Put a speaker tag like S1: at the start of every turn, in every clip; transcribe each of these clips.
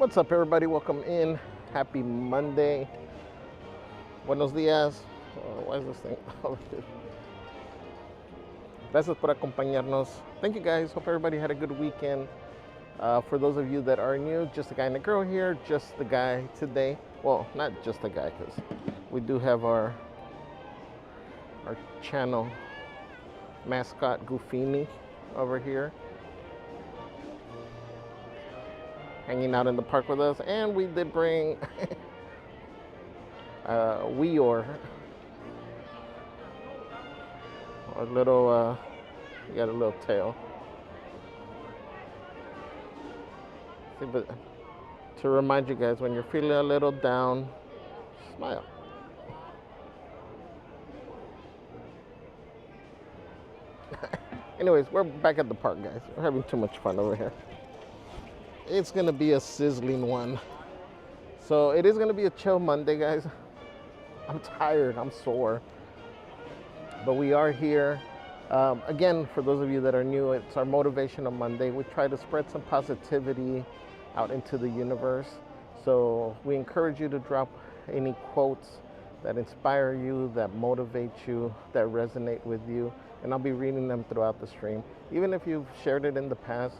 S1: What's up, everybody? Welcome in. Happy Monday. Buenos días. Why is this thing over here? Gracias por acompañarnos. Thank you, guys. Hope everybody had a good weekend. For those of you that are new, just a guy and a girl here. Just the guy today. Well, not just a guy, because we do have our channel mascot Goofini over here, hanging out in the park with us, and we did bring Weor, a little, he got a little tail. See, but to remind you guys, when you're feeling a little down, smile. Anyways, we're back at the park, guys. We're having too much fun over here. It's gonna be a sizzling one. So it is gonna be a chill Monday, guys. I'm tired, I'm sore. But we are here. Again, for those of you that are new, it's our Motivational Monday. We try to spread some positivity out into the universe. So we encourage you to drop any quotes that inspire you, that motivate you, that resonate with you. And I'll be reading them throughout the stream. Even if you've shared it in the past,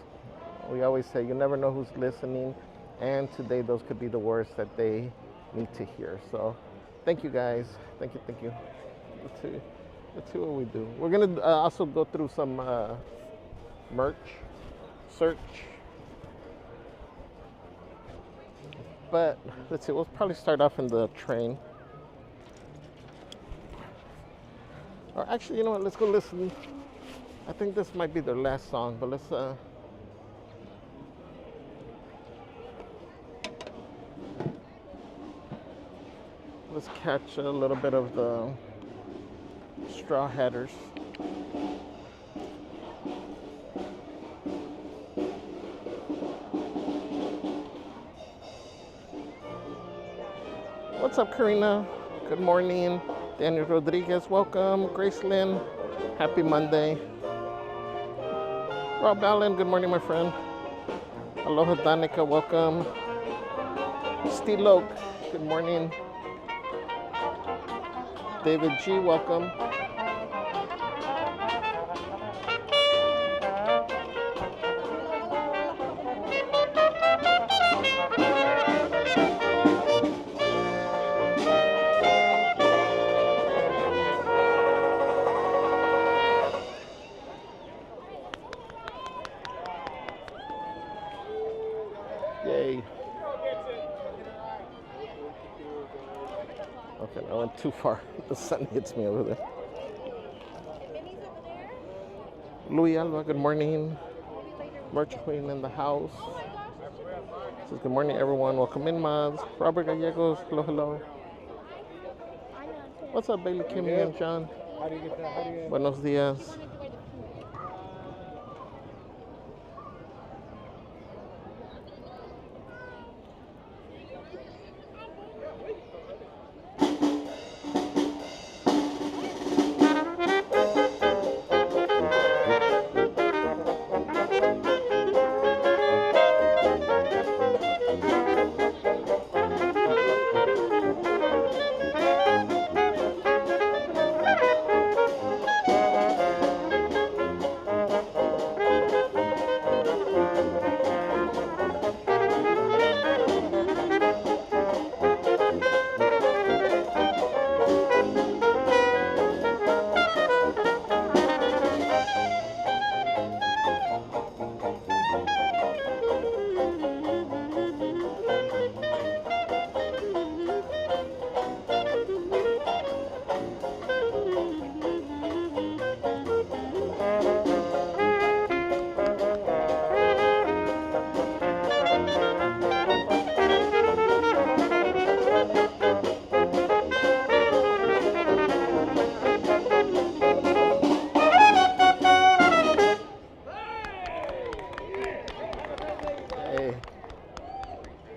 S1: we always say you never know who's listening, and today those could be the words that they need to hear. So thank you, guys. Thank you. Let's see what we do. We're gonna also go through some merch search, but let's see, we'll probably start off in the train. Or actually, you know what, let's go listen. I think this might be their last song, but let's catch a little bit of the Straw Hatters. What's up, Karina? Good morning. Daniel Rodriguez, welcome. Grace Lynn, happy Monday. Rob Allen, good morning, my friend. Aloha Danica, welcome. Steve Loke, good morning. David G, welcome. Yay. Okay, I went too far. The sun hits me over there. Louis Alba, good morning. Merch Queen in the house. Says good morning, everyone. Welcome in, mods. Robert Gallegos, hello. What's up, Bailey, Kimmy, and John? Buenos dias.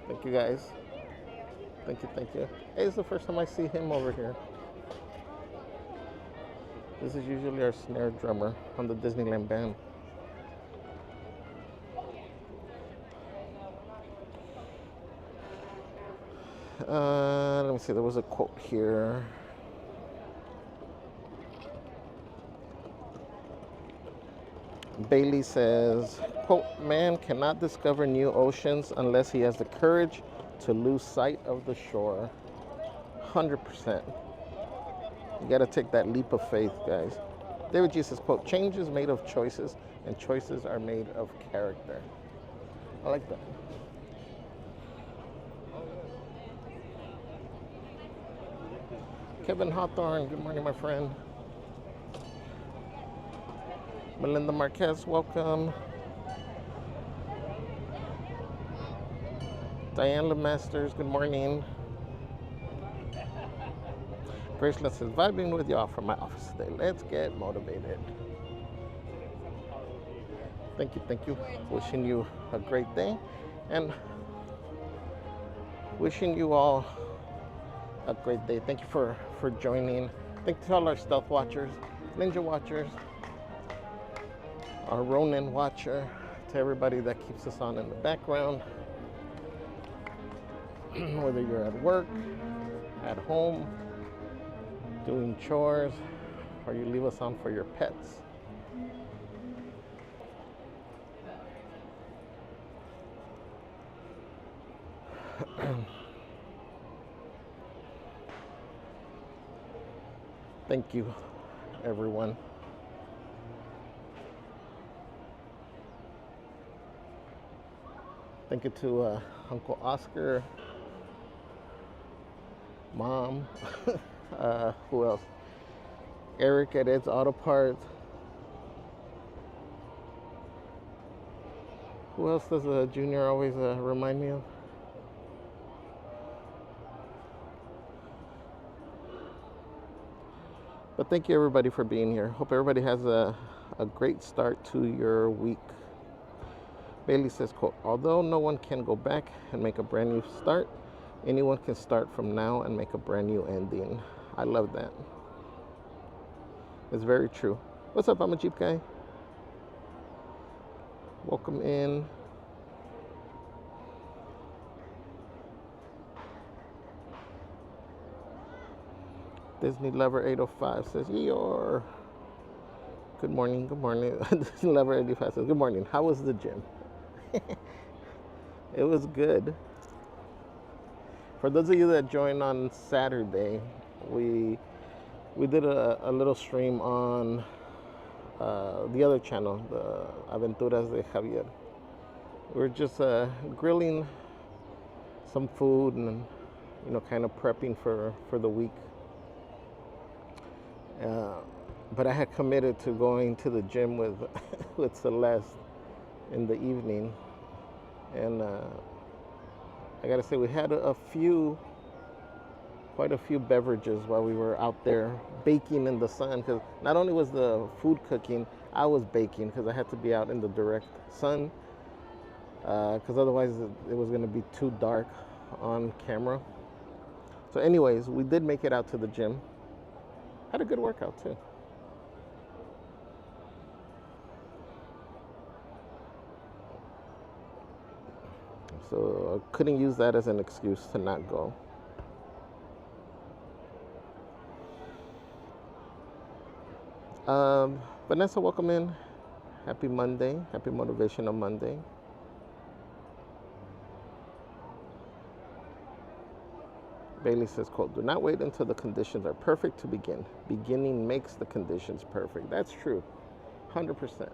S1: Thank you, guys. Thank you. Hey, it's the first time I see him over here. This is usually our snare drummer on the Disneyland band. Let me see, there was a quote here. Bailey says, quote, man cannot discover new oceans unless he has the courage to lose sight of the shore. 100%. You got to take that leap of faith, guys. David G says, quote, change is made of choices and choices are made of character. I like that. Kevin Hawthorne, good morning, my friend. Melinda Marquez, welcome. Diane Lemasters, good morning. Graceland says, vibing with y'all from my office today. Let's get motivated. Thank you, thank you. Wishing you a great day and wishing you all a great day. Thank you for joining. Thank you to all our stealth watchers, ninja watchers, our Ronin watcher, to everybody that keeps us on in the background. Whether you're at work, at home, doing chores, or you leave us on for your pets. Thank you, everyone. Thank you to Uncle Oscar, Mom, who else? Eric at Ed's Auto Parts. Who else does Junior always remind me of? But thank you, everybody, for being here. Hope everybody has a great start to your week. Bailey says, quote, although no one can go back and make a brand new start, anyone can start from now and make a brand new ending. I love that. It's very true. What's up? I'm a Jeep guy. Welcome in. Disney Lover 805 says, Eeyore. Good morning, good morning. Disney Lover 805 says, good morning. How was the gym? It was good. For those of you that joined on Saturday, we did a little stream on the other channel, the Aventuras de Javier. We were just grilling some food and, you know, kind of prepping for the week. But I had committed to going to the gym with with Celeste in the evening, and I gotta say we had quite a few beverages while we were out there baking in the sun. Because not only was the food cooking, I was baking because I had to be out in the direct sun. Because otherwise it was gonna be too dark on camera. So, anyways, we did make it out to the gym. Had a good workout too. So I couldn't use that as an excuse to not go. Vanessa, welcome in. Happy Monday. Happy Motivational Monday. Bailey says, quote, do not wait until the conditions are perfect to begin. Beginning makes the conditions perfect. That's true. 100%.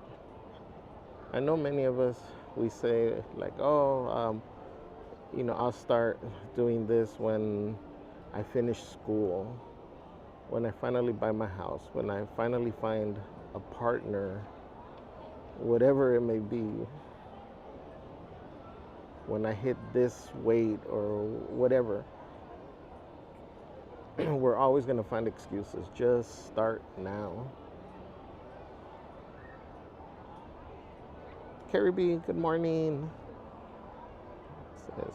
S1: I know many of us, we say like, oh, you know, I'll start doing this when I finish school, when I finally buy my house, when I finally find a partner, whatever it may be, when I hit this weight or whatever. We're always going to find excuses. Just start now. Carrie B, good morning. Says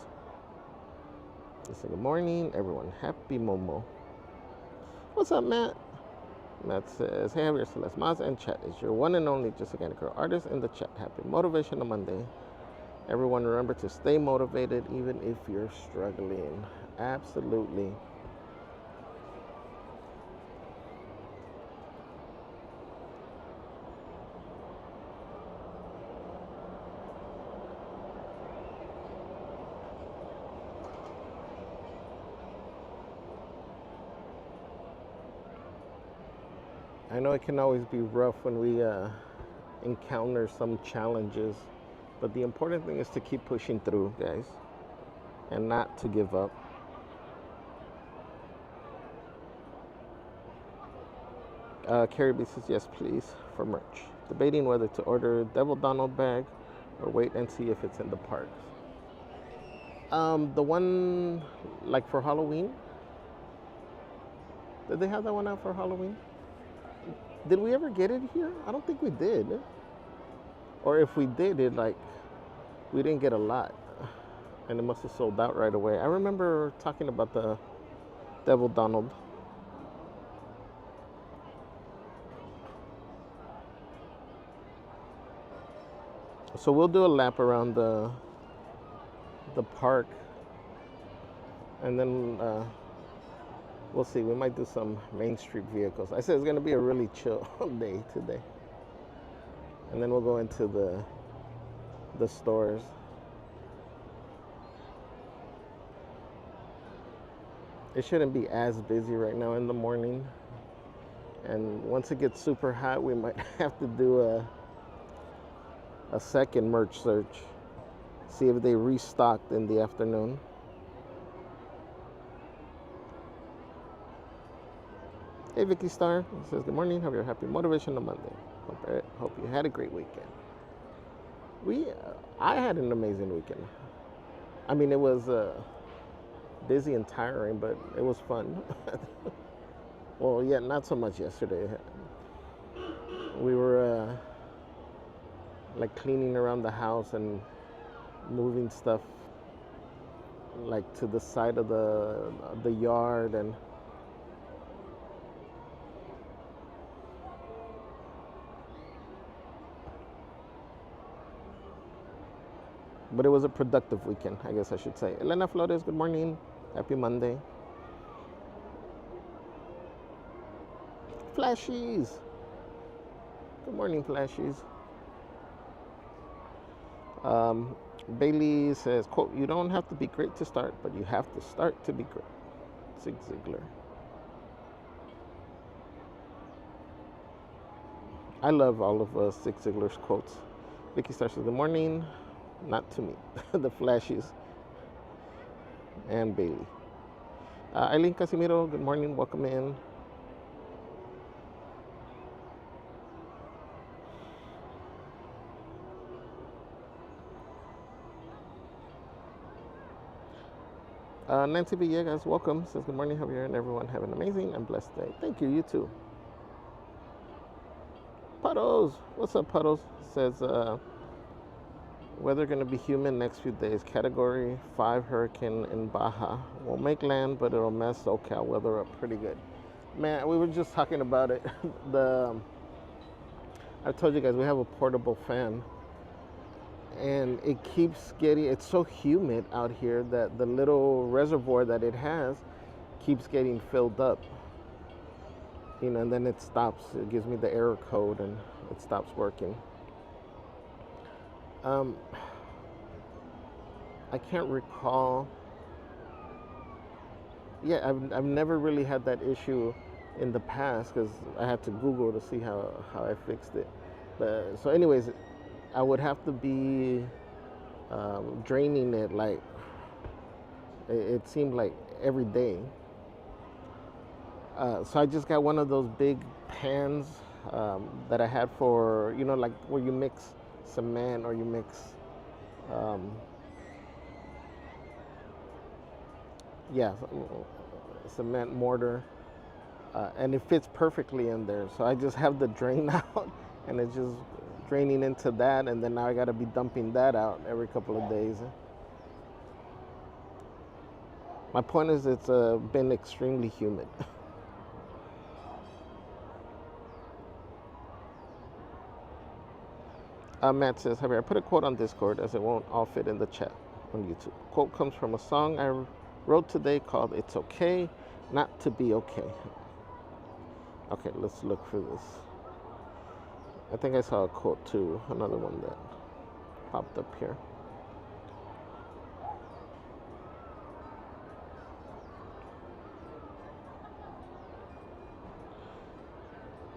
S1: good morning, everyone. Happy Momo. What's up, Matt? Matt says, hey, Javier, Celeste, Maz, and chat is your one and only Just Organic Girl artist in the chat. Happy Motivational Monday. Everyone, remember to stay motivated even if you're struggling. Absolutely. I know it can always be rough when we encounter some challenges, but the important thing is to keep pushing through, guys, and not to give up. Carrie B says, yes, please, for merch. Debating whether to order Devil Donald bag or wait and see if it's in the parks. The one, like for Halloween? Did they have that one out for Halloween? Did we ever get it here? I don't think we did. Or if we did, we didn't get a lot. And it must have sold out right away. I remember talking about the Devil Donald. So we'll do a lap around the park, and then we'll see. We might do some Main Street vehicles. I said it's gonna be a really chill day today, and then we'll go into the stores. It shouldn't be as busy right now in the morning, and once it gets super hot, we might have to do a second merch search, see if they restocked in the afternoon. Hey, Vicky Star says, good morning, have your happy Motivational Monday. Hope you had a great weekend. I had an amazing weekend. I mean, it was busy and tiring, but it was fun. Well, yeah, not so much yesterday. We were like cleaning around the house and moving stuff like to the side of the yard, and but it was a productive weekend, I guess I should say. Elena Flores, good morning. Happy Monday. Flashies. Good morning, Flashies. Bailey says, quote, you don't have to be great to start, but you have to start to be great. Zig Ziglar. I love all of Zig Ziglar's quotes. Vicky Star says, good morning. Not to me. The Flashies. And Bailey. Eileen Casimiro, good morning. Welcome in. Nancy Villegas, welcome. Says, good morning, Javier, and everyone have an amazing and blessed day. Thank you, you too. Puddles, what's up, Puddles? Says, weather going to be humid next few days. Category 5 hurricane in Baja. Won't make land, but it'll mess SoCal weather up pretty good. Man, we were just talking about it. I told you guys we have a portable fan, and it keeps getting, it's so humid out here that the little reservoir that it has keeps getting filled up, you know, and then it stops. It gives me the error code and it stops working. I can't recall. Yeah, I've never really had that issue in the past because I had to Google to see how I fixed it. But so anyways, I would have to be draining it, like it seemed like every day. So I just got one of those big pans that I had for, you know, like where you mix cement or you mix cement mortar, and it fits perfectly in there. So I just have the drain out, and it's just draining into that, and then now I got to be dumping that out every couple of days. My point is, it's been extremely humid. Matt says, Javier, I put a quote on Discord as it won't all fit in the chat on YouTube. Quote comes from a song I wrote today called It's Okay Not to Be Okay. Okay, let's look for this. I think I saw a quote too, another one that popped up here.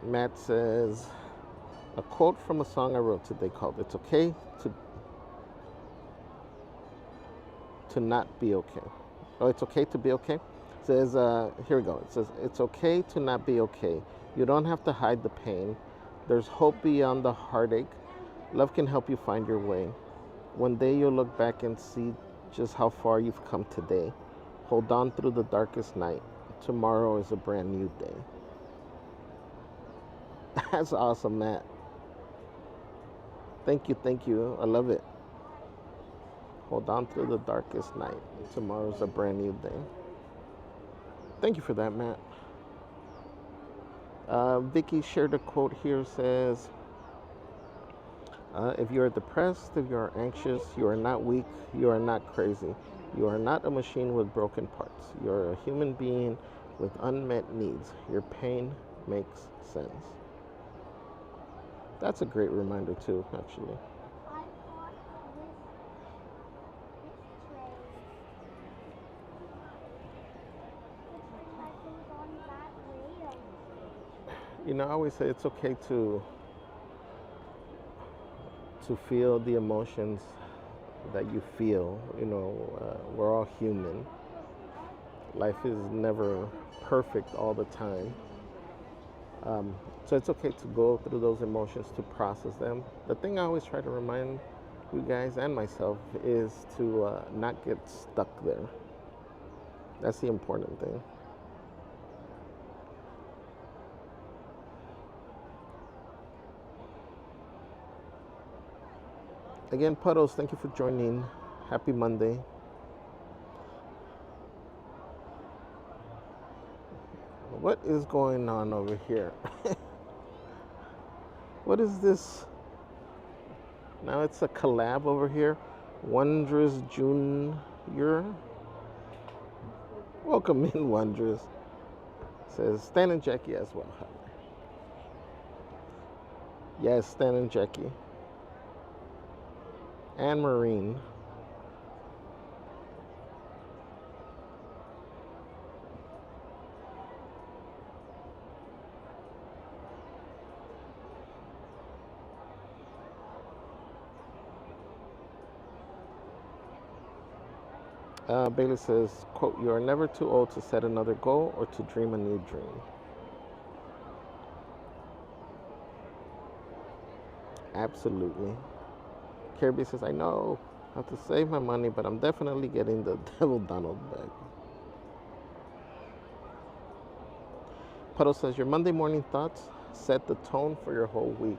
S1: Matt says, a quote from a song I wrote today called It's Okay to not be okay. Oh, it's okay to be okay? It says, here we go. It says, it's okay to not be okay. You don't have to hide the pain. There's hope beyond the heartache. Love can help you find your way. One day you'll look back and see just how far you've come today. Hold on through the darkest night. Tomorrow is a brand new day. That's awesome, Matt. Thank you, thank you. I love it. Hold on through the darkest night. Tomorrow's a brand new day. Thank you for that, Matt. Vicky shared a quote here. Says, if you are depressed, if you are anxious, you are not weak, you are not crazy. You are not a machine with broken parts. You are a human being with unmet needs. Your pain makes sense. That's a great reminder too, actually. You know, I always say it's okay to feel the emotions that you feel. You know, we're all human. Life is never perfect all the time. So it's okay to go through those emotions, to process them. The thing I always try to remind you guys and myself is to not get stuck there. That's the important thing. Again, Puddles, thank you for joining. Happy Monday. What is going on over here? What is this? Now it's a collab over here. Wondrous Junior. Welcome in, Wondrous. Says Stan and Jackie as well. Yes, Stan and Jackie. And Marine. Bailey says, quote, you are never too old to set another goal or to dream a new dream. Absolutely. Kirby says, I know I have to save my money, but I'm definitely getting the Devil Donald back. Puddle says, your Monday morning thoughts set the tone for your whole week.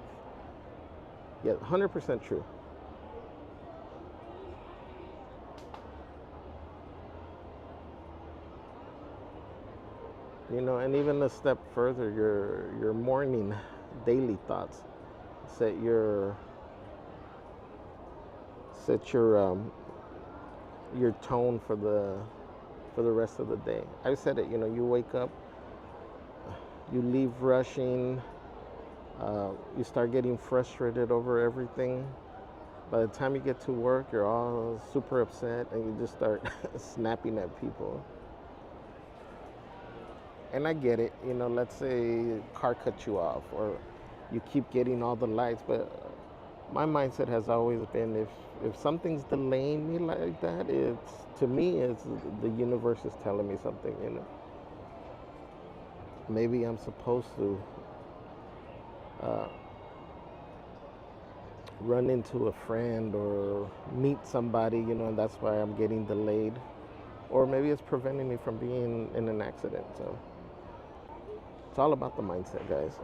S1: Yeah, 100% true. You know, and even a step further, your morning daily thoughts set your tone for the rest of the day. I said it, you know, you wake up, you leave rushing, you start getting frustrated over everything. By the time you get to work, you're all super upset and you just start snapping at people. And I get it, you know, let's say a car cuts you off or you keep getting all the lights, but my mindset has always been if something's delaying me like that, to me it's the universe is telling me something, you know. Maybe I'm supposed to run into a friend or meet somebody, you know, and that's why I'm getting delayed. Or maybe it's preventing me from being in an accident. So it's all about the mindset, guys.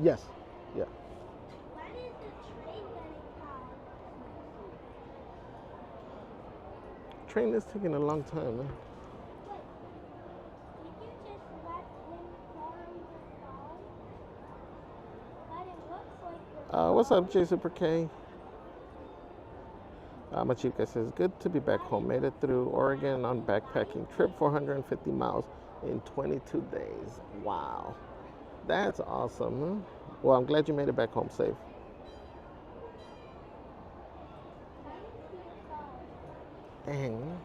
S1: Yes. Yeah. train is taking a long time, man. What's up, J Super K? Machika says, good to be back home. Made it through Oregon on backpacking trip, 450 miles in 22 days. Wow. That's awesome, huh? Well, I'm glad you made it back home safe. Dang.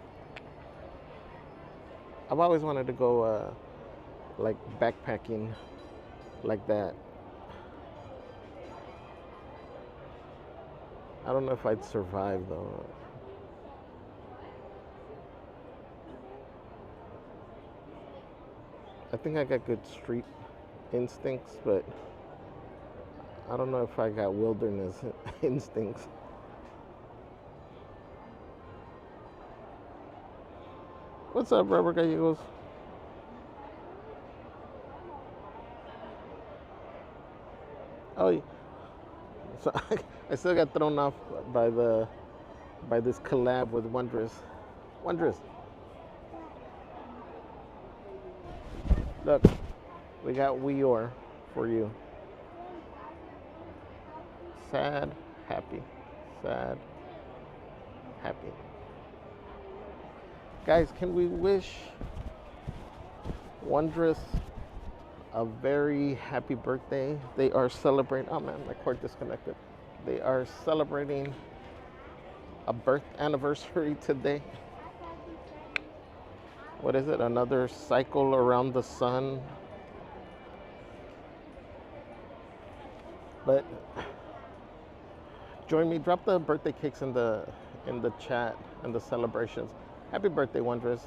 S1: I've always wanted to go like backpacking like that. I don't know if I'd survive though. I think I got good street instincts, but I don't know if I got wilderness instincts. What's up, Rubber Gallegos? Oh, so I still got thrown off by this collab with Wondrous. Wondrous. Look, we got Weor for you. Sad, happy. Sad, happy. Guys, can we wish Wondrous a very happy birthday? They are celebrating, oh man, my cord disconnected. They are celebrating a birth anniversary today. What is it? Another cycle around the sun. But join me, drop the birthday cakes in the chat and the celebrations. Happy birthday, Wondrous.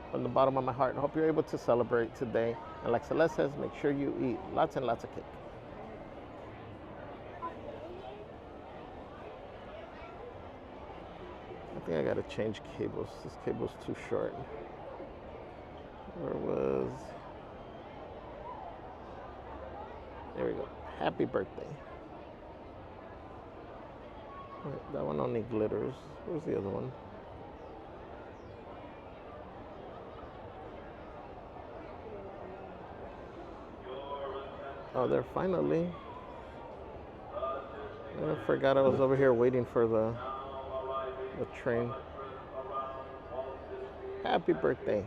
S1: From the bottom of my heart. I hope you're able to celebrate today. And like Celeste says, make sure you eat lots and lots of cake. I think I gotta change cables. This cable's too short. Where was... There we go. Happy birthday. Wait, that one only glitters. Where's the other one? Oh, there finally. I forgot I was over here waiting for the train. Happy birthday.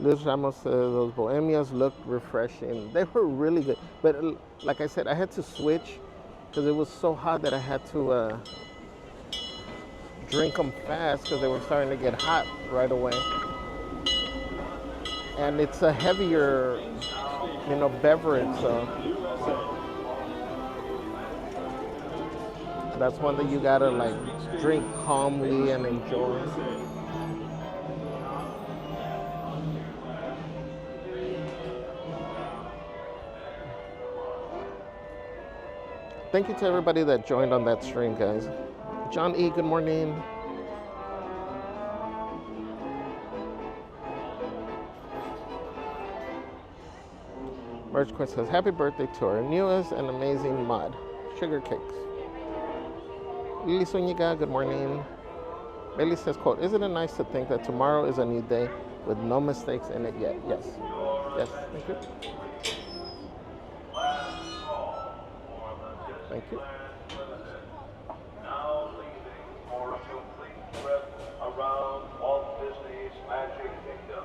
S1: Liz Ramos says those Bohemias looked refreshing. They were really good. But like I said, I had to switch because it was so hot that I had to drink them fast because they were starting to get hot right away. And it's a heavier, beverage. So that's one that you gotta like drink calmly and enjoy. Thank you to everybody that joined on that stream, guys. John E., good morning. Merch Quest says, happy birthday to our newest and amazing mod, Sugar Cakes. Lily Zuniga, good morning. Bailey says, quote, isn't it nice to think that tomorrow is a new day with no mistakes in it yet? Yes. Yes, thank you. Thank you.
S2: Now leaving for a complete trip around Walt Disney's Magic Kingdom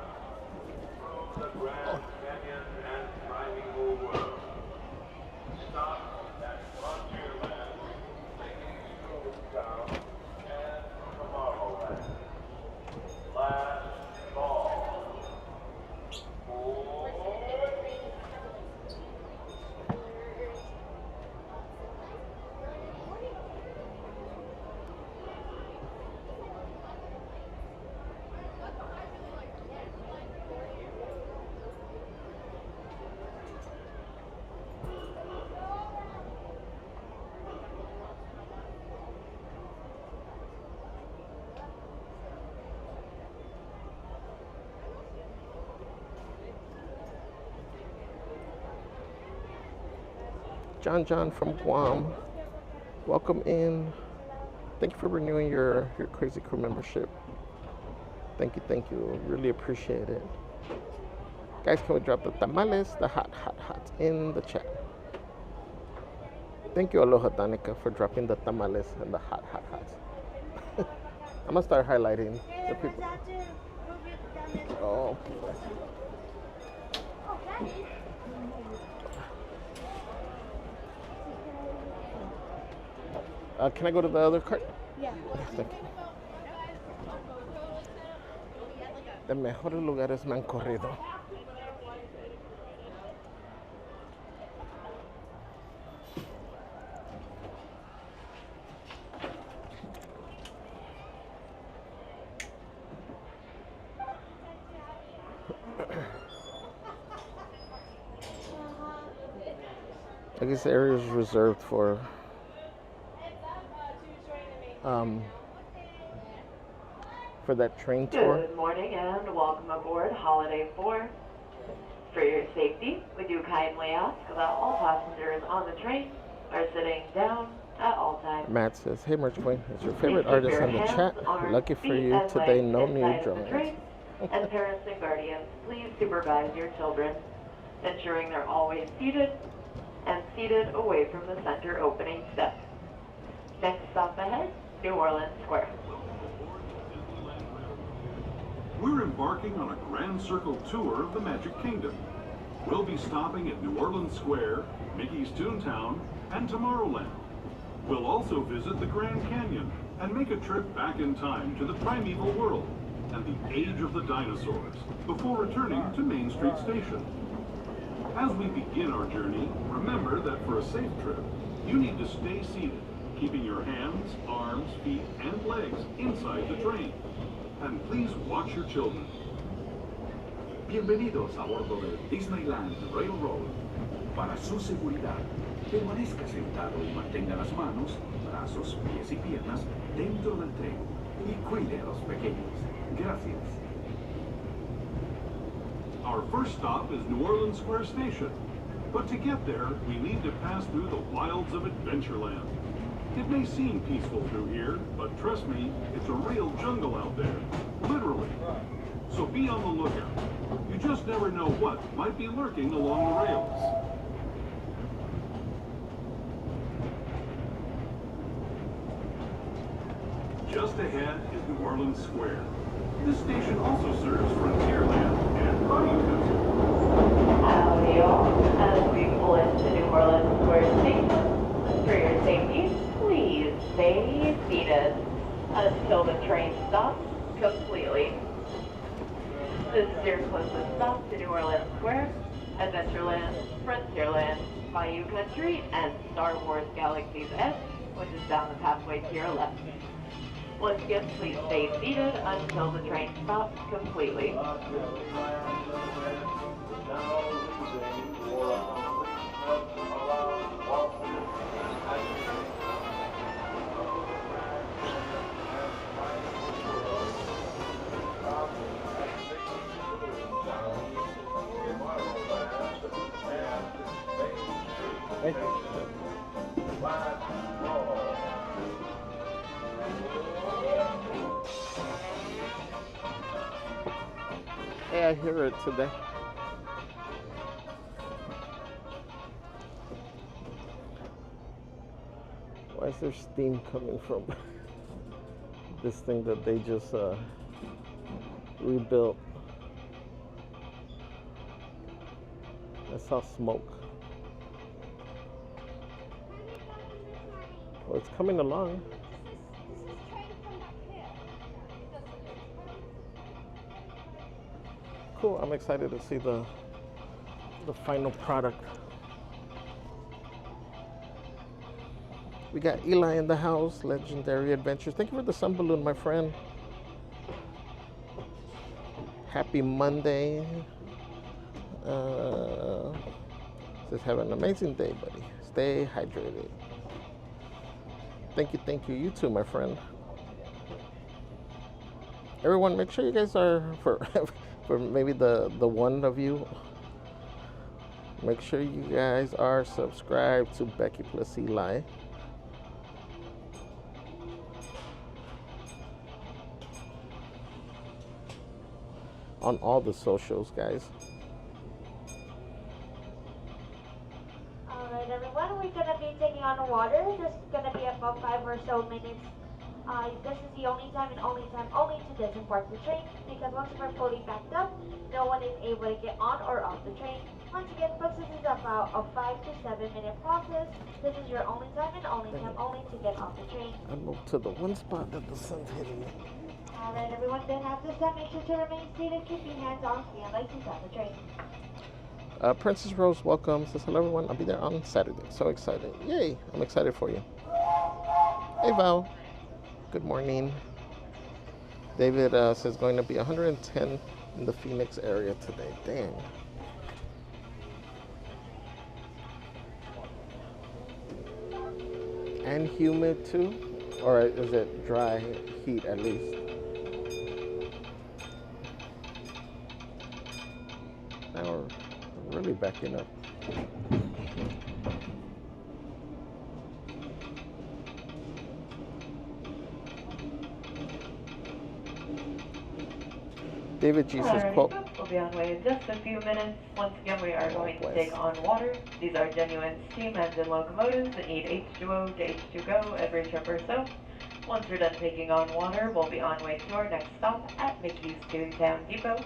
S2: through the Grand Canyon and Primeval World. Stop at Frontierland, taking Town and Tomorrowland. Last call.
S1: John from Guam. Welcome in. Thank you for renewing your Crazy Crew membership. Thank you. Really appreciate it. Guys, can we drop the tamales, the hot in the chat? Thank you, Aloha Danica, for dropping the tamales and the hot. I'm gonna start highlighting the people. Oh. Can I go to the other cart?
S3: Yeah.
S1: Thank you. De mejores lugares me han corrido. I guess the area is reserved for that train tour.
S4: Good morning and welcome aboard Holiday 4. For your safety, we do kindly ask that all passengers on the train are sitting down at all times.
S1: Matt says, hey Merch Queen, it's your favorite
S4: Please keep
S1: artist
S4: your
S1: in the
S4: hands,
S1: chat.
S4: arms,
S1: Lucky for
S4: feet,
S1: you
S4: and
S1: today,
S4: legs
S1: no new
S4: inside of the
S1: drawings.
S4: train. And parents and guardians, please supervise your children, ensuring they're always seated and seated away from the center opening steps. Next stop ahead, New Orleans Square.
S5: We're embarking on a Grand Circle tour of the Magic Kingdom. We'll be stopping at New Orleans Square, Mickey's Toontown, and Tomorrowland. We'll also visit the Grand Canyon and make a trip back in time to the primeval world and the age of the dinosaurs before returning to Main Street Station. As we begin our journey, remember that for a safe trip, you need to stay seated, keeping your hands, arms, feet, and legs inside the train. And please watch your children.
S6: Bienvenidos a bordo del Disneyland Railroad. Para su seguridad, permanezca sentado y mantenga las manos, brazos, pies y piernas dentro del tren y cuide a los pequeños. Gracias.
S5: Our first stop is New Orleans Square Station. But to get there, we need to pass through the wilds of Adventureland. It may seem peaceful through here, but trust me, it's a real jungle out there. Literally. So be on the lookout. You just never know what might be lurking along the rails. Just ahead is New Orleans Square. This station also serves Frontierland and Bayou Country.
S4: Howdy all. As we pull into New Orleans Square Station, for your safety, please stay seated until the train stops completely. This is your closest stop to New Orleans Square, Adventureland, Frontierland, Bayou Country, and Star Wars Galaxy's Edge, which is down the pathway to your left. Once again, please stay seated until the train stops completely.
S1: Hey, I hear it today. Why is there steam coming from this thing that they just rebuilt? I saw smoke. Well, it's coming along. Cool, I'm excited to see the final product. We got Eli in the house, Legendary Adventures. Thank you for the sun balloon, my friend. Happy Monday. Says have an amazing day, buddy. Stay hydrated. Thank you. You too, my friend. Everyone, make sure you guys are for maybe the one of you Make sure you guys are subscribed to Becky plus Eli. On all the socials, guys.
S3: Alright everyone, we're gonna be taking on water. This is gonna be about 5 or so minutes. This is the only time only to disembark the train, because once we're fully backed up, no one is able to get on or off the train. Once again, folks, this is about a 5 to 7 minute process. This is your only time only to get off the train.
S1: I moved to the one spot that the sun's hitting me.
S3: Alright everyone, then after that, make sure to remain seated, keep your hands on standby to start the train.
S1: Princess Rose, welcome. Says hello everyone. I'll be there on Saturday. So excited. Yay. I'm excited for you. Hey Val. Good morning. David says going to be 110 in the Phoenix area today. Dang. And humid too? Or is it dry heat at least? Now we're really backing up. David G says, quote,
S4: we'll be on way in just a few minutes. Once again, we are going to take on water. These are genuine steam engine locomotives that need H2O to H2Go every trip or so. Once we're done taking on water, we'll be on way to our next stop at Mickey's Toontown Depot.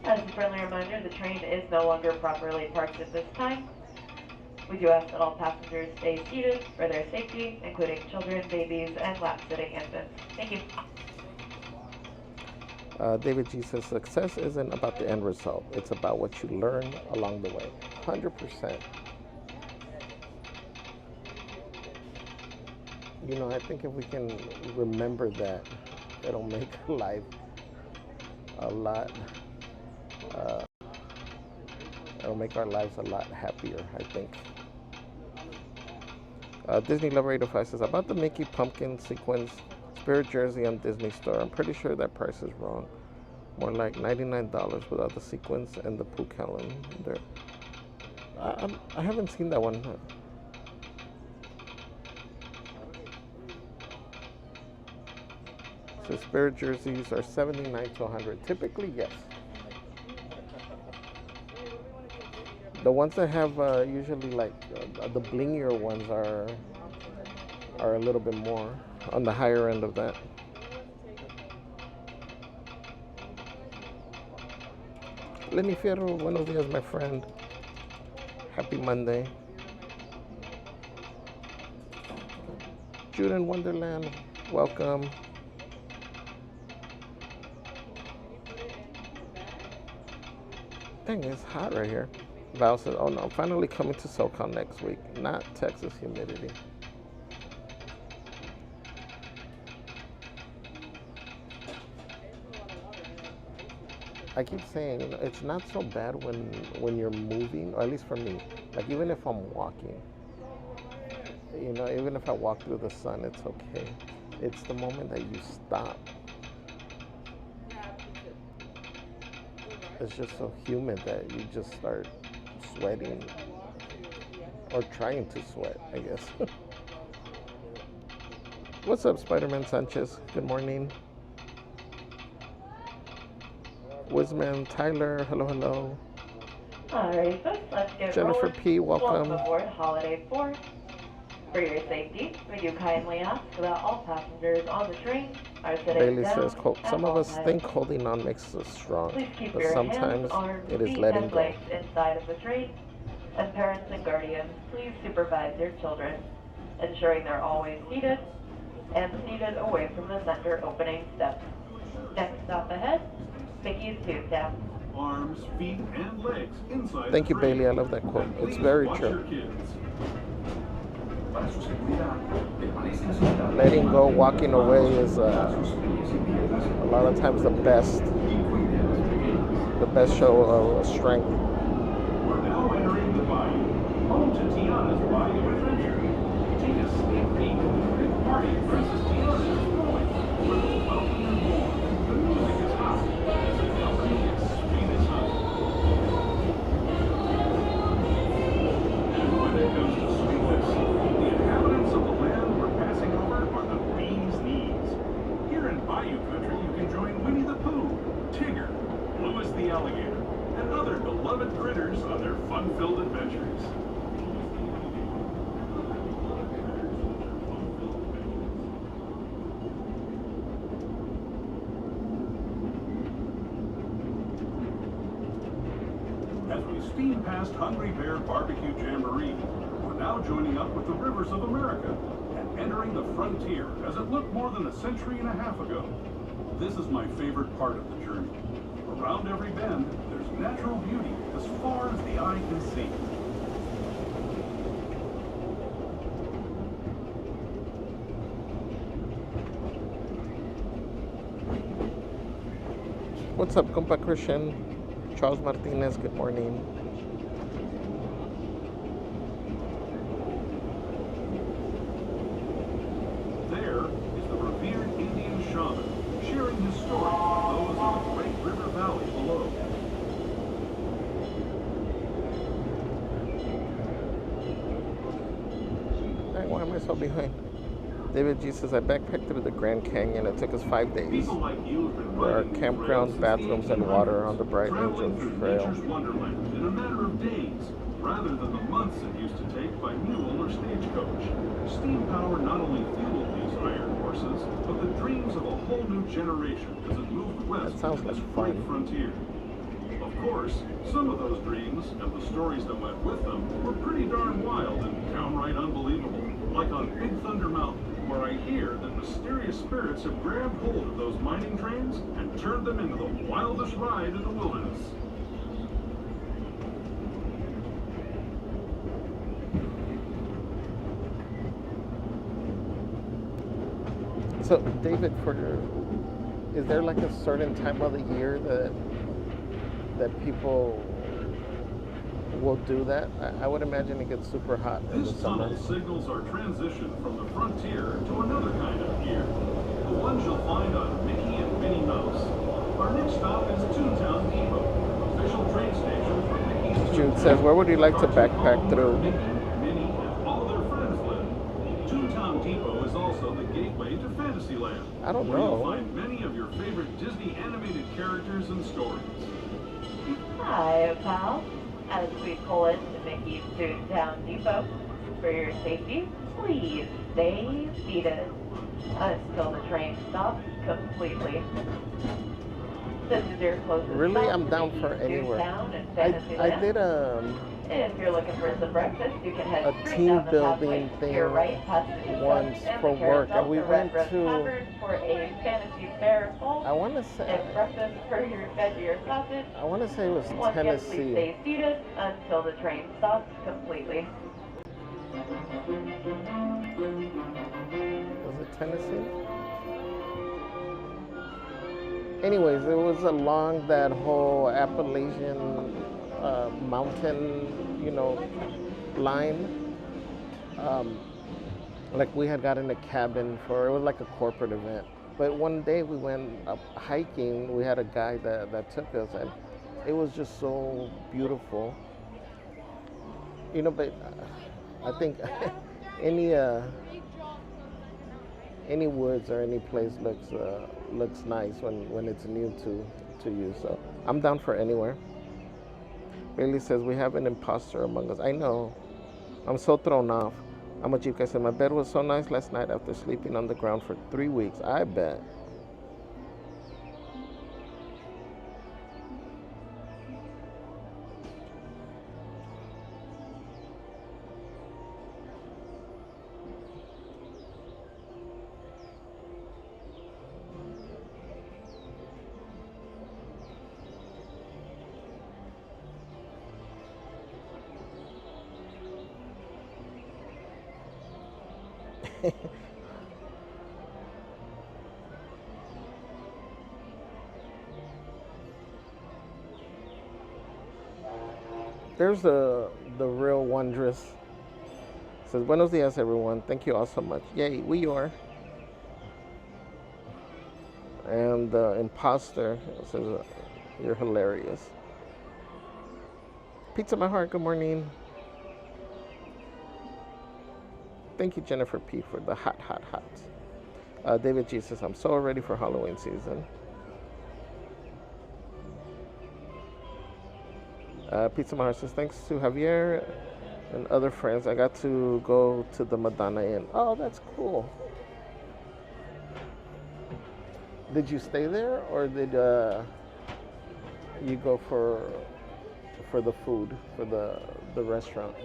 S4: As a friendly reminder, the train is no longer properly parked at this time. We do ask that all passengers stay seated for their safety, including children, babies, and lap-sitting infants. Thank you.
S1: David G says, success isn't about the end result. It's about what you learn along the way. 100%. You know, I think if we can remember that, it'll make life a lot, it'll make our lives a lot happier, I think. Disney Lover 805 says, about the Mickey Pumpkin Sequins Spirit Jersey on Disney Store. I'm pretty sure that price is wrong. More like $99 without the sequins and the Pooh calendar. I haven't seen that one. So Spirit jerseys are $79 to $100. Typically, yes. The ones that have usually like the blingier ones are a little bit more on the higher end of that. Lenny Fierro, buenos días, my friend. Happy Monday. Jude in Wonderland, welcome. Dang, it's hot right here. Val says, oh no, I'm finally coming to SoCal next week, not Texas humidity. I keep saying, you know, it's not so bad when you're moving, or at least for me. Like even if I'm walking, you know, even if I walk through the sun, it's okay. It's the moment that you stop. It's just so humid that you just start sweating, or trying to sweat, I guess. What's up, Spider-Man Sanchez? Good morning. Wizman Tyler, hello, hello.
S4: Alrighty, folks, let's get
S1: Jennifer
S4: rolling.
S1: P, welcome.
S4: Welcome aboard Holiday 4. For your safety, we do kindly ask that all passengers on the train are sitting
S1: Bailey
S4: down
S1: says, quote, some of
S4: all
S1: us
S4: times.
S1: think holding on makes us strong,
S4: Please keep
S1: but
S4: your
S1: sometimes
S4: hands, arms,
S1: it is
S4: feet,
S1: letting
S4: and
S1: go.
S4: legs inside of the train. And parents and guardians, please supervise your children, ensuring they're always seated and seated away from the center opening steps. Next stop ahead, Mickey's Toontown.
S5: Arms, feet, and legs inside.
S1: Thank you,
S5: the train.
S1: Bailey. I love that quote.
S5: And
S1: It's
S5: please
S1: very
S5: watch
S1: true.
S5: your kids.
S6: Para su seguridad, permanezca sentado.
S1: Letting go, walking away is
S6: Sus pies y piernas
S1: a lot of times the best
S6: y cuide a los pequeños.
S1: show of strength.
S5: We're now entering the bayou, home to Tiana's Bayou Adventure. Take a sneak peek at the big party Princess Tiana is throwing. Where the welcome and warm, the music is hot, and the company is sweet as honey. the alligator, and other beloved critters on their fun-filled adventures. As we steam past Hungry Bear Barbecue Jamboree, we're now joining up with the rivers of America and entering the frontier as it looked more than a century and a half ago. This is my favorite part of the journey. Around every bend, there's natural beauty as far as the eye can see.
S1: What's up, compa Christian? Charles Martinez, good morning.
S5: There is the revered Indian shaman sharing his story with those in the great river valley below.
S1: Hey, why am I so behind? David G says, I backpacked through the Grand Canyon. It took us 5 days.
S5: People like you have been
S1: There are
S5: riding
S1: campgrounds,
S5: trails
S1: bathrooms,
S5: since
S1: and
S5: the
S1: water on the
S5: 1800s,
S1: Bright
S5: traveling
S1: Angel
S5: through
S1: Trail.
S5: nature's wonderland in a matter of days, rather than the months it used to take by mule or stagecoach. Steam power not only fueled these iron horses, but the dreams of a whole new generation as it moved west
S1: That sounds
S5: to this
S1: like
S5: great
S1: fun.
S5: frontier. Of course, some of those dreams and the stories that went with them were pretty darn wild and downright unbelievable. Like on Big Thunder Mountain, where I hear that mysterious spirits have grabbed hold of those mining trains and turned them into the wildest ride in the wilderness.
S1: So, David, is there like a certain time of the year that people will do that? I would imagine it gets super hot in the
S5: This
S1: summer.
S5: tunnel signals our transition from the frontier to another kind of gear, the ones you'll find on Mickey and Minnie Mouse. Our next stop is Toontown Depot, official train station for Mickey's
S1: Jude
S5: Toontown.
S1: says, where would you like to backpack through?
S5: Mickey, Minnie, and all their friends live. Toontown Depot is also the gateway to Fantasyland,
S1: I don't
S5: where you'll
S1: know.
S5: find many of your favorite Disney animated characters and stories.
S4: Hi, pal. As we pull into Mickey's Toontown Depot, for your safety, please stay seated until the train stops completely. This is your closest
S1: Really?
S4: stop
S1: I'm
S4: to
S1: down
S4: Mickey's
S1: for anywhere.
S4: Toontown and
S1: I
S4: Fantasyland.
S1: did
S4: If you're looking for some breakfast, you can head
S1: a
S4: straight
S1: team
S4: down the
S1: building
S4: pathway to your
S1: thing
S4: right past the Disneyland
S1: once
S4: and
S1: for
S4: the
S1: work,
S4: carousel
S1: and we
S4: to
S1: went
S4: Red Rose
S1: to,
S4: Tavern for a fantasy fair full.
S1: I want to say,
S4: And breakfast for your veggie or sausage.
S1: I want to say it was
S4: Once again, please
S1: Tennessee.
S4: stay seated until the train stops completely.
S1: Was it Tennessee? Anyways, it was along that whole Appalachian mountain, line. Like we had gotten a cabin it was like a corporate event. But one day we went up hiking. We had a guide that took us, and it was just so beautiful. But I think any woods or any place looks nice when it's new to you. So I'm down for anywhere. Bailey says we have an imposter among us. I know. I'm so thrown off. I'm a Jeep guy. Said my bed was so nice last night after sleeping on the ground for 3 weeks. I bet. There's the real wondrous. Says buenos dias everyone. Thank you all so much. Yay, we are. And the imposter says you're hilarious. Pizza my heart. Good morning. Thank you, Jennifer P, for the hot. David G says, I'm so ready for Halloween season. Pizza Mahar says, thanks to Javier and other friends, I got to go to the Madonna Inn. Oh, that's cool. Did you stay there, or did you go for the food, for the restaurant?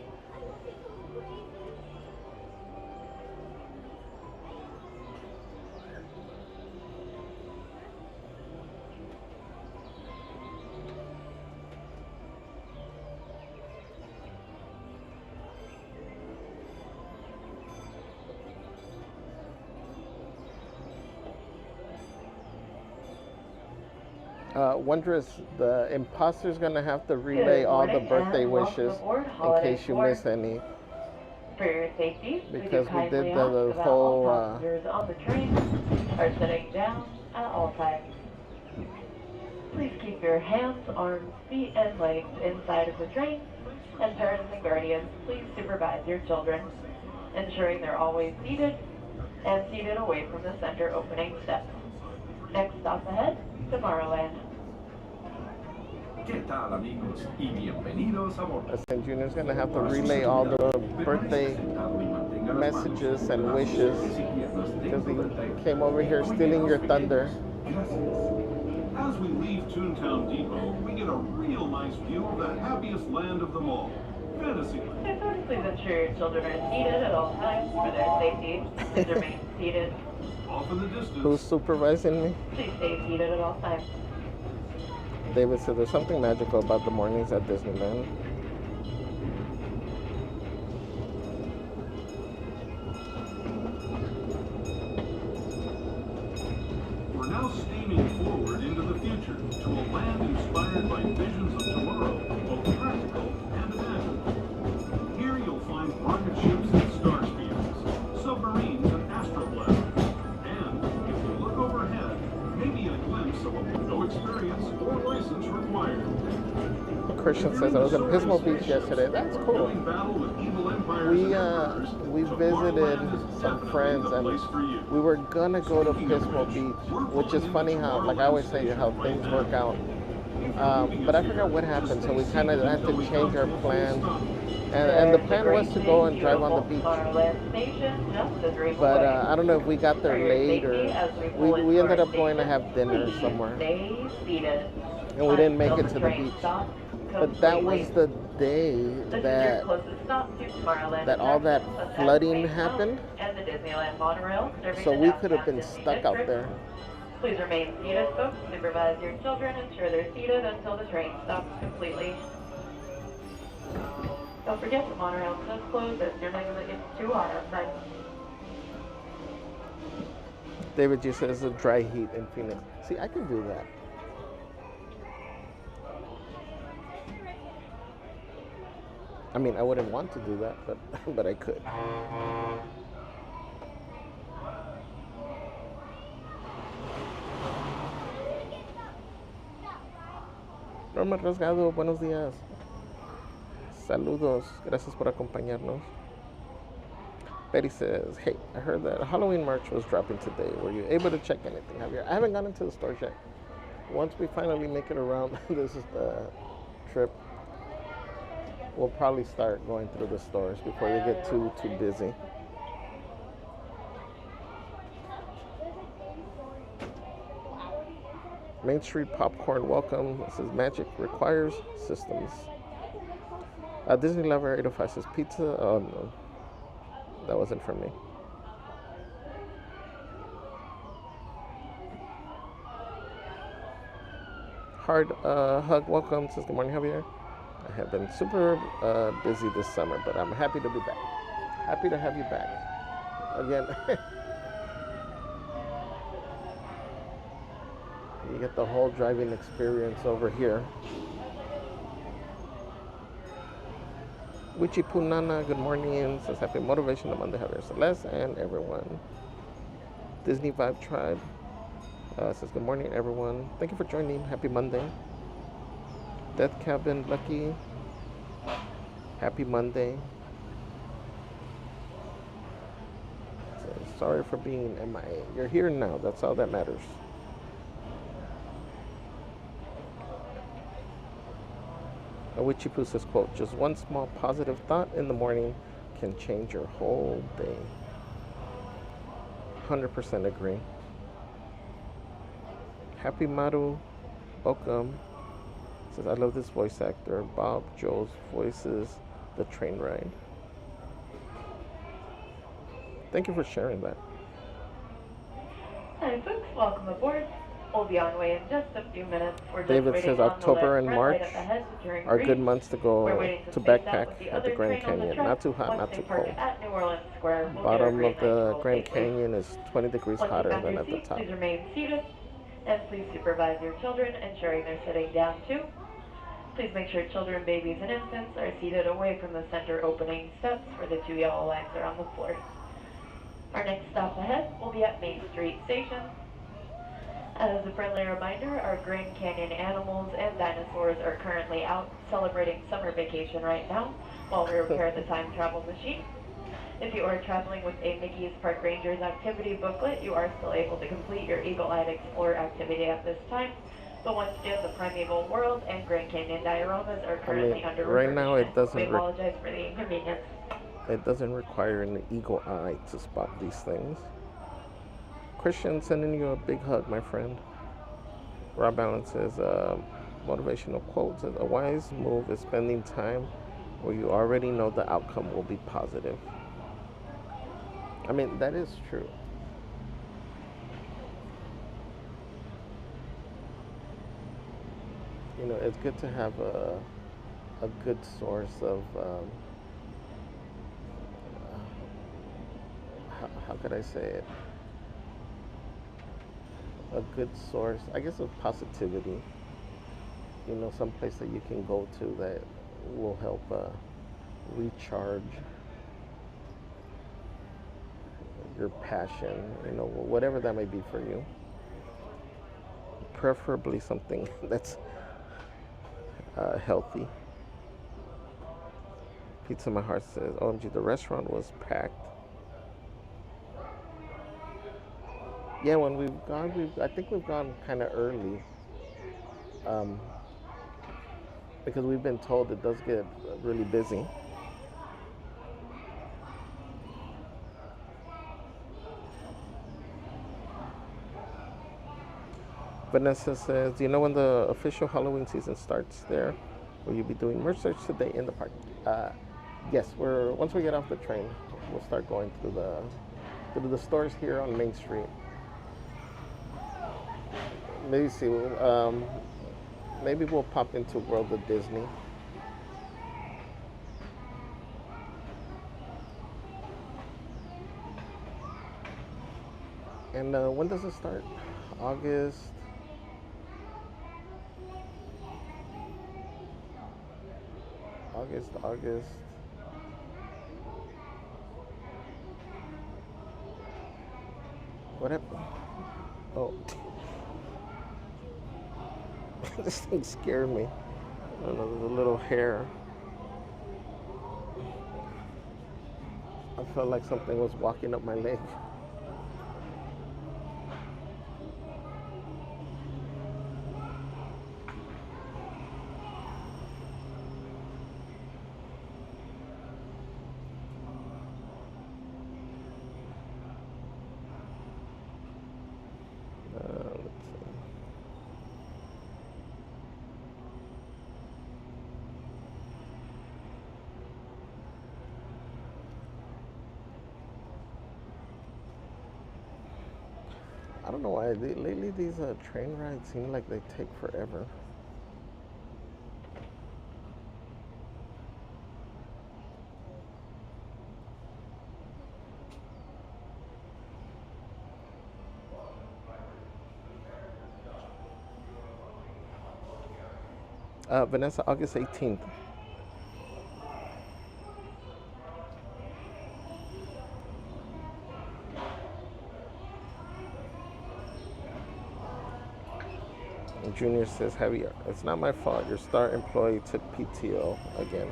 S1: Wondrous, the imposter's gonna have to relay all the birthday wishes in case you miss any.
S4: For your safety,
S1: Because we did
S4: ask
S1: the
S4: that
S1: whole,
S4: all passengers on the train are sitting down at all times. Please keep your hands, arms, feet, and legs inside of the train. And parents and guardians, please supervise your children, ensuring they're always seated and seated away from the center opening steps. Next stop ahead, Tomorrowland.
S6: ¿Qué tal, amigos? Y bienvenidos a bordo.
S1: St. Junior's gonna have to relay all the birthday messages and wishes because he came over here stealing your thunder.
S5: As we leave Toontown Depot, we get a real nice view of the happiest land of them all, Fantasyland.
S4: Please ensure your children are seated at all times for their safety. Please remain seated.
S5: Off in the distance.
S1: Who's supervising me?
S4: Please stay seated at all times.
S1: David said there's something magical about the mornings at Disneyland.
S5: We're now steaming forward into the future to a land inspired by visions of tomorrow, both practical and imagined. Here you'll find rocket ships and star speeders, submarines and astrolabs, and if you look overhead, maybe a glimpse of a no experience or license required.
S1: Christian says I was at Pismo Beach yesterday. That's cool. We visited some friends and we were gonna go to Pismo Beach, which is funny how, like I always say, how things work out. But I forgot what happened, so we kind of had to change our plan. And the plan was to go and drive on the beach. But I don't know if we got there late or we ended up going to have dinner somewhere. And we didn't make it to the beach. But that was the day that all that flooding happened. So we could have been stuck out there.
S4: Please remain seated, folks. Supervise your children. Ensure they're seated until the train stops completely. Don't forget the monorail does close as you're not going to get too hot outside.
S1: David G says a dry heat in Phoenix. See, I can do that. I mean, I wouldn't want to do that, but I could. Norma Rasgado, buenos días. Saludos, gracias por acompañarnos. Betty says, hey, I heard that Halloween merch was dropping today. Were you able to check anything, Javier? I haven't gone into the stores yet. Once we finally make it around, this is the trip, we'll probably start going through the stores before they get too busy. Main Street Popcorn, welcome. This is Magic Requires Systems. Disney Lover 805 says pizza. Oh no, that wasn't for me. Hard Hug, welcome. Says good morning, Javier. I have been super busy this summer, but I'm happy to be back. Happy to have you back again. You get the whole driving experience over here. Wichi Punana, good morning. Says happy Motivational Monday, Javier Celeste, and everyone. Disney Vibe Tribe says good morning, everyone. Thank you for joining. Happy Monday. Death Cabin Lucky, happy Monday. So, sorry for being MIA. You're here now. That's all that matters. A Witchy Poo says, quote, just one small positive thought in the morning can change your whole day. 100% agree. Happy Maru, welcome. Says, I love this voice actor. Bob Joe's voices the train ride. Thank you for sharing that.
S4: Hi folks, welcome aboard. We'll be on way in just a few minutes. We're just
S1: David
S4: waiting
S1: says
S4: on the
S1: October
S4: left
S1: and
S4: red
S1: March
S4: light up ahead to turn
S1: are
S4: green.
S1: good months to
S4: We're
S1: go
S4: waiting
S1: to
S4: space out
S1: backpack
S4: with the
S1: at the
S4: other
S1: Grand
S4: train on the
S1: Canyon.
S4: track.
S1: Not too hot,
S4: Once
S1: not
S4: they
S1: too
S4: park
S1: cold.
S4: at New Orleans Square, we'll get our
S1: Bottom
S4: green
S1: of
S4: light to
S1: the
S4: roll
S1: Grand
S4: safely.
S1: Canyon is 20 degrees
S4: Once
S1: hotter
S4: you found
S1: than
S4: your
S1: at the
S4: seat,
S1: top.
S4: please remain seated. And please supervise your children, ensuring they're sitting down too. Please make sure children, babies, and infants are seated away from the center opening steps where the 2 yellow lines are on the floor. Our next stop ahead will be at Main Street Station. As a friendly reminder, our Grand Canyon animals and dinosaurs are currently out celebrating summer vacation right now while we repair the time travel machine. If you are traveling with a Mickey's Park Rangers activity booklet, you are still able to complete your Eagle-Eyed Explorer activity at this time. But once again, the Primeval World and Grand Canyon dioramas are currently under
S1: right now it
S4: refurbishment.
S1: doesn't
S4: We apologize for the inconvenience.
S1: It doesn't require an eagle eye to spot these things. Christian, sending you a big hug, my friend. Rob Allen says, motivational quote says, a wise move is spending time where you already know the outcome will be positive. I mean, that is true. You know, it's good to have a good source of, how could I say it? A good source, I guess, of positivity. You know, some place that you can go to that will help recharge your passion, you know, whatever that may be for you. Preferably something that's healthy. Pizza My Heart says, OMG, the restaurant was packed. Yeah, when we've gone, I think we've gone kind of early. Because we've been told it does get really busy. Vanessa says, do you know when the official Halloween season starts there? Will you be doing merch search today in the park? Yes, once we get off the train, we'll start going through the stores here on Main Street. Maybe see, maybe we'll pop into World of Disney. And when does it start? August. August. What happened? Oh. This thing scared me. I don't know, there's a little hair. I felt like something was walking up my leg. Let's see. I don't know why lately these train rides seem like they take forever. Vanessa, August 18th. And Junior says, Javier, it's not my fault. Your star employee took PTO again.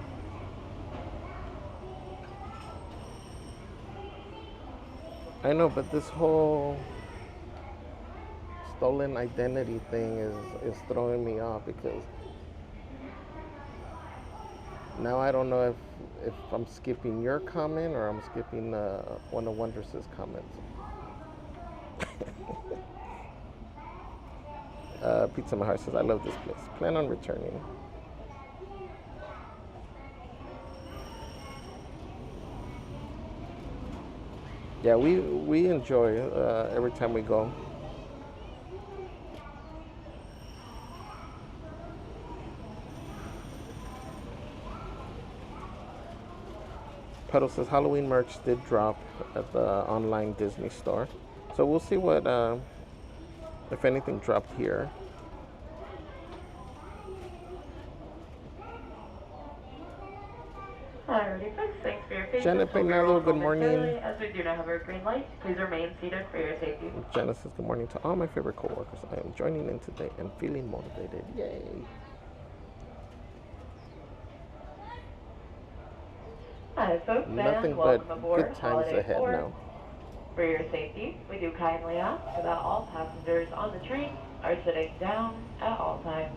S1: I know, but this whole stolen identity thing is throwing me off because Now I don't know if I'm skipping your comment or I'm skipping one of Wondrous's comments. Pizza My Heart says, I love this place. Plan on returning. Yeah, we enjoy every time we go. Pedal says Halloween merch did drop at the online Disney store. So we'll see what, if anything dropped here.
S4: Alrighty, folks, thanks for your patience.
S1: Janet Peinado, good morning.
S4: As we do not have our green light, please remain seated for your safety.
S1: Janet says good morning to all my favorite coworkers. I am joining in today and feeling motivated. Yay.
S4: Hi, folks,
S1: Nothing
S4: and
S1: but
S4: welcome aboard
S1: good times
S4: Holiday
S1: ahead
S4: 4.
S1: now.
S4: For your safety, we do kindly ask that all passengers on the train are sitting down at all times.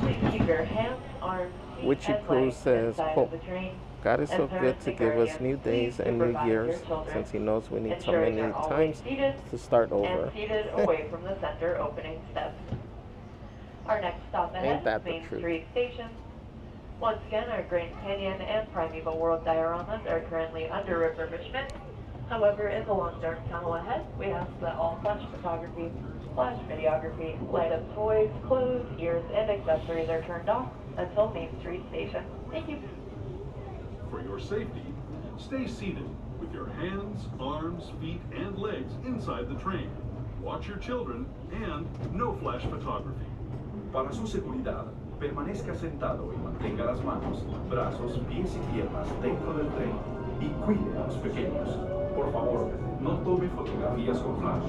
S4: Please keep your hands, arms, feet,
S1: Witchy
S4: and
S1: Pooh
S4: legs
S1: says,
S4: inside
S1: quote,
S4: of the train.
S1: God is so
S4: And
S1: good to
S4: parents and
S1: give us
S4: guardians,
S1: new days
S4: please
S1: and new
S4: supervise
S1: years,
S4: your children,
S1: since He knows we need so
S4: ensuring
S1: many
S4: they're always
S1: times
S4: seated
S1: to start over.
S4: and seated away from the center opening steps. Our next stop
S1: Ain't
S4: ahead
S1: that
S4: is
S1: the
S4: Main
S1: truth?
S4: Street Station. Once again, our Grand Canyon and Primeval World dioramas are currently under refurbishment. However, in the long dark tunnel ahead, we ask that all flash photography, flash videography, light-up toys, clothes, ears, and accessories are turned off until Main Street Station. Thank you.
S5: For your safety, stay seated with your hands, arms, feet, and legs inside the train. Watch your children and no flash photography.
S6: Para su seguridad, permanezca sentado y mantenga las manos, brazos, pies y piernas dentro del tren y cuide a los pequeños. Por favor, no tome fotografías con flash.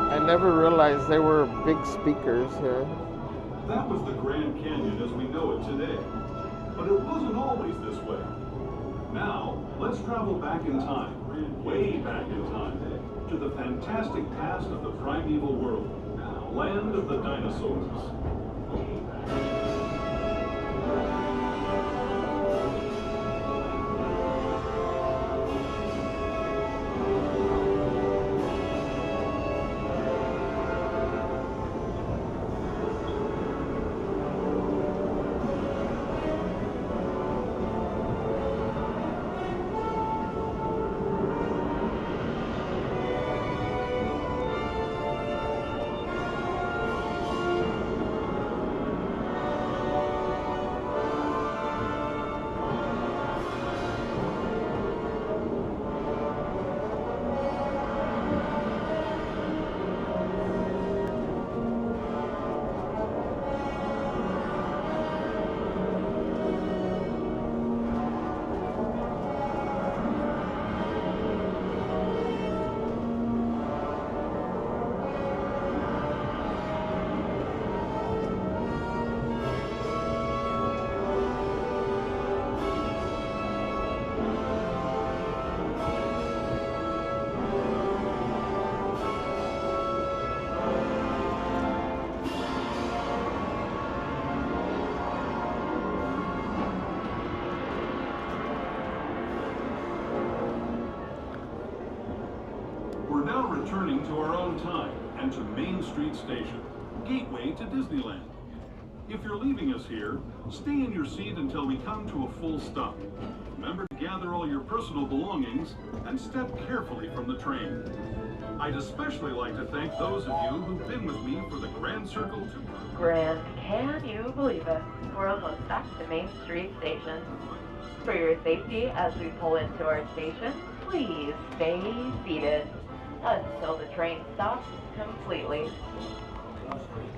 S1: I never realized there were big speakers here.
S5: That was the Grand Canyon as we know it today. But it wasn't always this way. Now, let's travel back in time, way back in time, to the fantastic past of the primeval world, land of the dinosaurs. We're now returning to our own time and to Main Street Station, gateway to Disneyland. If you're leaving us here, stay in your seat until we come to a full stop. Remember to gather all your personal belongings and step carefully from the train. I'd especially like to thank those of you who've been with me for the Grand Circle Tour.
S4: Grand, can you believe it? We're almost back to Main Street Station. For your safety, as we pull into our station, please stay seated until the train stops completely.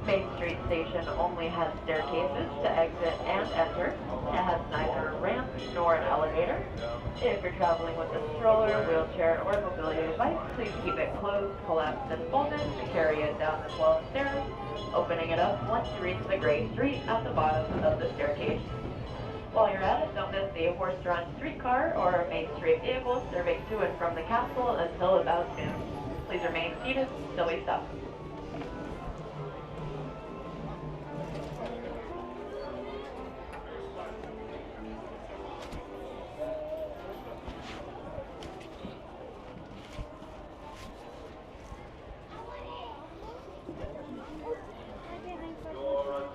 S4: Main Street Station only has staircases to exit and enter. It has neither a ramp nor an elevator. If you're traveling with a stroller, wheelchair, or mobility device, please keep it closed, collapsed, and folded to carry it down the 12 stairs, opening it up once you reach the gray street at the bottom of the staircase. While you're at it, don't miss the horse-drawn streetcar or Main Street vehicle serving to and from the castle until about noon. Please remain seated until we stop.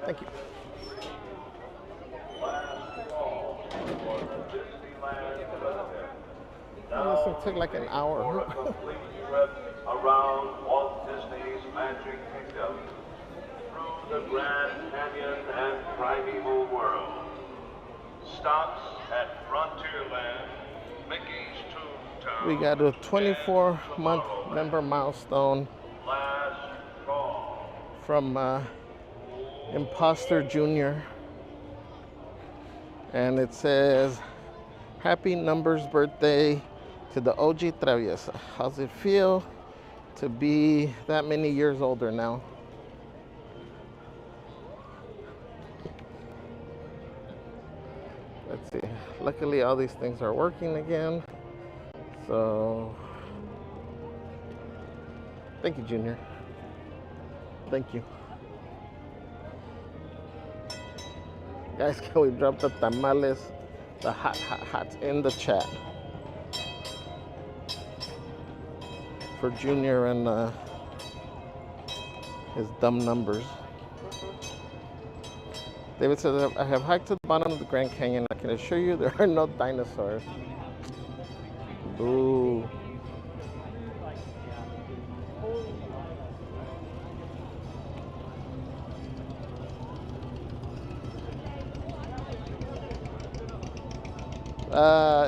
S1: Thank you. Oh, this will take like an hour.
S2: Complete trip around Walt Disney's Magic Kingdom, through the Grand Canyon and Primeval World. Stops at Frontierland, Mickey's Toontown.
S1: We got a 24-month member milestone
S2: Last call.
S1: from Imposter Jr. And it says, happy numbers birthday to the OG Traviesa. How's it feel to be that many years older now? Let's see. Luckily, all these things are working again. So, thank you, Junior. Thank you. Guys, can we drop the tamales, the hot in the chat for Junior and his dumb numbers? David says, I have hiked to the bottom of the Grand Canyon. I can assure you there are no dinosaurs. Boo.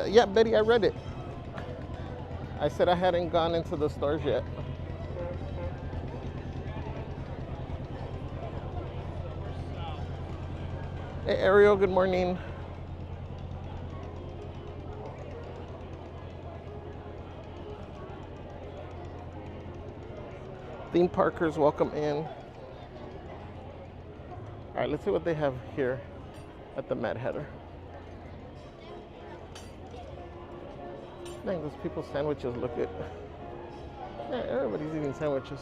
S1: Yeah, Betty, I read it. I said I hadn't gone into the stores yet. Hey, Ariel, good morning. Theme parkers, welcome in. All right, let's see what they have here at the Mad Hatter. Dang, those people's sandwiches look good. Yeah, everybody's eating sandwiches.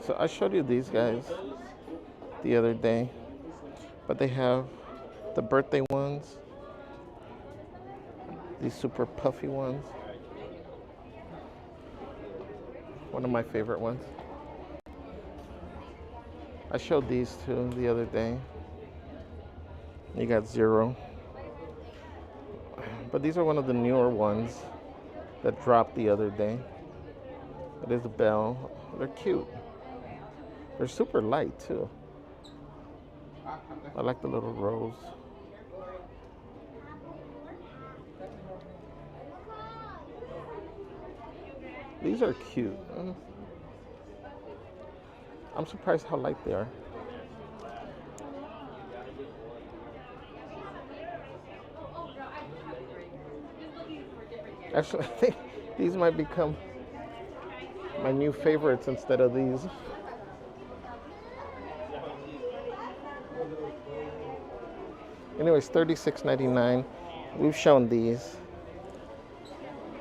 S1: So I showed you these guys the other day, but they have the birthday ones, these super puffy ones. One of my favorite ones. I showed these two the other day. You got 0. But these are one of the newer ones that dropped the other day. It is a bell. They're cute. They're super light too. I like the little rose. These are cute. I'm surprised how light they are. Actually, I think these might become my new favorites instead of these. Anyways, $36.99. We've shown these.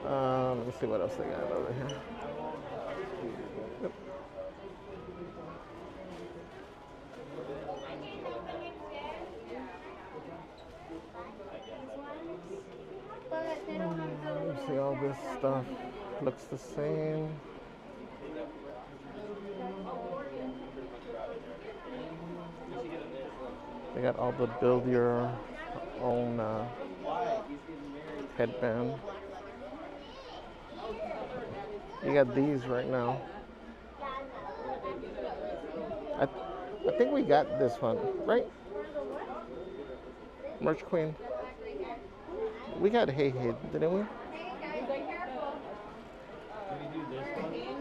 S1: Let me see what else they got over here. Yep. see, all this stuff looks the same. They got all the build your own headband. You got these right now. I think we got this one, right? Merch Queen. We got Hey Hey, didn't we?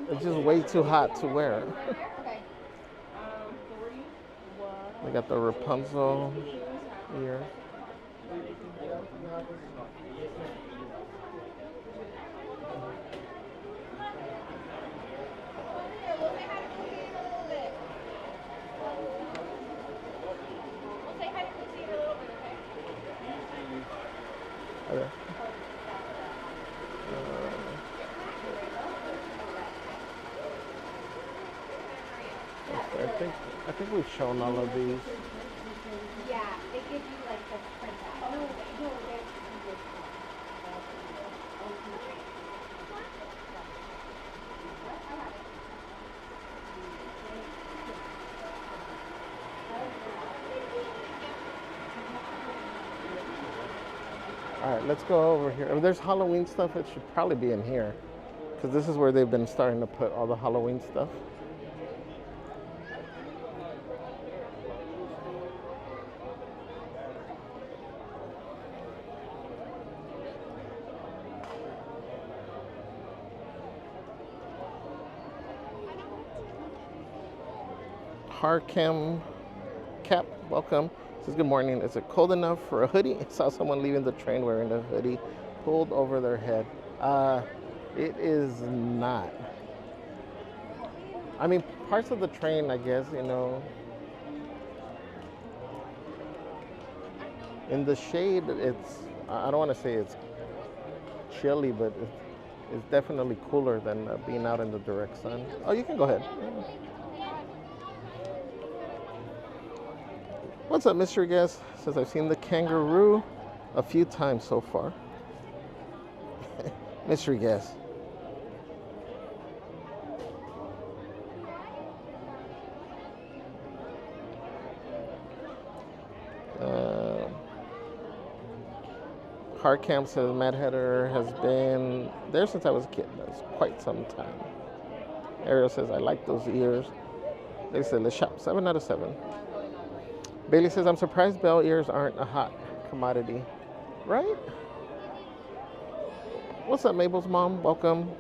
S1: It's just way too hot to wear. We got the Rapunzel ear. Okay. I think we've shown all of these.
S3: Yeah, they give you like the printout. No,
S1: All right, let's go over here. If there's Halloween stuff, it should probably be in here, because this is where they've been starting to put all the Halloween stuff. Harcam Cap, welcome. Says good morning. Is it cold enough for a hoodie? I saw someone leaving the train wearing a hoodie pulled over their head. It is not. I mean, parts of the train, I guess, you know. In the shade, it's, I don't want to say it's chilly, but it's definitely cooler than being out in the direct sun. Oh, you can go ahead. What's up, mystery guest? Says I've seen the kangaroo a few times so far. Mystery guest. Hardcamp says Mad Hatter has been there since I was a kid. That's quite some time. Ariel says I like those ears. They said let's shop. 7 out of 7. Bailey says, I'm surprised bell ears aren't a hot commodity. Right? What's up, Mabel's mom? Welcome.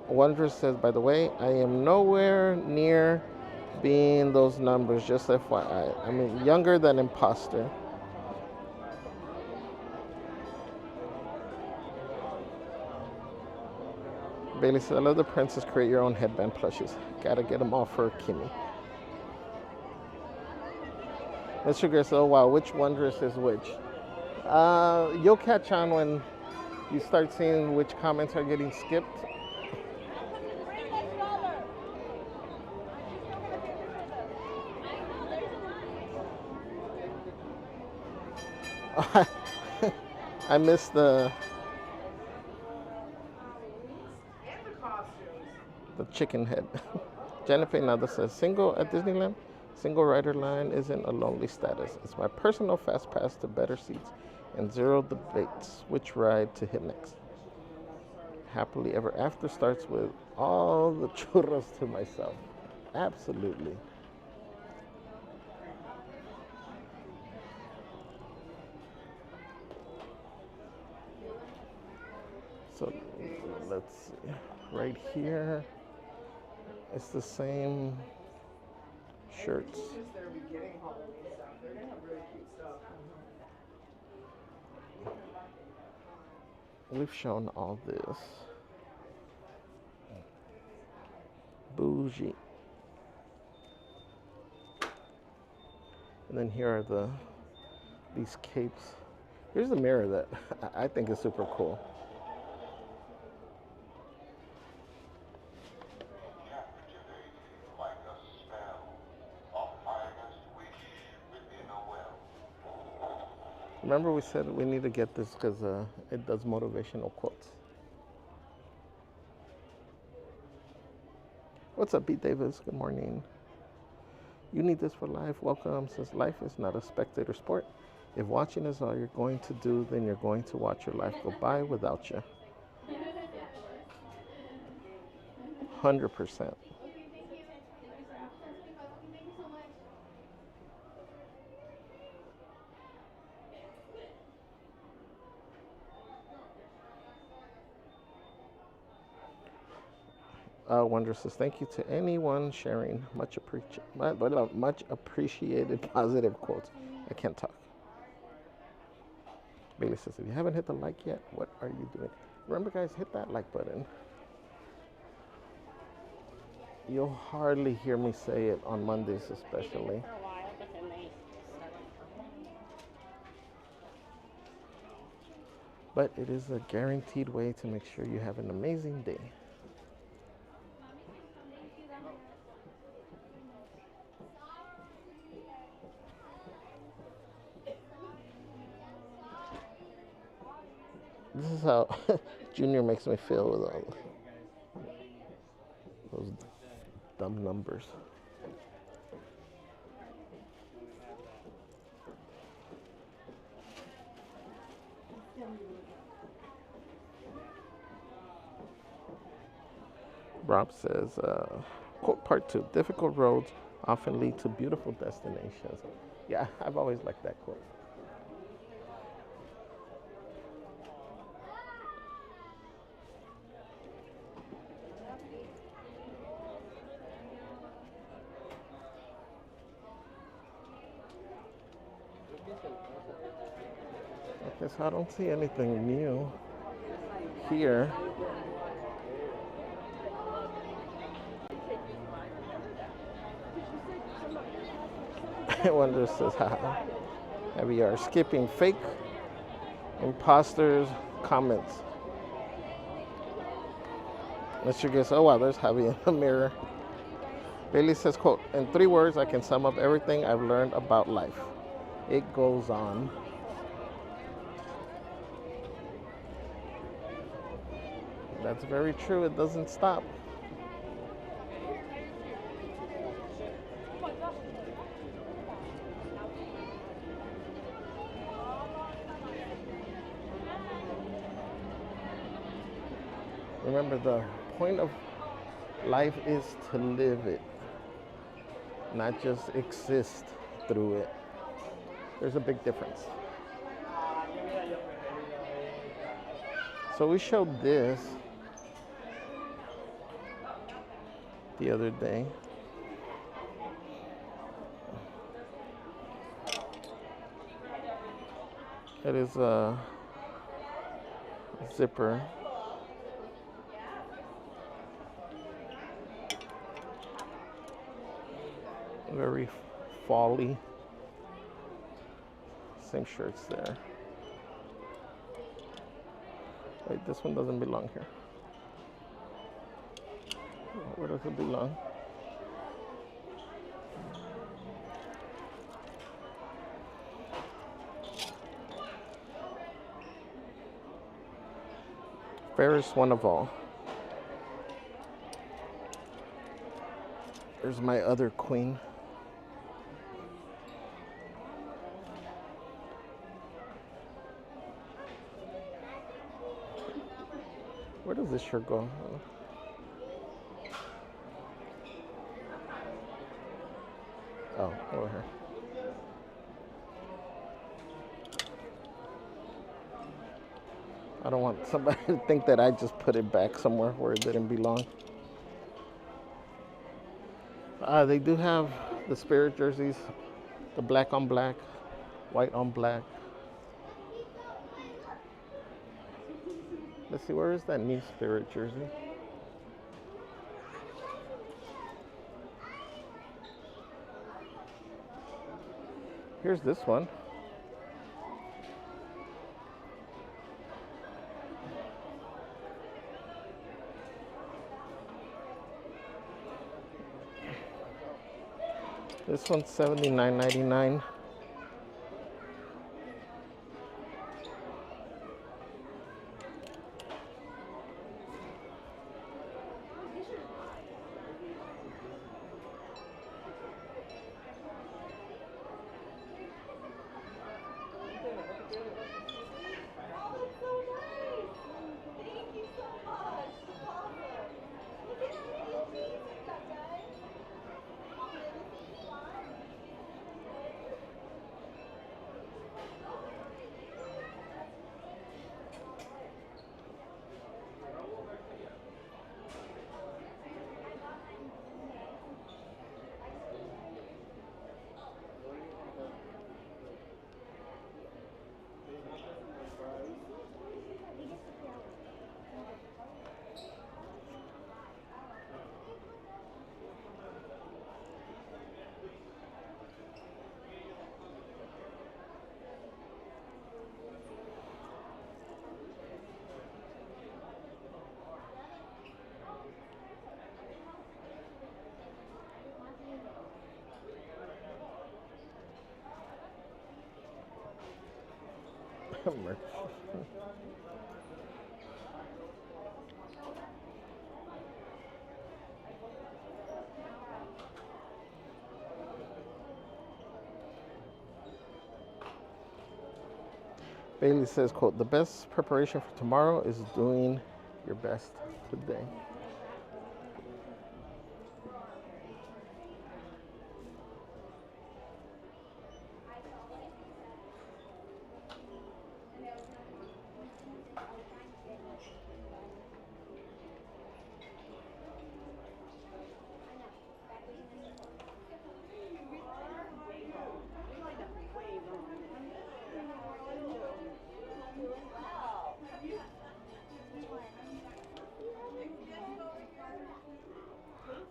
S1: Wondrous says, by the way, I am nowhere near being those numbers, just FYI. I mean, younger than imposter. Bailey says, I love the princess create your own headband plushies. Gotta get them all for Kimmy. Mr. Grace, oh wow, which Wondrous is which? You'll catch on when you start seeing which comments are getting skipped. I missed the chicken head. Jennifer Nada says, single at Disneyland? Single rider line isn't a lonely status. It's my personal fast pass to better seats and zero debates which ride to hit next. Happily ever after starts with all the churros to myself. Absolutely. So let's see. Right here, it's the same shirts. We've shown all this. Bougie. And then here are these capes. Here's the mirror that I think is super cool. Remember we said we need to get this because it does motivational quotes. What's up, Pete Davis? Good morning. You need this for life. Welcome. Says life is not a spectator sport. If watching is all you're going to do, then you're going to watch your life go by without you. 100%. Wonder says thank you to anyone sharing much appreciated positive quotes. I can't talk. Bailey says if you haven't hit the like yet, what are you doing? Remember, guys, hit that like button. You'll hardly hear me say it on Mondays, especially. But it is a guaranteed way to make sure you have an amazing day. This is how Junior makes me feel with all those dumb numbers. Rob says, quote part 2, difficult roads often lead to beautiful destinations. Yeah, I've always liked that quote. Okay, so I don't see anything new here. Wonder says, haha. We are skipping fake imposters comments. Let's you guess. Oh wow, there's Javi in the mirror. Bailey says, quote, in 3 words I can sum up everything I've learned about life. It goes on. That's very true. It doesn't stop. Remember, the point of life is to live it, not just exist through it. There's a big difference. So we showed this the other day. It is a zipper. Very fall-y. Same shirts there. Wait, this one doesn't belong here. Where does it belong? Fairest one of all. There's my other queen. Where does this shirt go? Oh, over here. I don't want somebody to think that I just put it back somewhere where it didn't belong. They do have the Spirit jerseys, the black on black, white on black. Let's see, where is that new Spirit jersey? Here's this one. This one's $79.99. Merch. Bailey says, quote, the best preparation for tomorrow is doing your best today.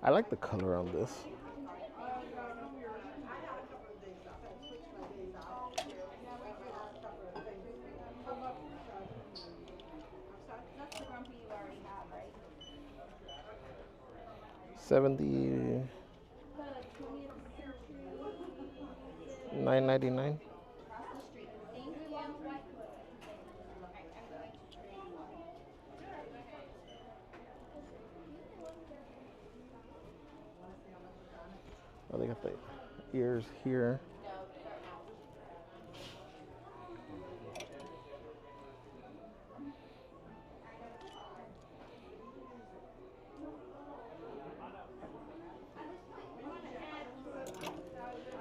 S1: I like the color on this. $79.99. Oh, they got the ears here.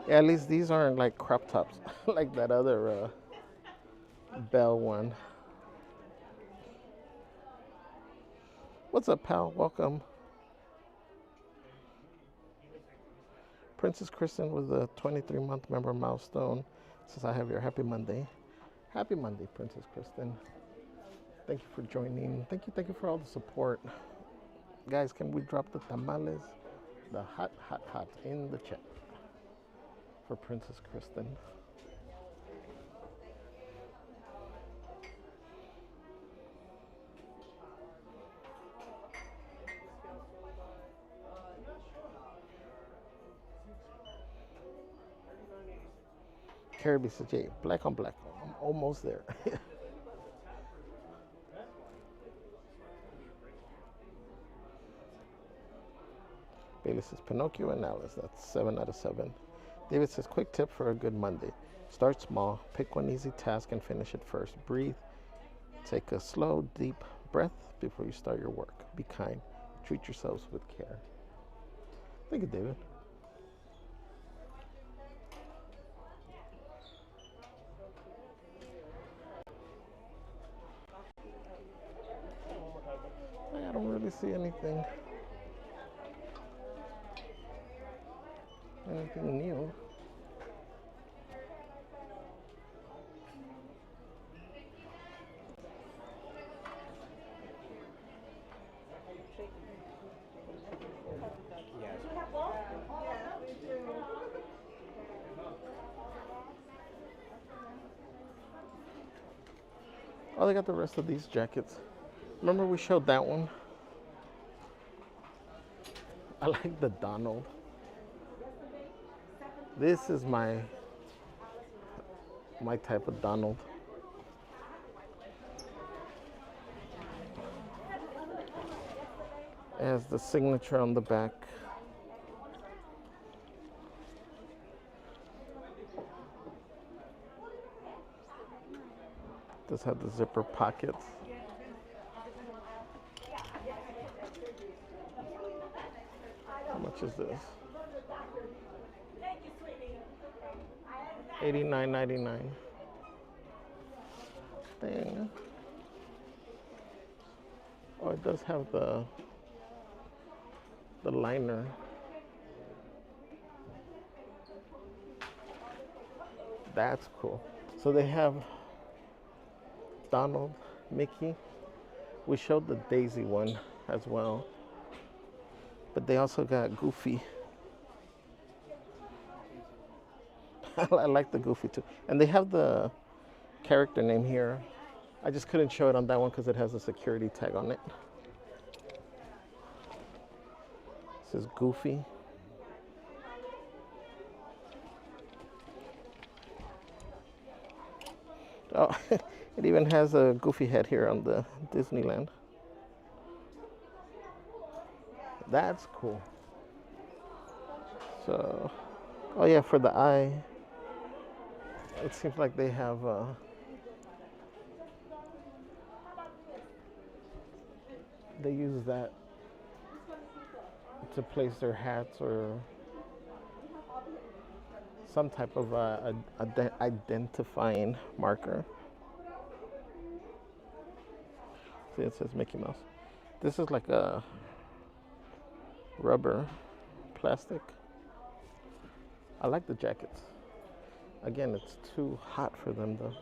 S1: Yeah, at least these aren't like crop tops like that other Bell one. What's up, pal? Welcome. Princess Kristen with a 23-month member milestone says, I have your happy Monday. Happy Monday, Princess Kristen. Thank you for joining. Thank you for all the support. Guys, can we drop the tamales, the hot in the chat for Princess Kristen? Kirby says, Jay, black on black. I'm almost there. Bailey says, Pinocchio and Alice. That's 7 out of 7. David says, quick tip for a good Monday. Start small, pick one easy task and finish it first. Breathe. Take a slow, deep breath before you start your work. Be kind. Treat yourselves with care. Thank you, David. I don't really see anything new. Oh, they got the rest of these jackets. Remember we showed that one? I like the Donald. This is my type of Donald. It has the signature on the back. Does have the zipper pockets. How much is this? $89.99. Dang. Oh, it does have the liner. That's cool. So they have Donald, Mickey. We showed the Daisy one as well. But they also got Goofy. I like the Goofy too. And they have the character name here. I just couldn't show it on that one because it has a security tag on it. It says Goofy. Oh, It even has a goofy head here on the Disneyland. That's cool. So, oh yeah, for the eye, it seems like they have they use that to place their hats or some type of identifying marker. See, it says Mickey Mouse. This is like a rubber plastic. I like the jackets. Again, it's too hot for them though.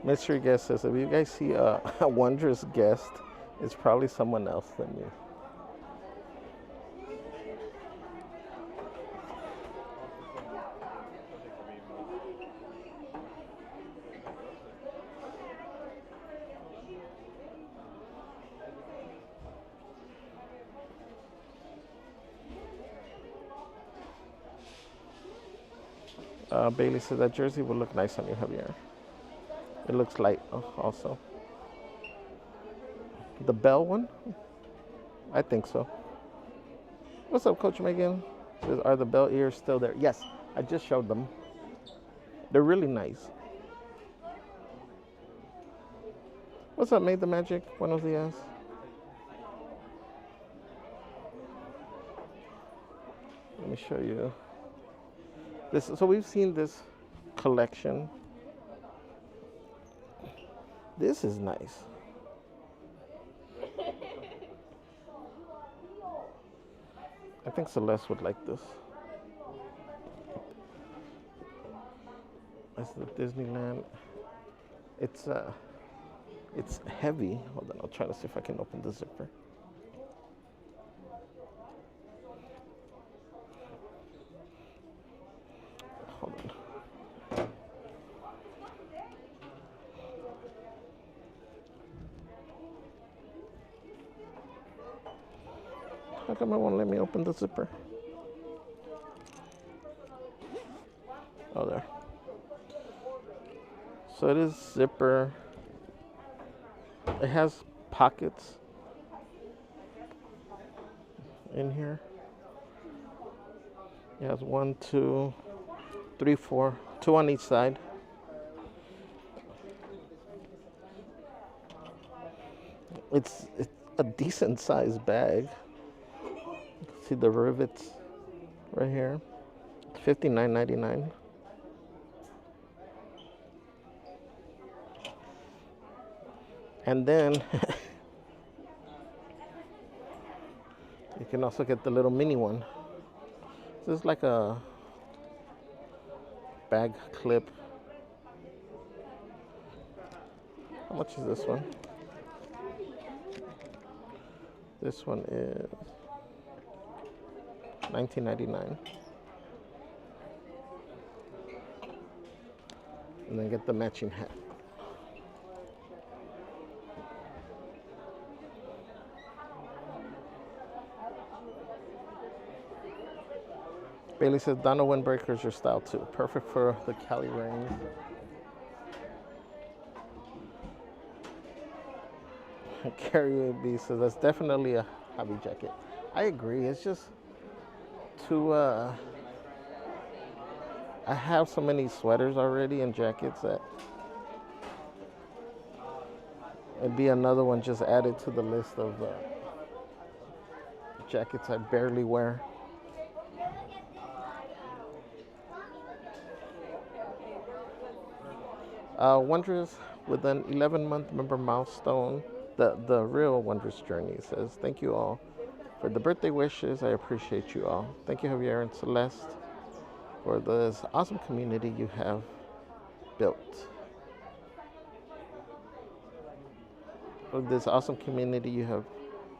S1: Mystery guest says, if you guys see a wondrous guest, it's probably someone else than me. Bailey says that jersey will look nice on you, Javier. It looks light also. The bell one? I think so. What's up, Coach Megan? Says, are the bell ears still there? Yes, I just showed them. They're really nice. What's up, Made the Magic? Buenos dias. Let me show you. This, so we've seen this collection. This is nice. I think Celeste would like this. That's the Disneyland. It's heavy. Hold on, I'll try to see if I can open the zipper. Hold on. How come it won't let me open the zipper? Oh, there. So it is zipper. It has pockets in here. It has 1, 2, 3, 4, 2 on each side. It's a decent sized bag. See the rivets right here. $59.99. And then you can also get the little mini one. This is like a bag clip. How much is this one? This one is $19.99. And then get the matching hat. Bailey says, Donna Windbreaker is your style too. Perfect for the Cali rain. Carrie B says, that's definitely a hobby jacket. I agree. It's just too, I have so many sweaters already and jackets that it'd be another one just added to the list of jackets I barely wear. Wondrous with an 11-month member milestone, the real Wondrous Journey says, thank you all for the birthday wishes. I appreciate you all. Thank you, Javier and Celeste, for this awesome community you have built. For this awesome community you have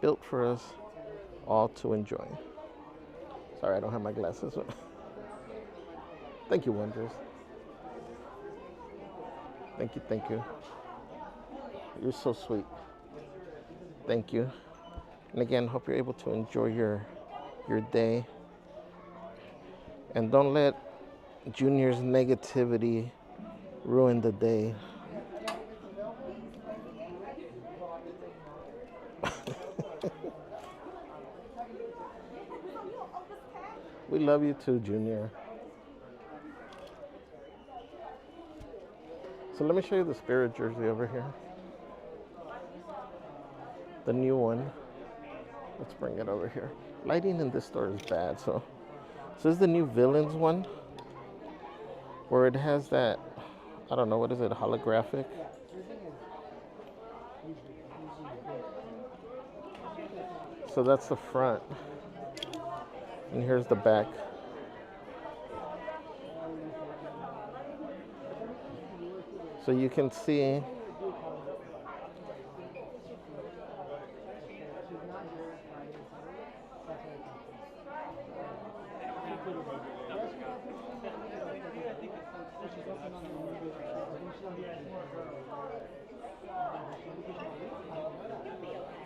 S1: built for us all to enjoy. Sorry, I don't have my glasses. Thank you, Wondrous. Thank you, thank you. You're so sweet. Thank you. And again, hope you're able to enjoy your day. And don't let Junior's negativity ruin the day. We love you too, Junior. So let me show you the Spirit jersey over here. The new one. Let's bring it over here. Lighting in this store is bad, so this is the new Villains one, where it has that, I don't know, what is it, holographic? So that's the front. And here's the back. So you can see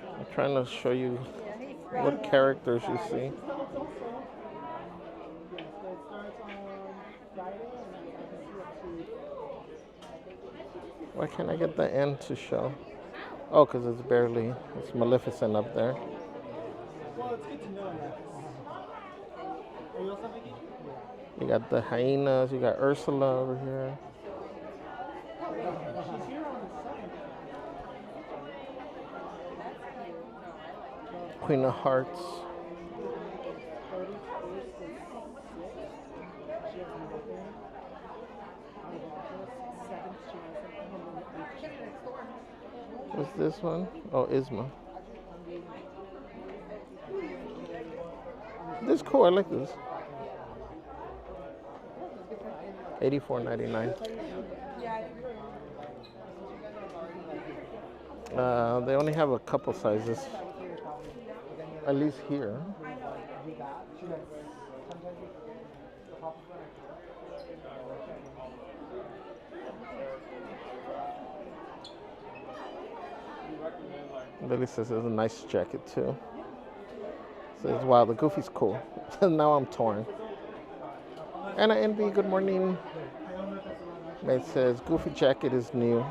S1: I'm trying to show you what characters you see. Why can't I get the end to show? Oh, because it's Maleficent up there. You got the hyenas, you got Ursula over here. Queen of Hearts. What's this one? Oh, Isma. This is cool. I like this. $84.99. They only have a couple sizes, at least here. Billy says it's a nice jacket too. Says, wow, the Goofy's cool. Now I'm torn. Anna Envy, good morning. It says, Goofy jacket is new.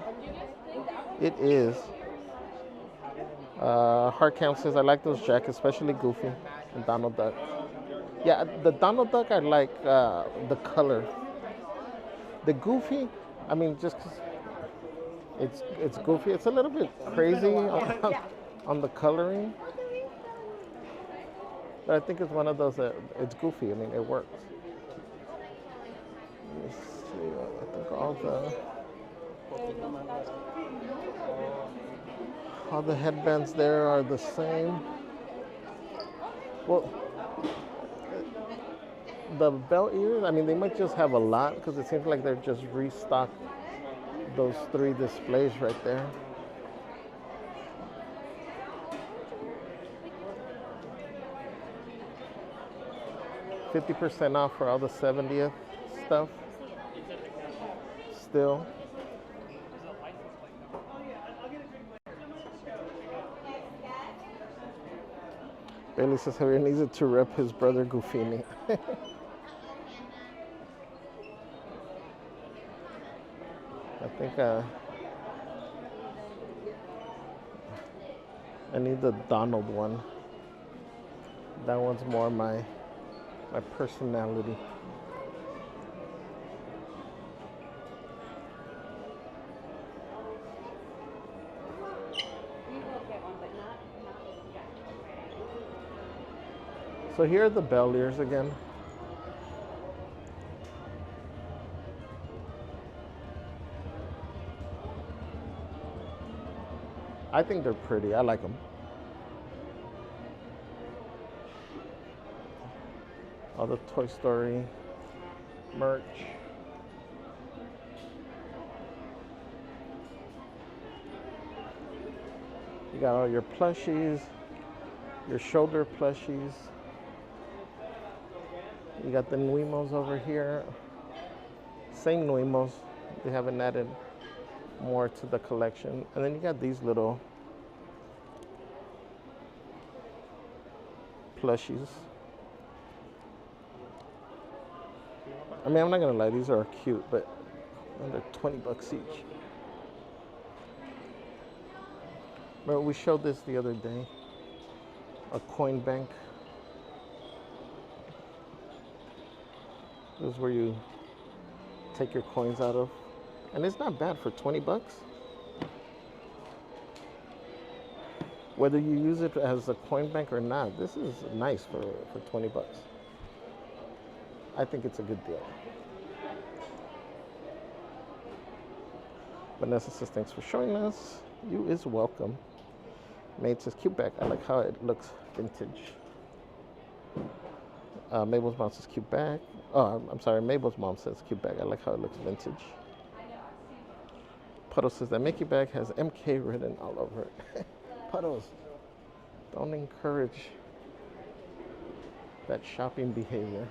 S1: It is. Heart Count says, I like those jackets, especially Goofy and Donald Duck. Yeah, the Donald Duck, I like the color. The Goofy, I mean, just 'cause it's Goofy. It's a little bit crazy on the coloring. But I think it's one of those that it's Goofy. I mean, it works. Let me see. I think all the headbands there are the same. Well, the belt ears, I mean, they might just have a lot because it seems like they're just restocked those 3 displays right there. $50% off for all the 70th stuff. Still. Bailey says Javier needs it to rep his brother Goofini. I think I need the Donald one. That one's more my personality. So here are the bell ears again. I think they're pretty. I like them. All the Toy Story merch. You got all your plushies, your shoulder plushies. You got the Nuimos over here. Same Nuimos. They haven't added more to the collection. And then you got these little plushies. I mean, I'm not gonna lie, these are cute, but they're 20 bucks each. Remember, we showed this the other day, a coin bank. This is where you take your coins out of. And it's not bad for 20 bucks. Whether you use it as a coin bank or not, this is nice for 20 bucks. I think it's a good deal. Vanessa says, thanks for showing us. You is welcome. Maid says, cute bag. I like how it looks vintage. Mabel's mom says, cute bag. Oh, I'm sorry. Mabel's mom says, cute bag. I like how it looks vintage. Puddle says, that Mickey bag has MK written all over it. Puddles, don't encourage that shopping behavior.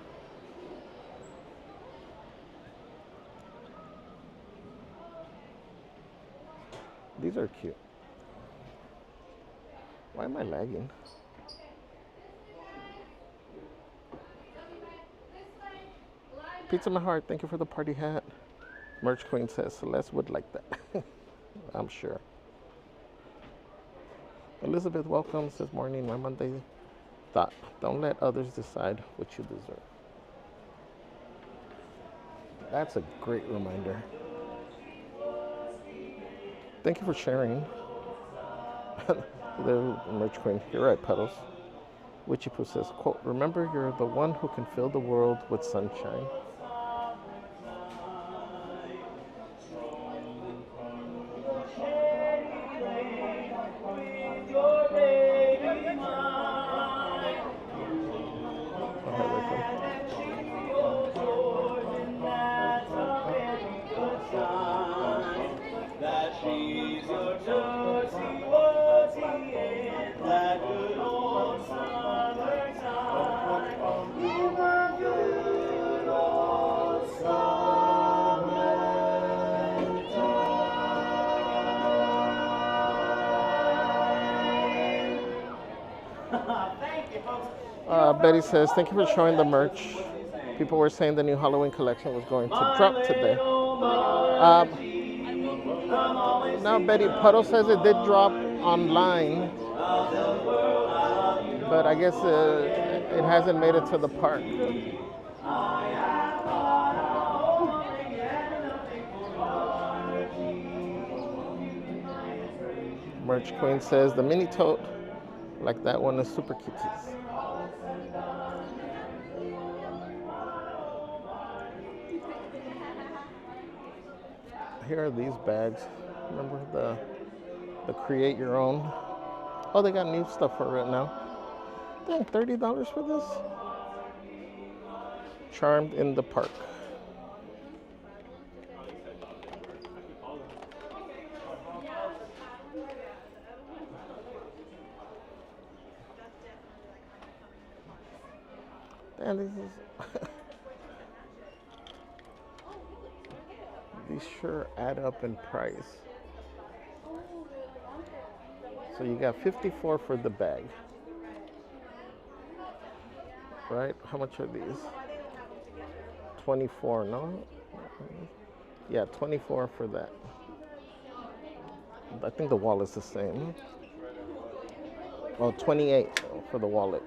S1: These are cute. Why am I lagging? Pizza my heart, thank you for the party hat. Merch Queen says Celeste would like that. I'm sure. Elizabeth, welcome. Says morning, my Monday thought. Don't let others decide what you deserve. That's a great reminder. Thank you for sharing. The Merch Queen. You're right, Puddles. Witchy Poo says, quote, remember you're the one who can fill the world with sunshine. Betty says, thank you for showing the merch. People were saying the new Halloween collection was going to drop today. Now, Betty, Puddle says it did drop online, but I guess it hasn't made it to the park. Merch Queen says, the mini tote, like that one, is super cuties. Here are these bags. Remember the create your own? Oh, they got new stuff for it now. Dang, $30 for this? Charmed in the park. And this is these sure add up in price. So you got $54 for the bag, right? How much are these? $24, no? Yeah, $24 for that. I think the wallet's the same. Oh, $28 for the wallet.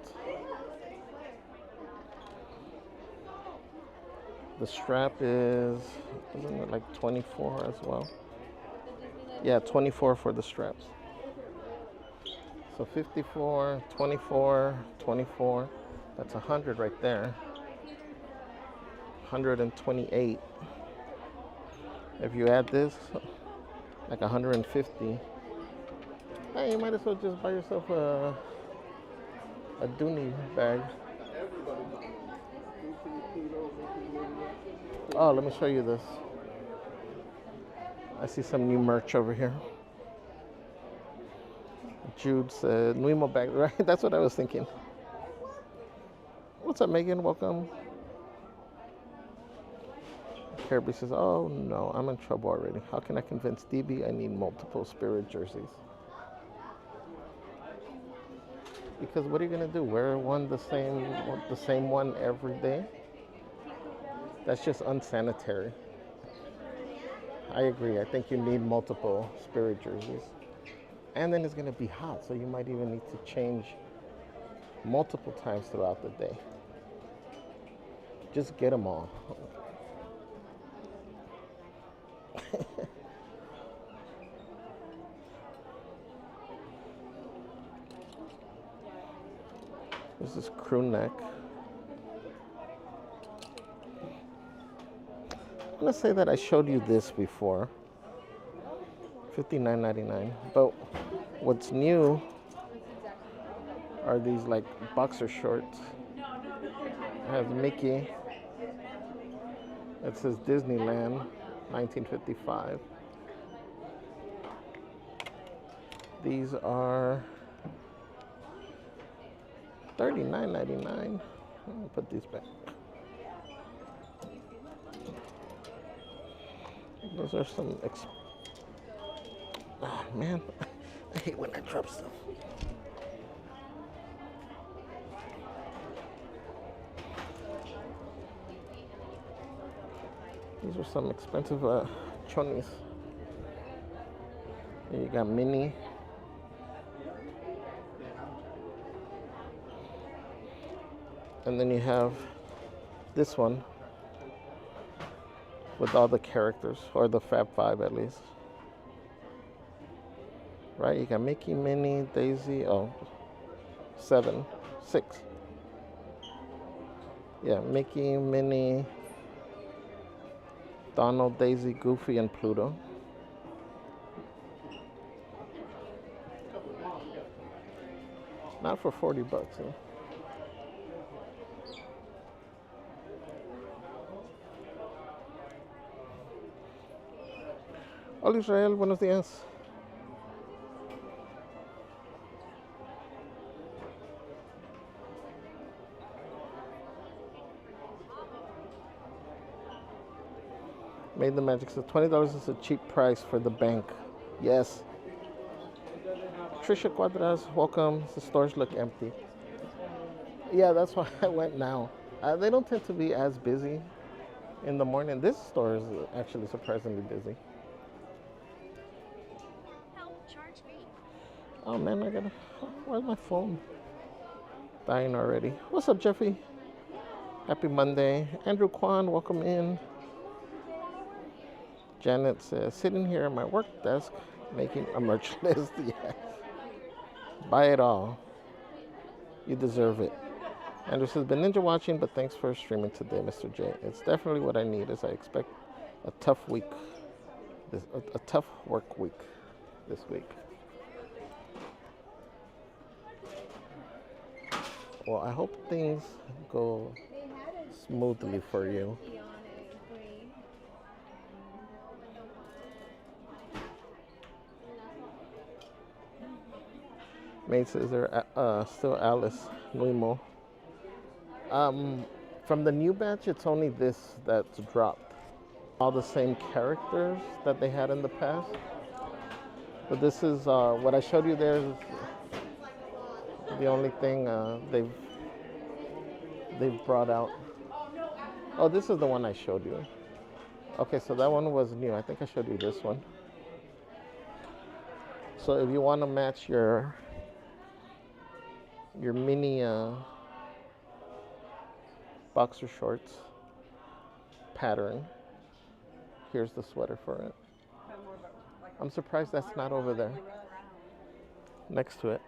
S1: The strap is, isn't it like $24 as well? Yeah, $24 for the straps. So $54, $24, $24. That's $100 right there. $128. If you add this, like $150. Hey, you might as well just buy yourself a Dooney bag. Oh, let me show you this. I see some new merch over here. Jude said, Nuimo bag, right? That's what I was thinking. What's up, Megan? Welcome. Kirby says, oh no, I'm in trouble already. How can I convince DB I need multiple Spirit jerseys? Because what are you gonna do? Wear the same one every day? That's just unsanitary. I agree. I think you need multiple Spirit jerseys. And then it's gonna be hot, so you might even need to change multiple times throughout the day. Just get them all. This is crew neck. I'm gonna say that I showed you this before. $59.99. But what's new are these like boxer shorts. It has Mickey. It says Disneyland, 1955. These are $39.99. I'll put these back. Those are some oh man, I hate when I drop stuff. These are some expensive chonis. Here you got Minnie. And then you have this one with all the characters, or the Fab Five at least. Right, you got Mickey, Minnie, Daisy, 6. Yeah, Mickey, Minnie, Donald, Daisy, Goofy, and Pluto. Not for $40, huh? Hola Israel, buenos días. Made the magic. So $20 is a cheap price for the bank. Yes. Trisha Cuadras, welcome. The stores look empty. Yeah, that's why I went now. They don't tend to be as busy in the morning. This store is actually surprisingly busy. Oh man, where's my phone? Dying already. What's up, Jeffy? Happy Monday. Andrew Kwan, welcome in. Janet says, sitting here at my work desk making a merch list. Yes. Buy it all. You deserve it. Andrew says, been ninja watching, but thanks for streaming today, Mr. J. It's definitely what I need as I expect a tough week, a tough work week this week. Well, I hope things go smoothly for you. Mate says there still Alice Nuimo. From the new batch, it's only this that's dropped. All the same characters that they had in the past. But this is what I showed you there is the only thing they've brought out. Oh, this is the one I showed you. Okay, so that one was new. I think I showed you this one. So if you want to match your mini boxer shorts pattern, here's the sweater for it. I'm surprised that's not over there next to it.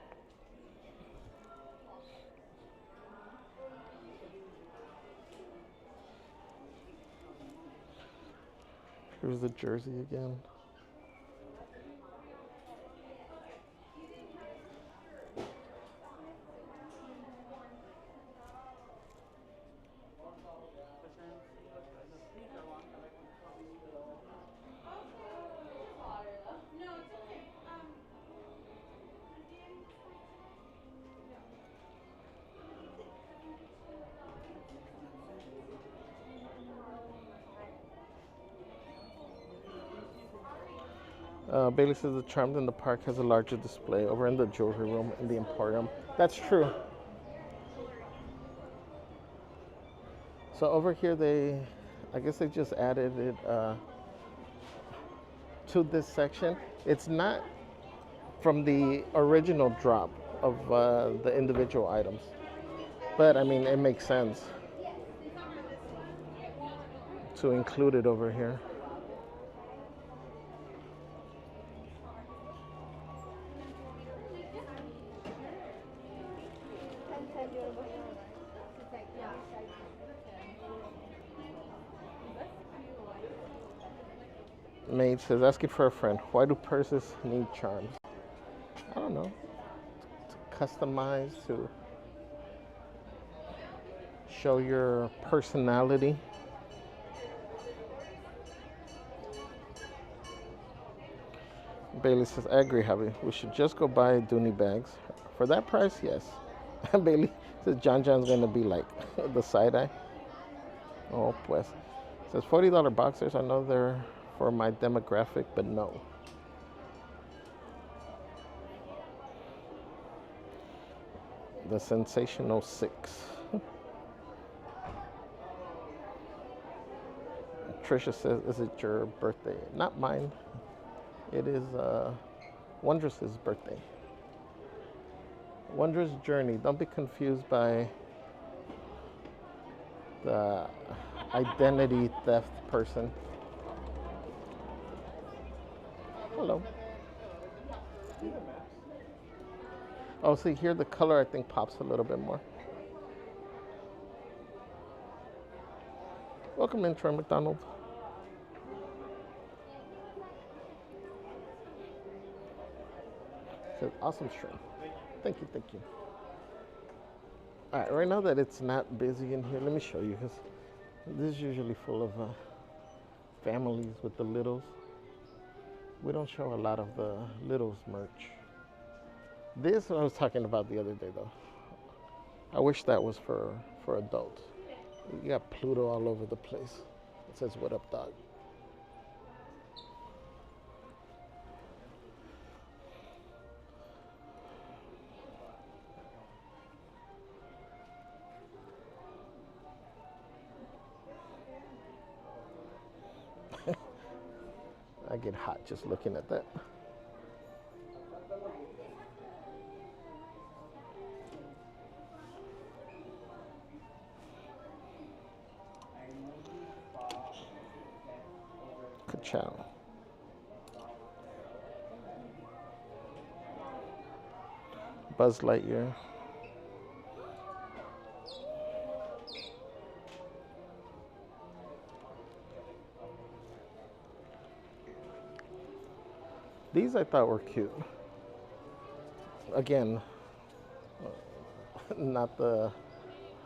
S1: Here's the jersey again. Bailey says the Charmed in the park has a larger display over in the jewelry room in the Emporium. That's true. So over here I guess they just added it to this section. It's not from the original drop of the individual items, but I mean it makes sense to include it over here. Maid says, asking for a friend. Why do purses need charms? I don't know. To customize, to show your personality. Bailey says, I agree, Javi. We should just go buy Dooney bags. For that price, yes. Bailey says, John John's going to be like the side eye. Oh, pues. Says, $40 boxers. I know they're for my demographic, but no. The Sensational Six. Trisha says, is it your birthday? Not mine. It is Wondrous's birthday. Wondrous Journey. Don't be confused by the identity theft person. Hello. Oh, see here the color I think pops a little bit more. Welcome in, Troy McDonald. Says, awesome stream. Thank you, thank you. All right, right now that it's not busy in here, let me show you, because this is usually full of families with the littles. We don't show a lot of the littles merch. This I was talking about the other day though. I wish that was for adults. You got Pluto all over the place. It says, what up, dog? I get hot just looking at that. Ka-chow. Buzz Lightyear. These I thought were cute. Again, not the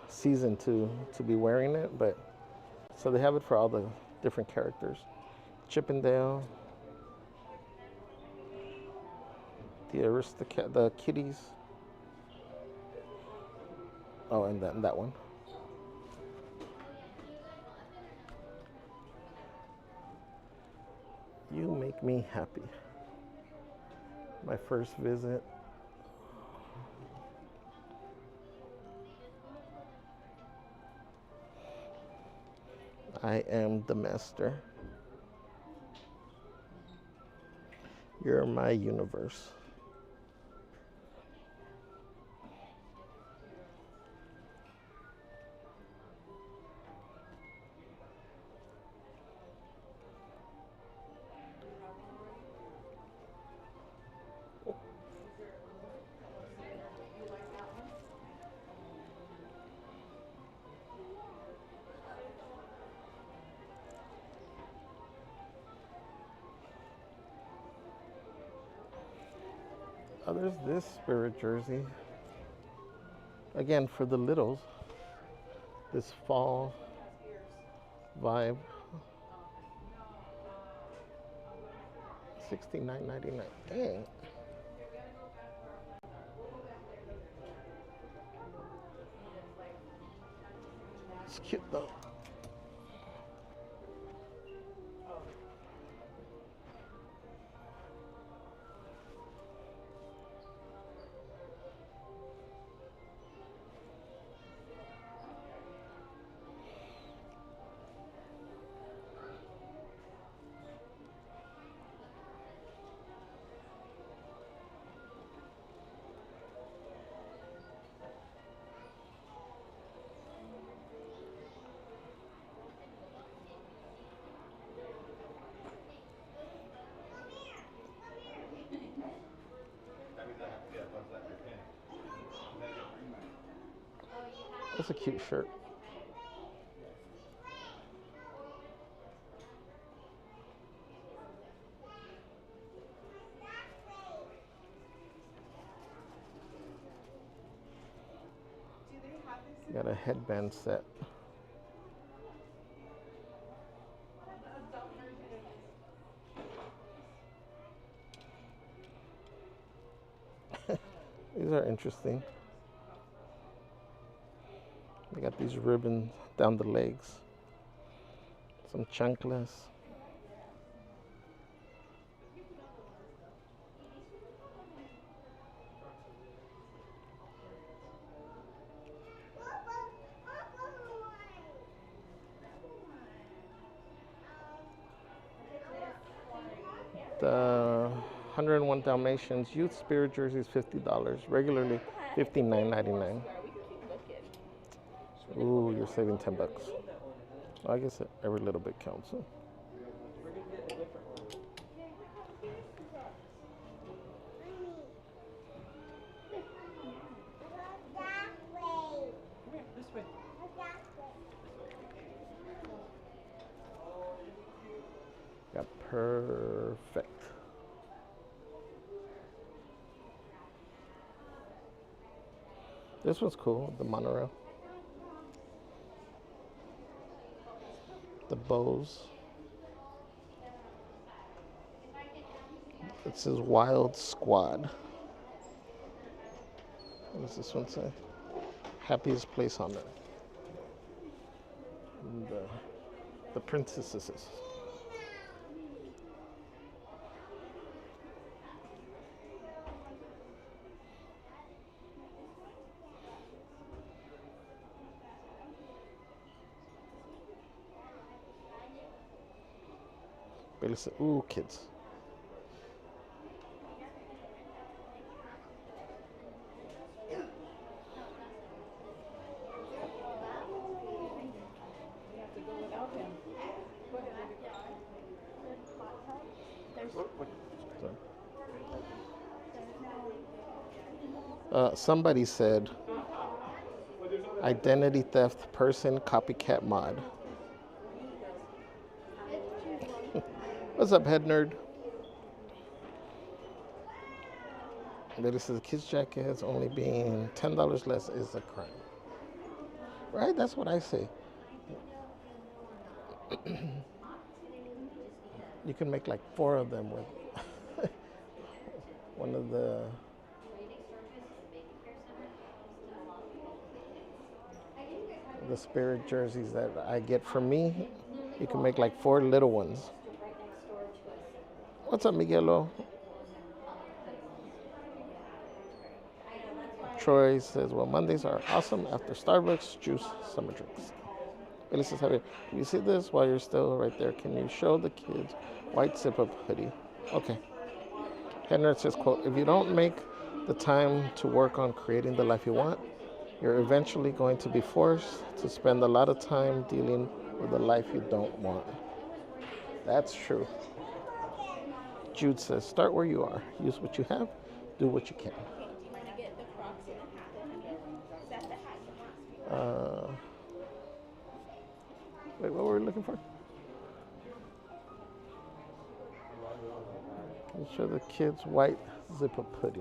S1: season to be wearing it, but so they have it for all the different characters. Chippendale, the kitties. Oh, and then that one. You make me happy. My first visit. I am the master. You're my universe. Oh, there's this spirit jersey. Again, for the littles. This fall vibe. $69.99. Dang. It's cute though. That's a cute shirt. Got a headband set. These are interesting. They got these ribbons down the legs. Some chanclas. The 101 Dalmatians youth spirit jersey is $50. Regularly $59.99. Ooh, you're saving $10. I guess every little bit counts. Huh? Got perfect. This one's cool, the monorail. The bows. It says Wild Squad. What does this one say? Happiest place on earth. And the princesses. Bailey said, ooh, kids. Somebody said, identity theft person copycat mod. What's up, head nerd? But it says kids' jackets only being $10 less is a crime. Right? That's what I say. You can make like 4 of them with one of the spirit jerseys that I get from me. You can make like 4 little ones. What's up, Miguelo? Troy says, well, Mondays are awesome after Starbucks, juice, summer drinks. Billy says, Javier, do you see this while you're still right there? Can you show the kids white zip-up hoodie? Okay. Henry says, quote, if you don't make the time to work on creating the life you want, you're eventually going to be forced to spend a lot of time dealing with the life you don't want. That's true. Jude says, start where you are. Use what you have. Do what you can. Wait, what were we looking for? Make sure the kids' white zip-up hoodie.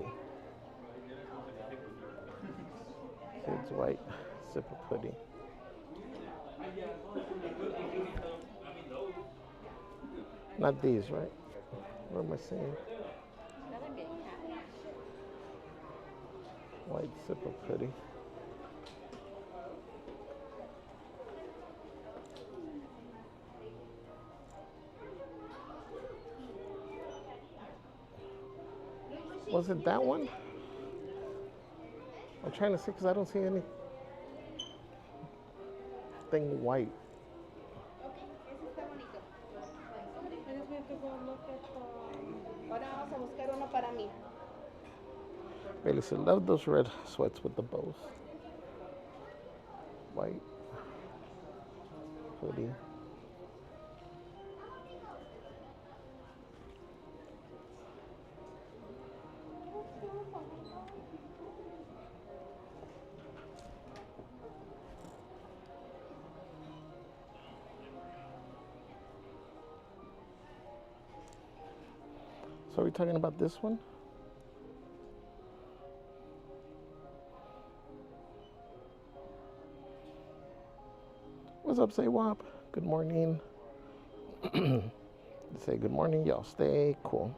S1: Kids' white zip-up hoodie. Not these, right? What am I saying? White zip-up hoodie. Was it that one? I'm trying to see because I don't see anything white. Bailey said, love those red sweats with the bows. White hoodie. So are we talking about this one? What's up, say WAP? Good morning. Say good morning, y'all. Stay cool.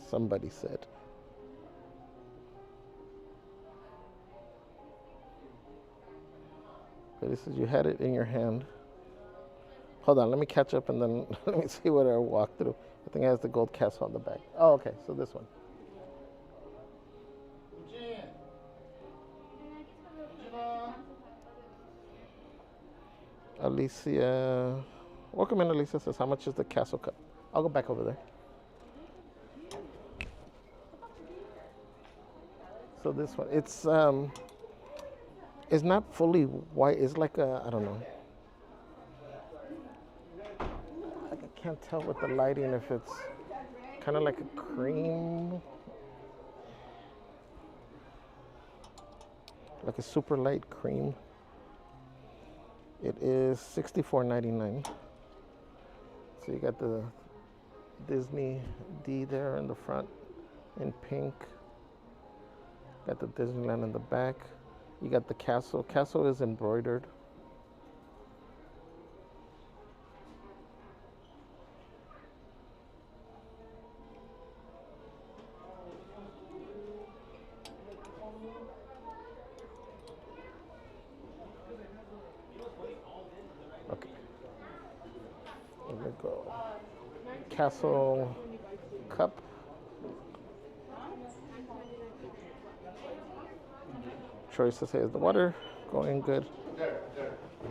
S1: Somebody said. Okay, this is you had it in your hand. Hold on, let me catch up and then let me see what I walked through. I think it has the gold castle on the back. Oh, okay, so this one. Alicia, welcome in. Alicia says, how much is the castle cup? I'll go back over there. So this one, it's not fully white. It's like a, I don't know. I can't tell with the lighting if it's kind of like a cream, like a super light cream. It is $64.99. So you got the Disney D there in the front in pink. Got the Disneyland in the back. You got the castle. Castle is embroidered. Okay. Here we go. Castle cup. Troy says, is the water going good?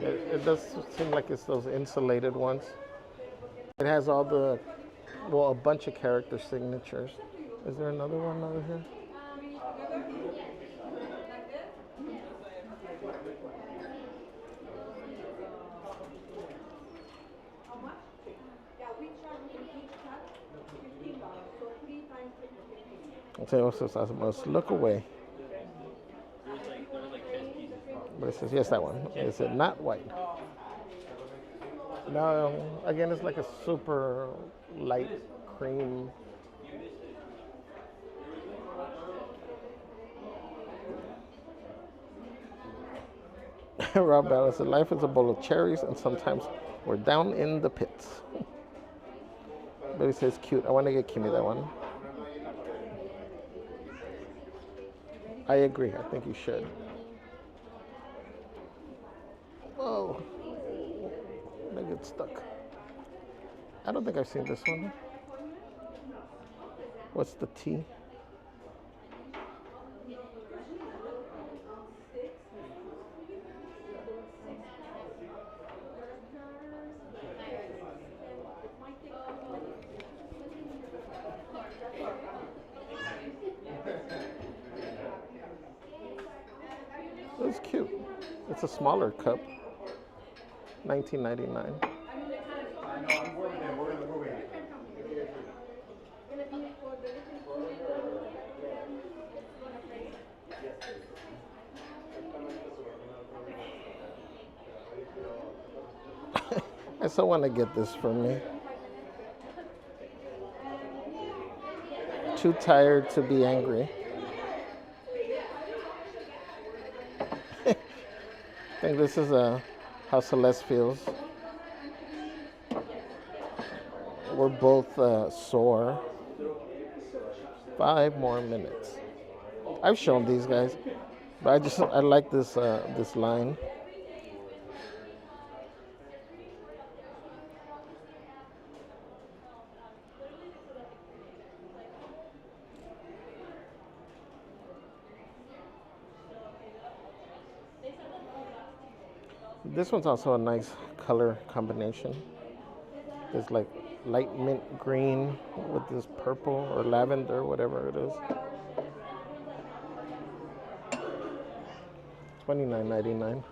S1: It does seem like it's those insulated ones. It has all the, well, a bunch of character signatures. Is there another one over here? Okay, also says, I must look away. But it says, yes, that one. Is it not white? No, again, it's like a super light cream. Rob Ballard said, life is a bowl of cherries, and sometimes we're down in the pits. But he says, cute. I want to get Kimmy that one. I agree. I think you should. Whoa. I get stuck. I don't think I've seen this one. What's the T? It's cute. It's a smaller cup. $19.99. I still want to get this for me. Too tired to be angry. I think this is how Celeste feels. We're both sore. 5 more minutes. I've shown these guys, but I like this this line. This one's also a nice color combination. It's like light mint green with this purple or lavender, whatever it is. $29.99.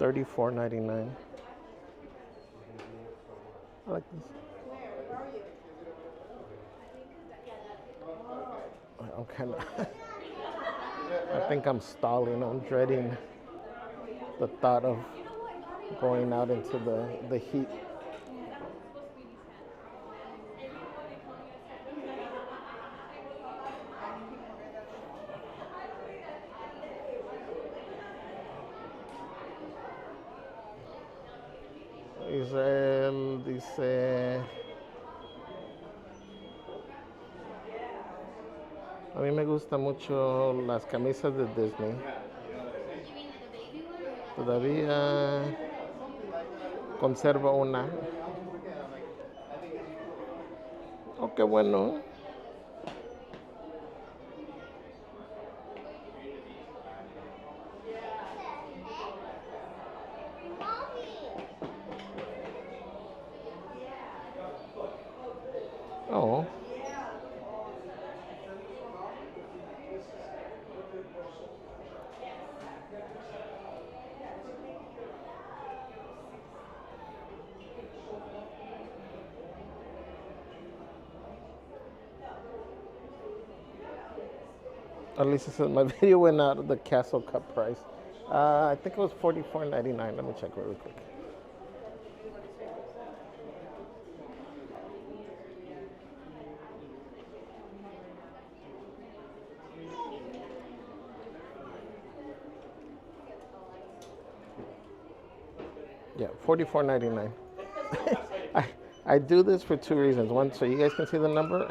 S1: $34.99. I like this. I'm kind of, I think I'm stalling. I'm dreading the thought of going out into the heat. Israel dice, a mí me gustan mucho las camisas de Disney. Todavía conservo una. Oh, qué bueno. Oh. Lisa says my video went out of the Castle Cup price. I think it was $44.99. Let me check really quick. Yeah, $44.99. I do this for two reasons. One, so you guys can see the number,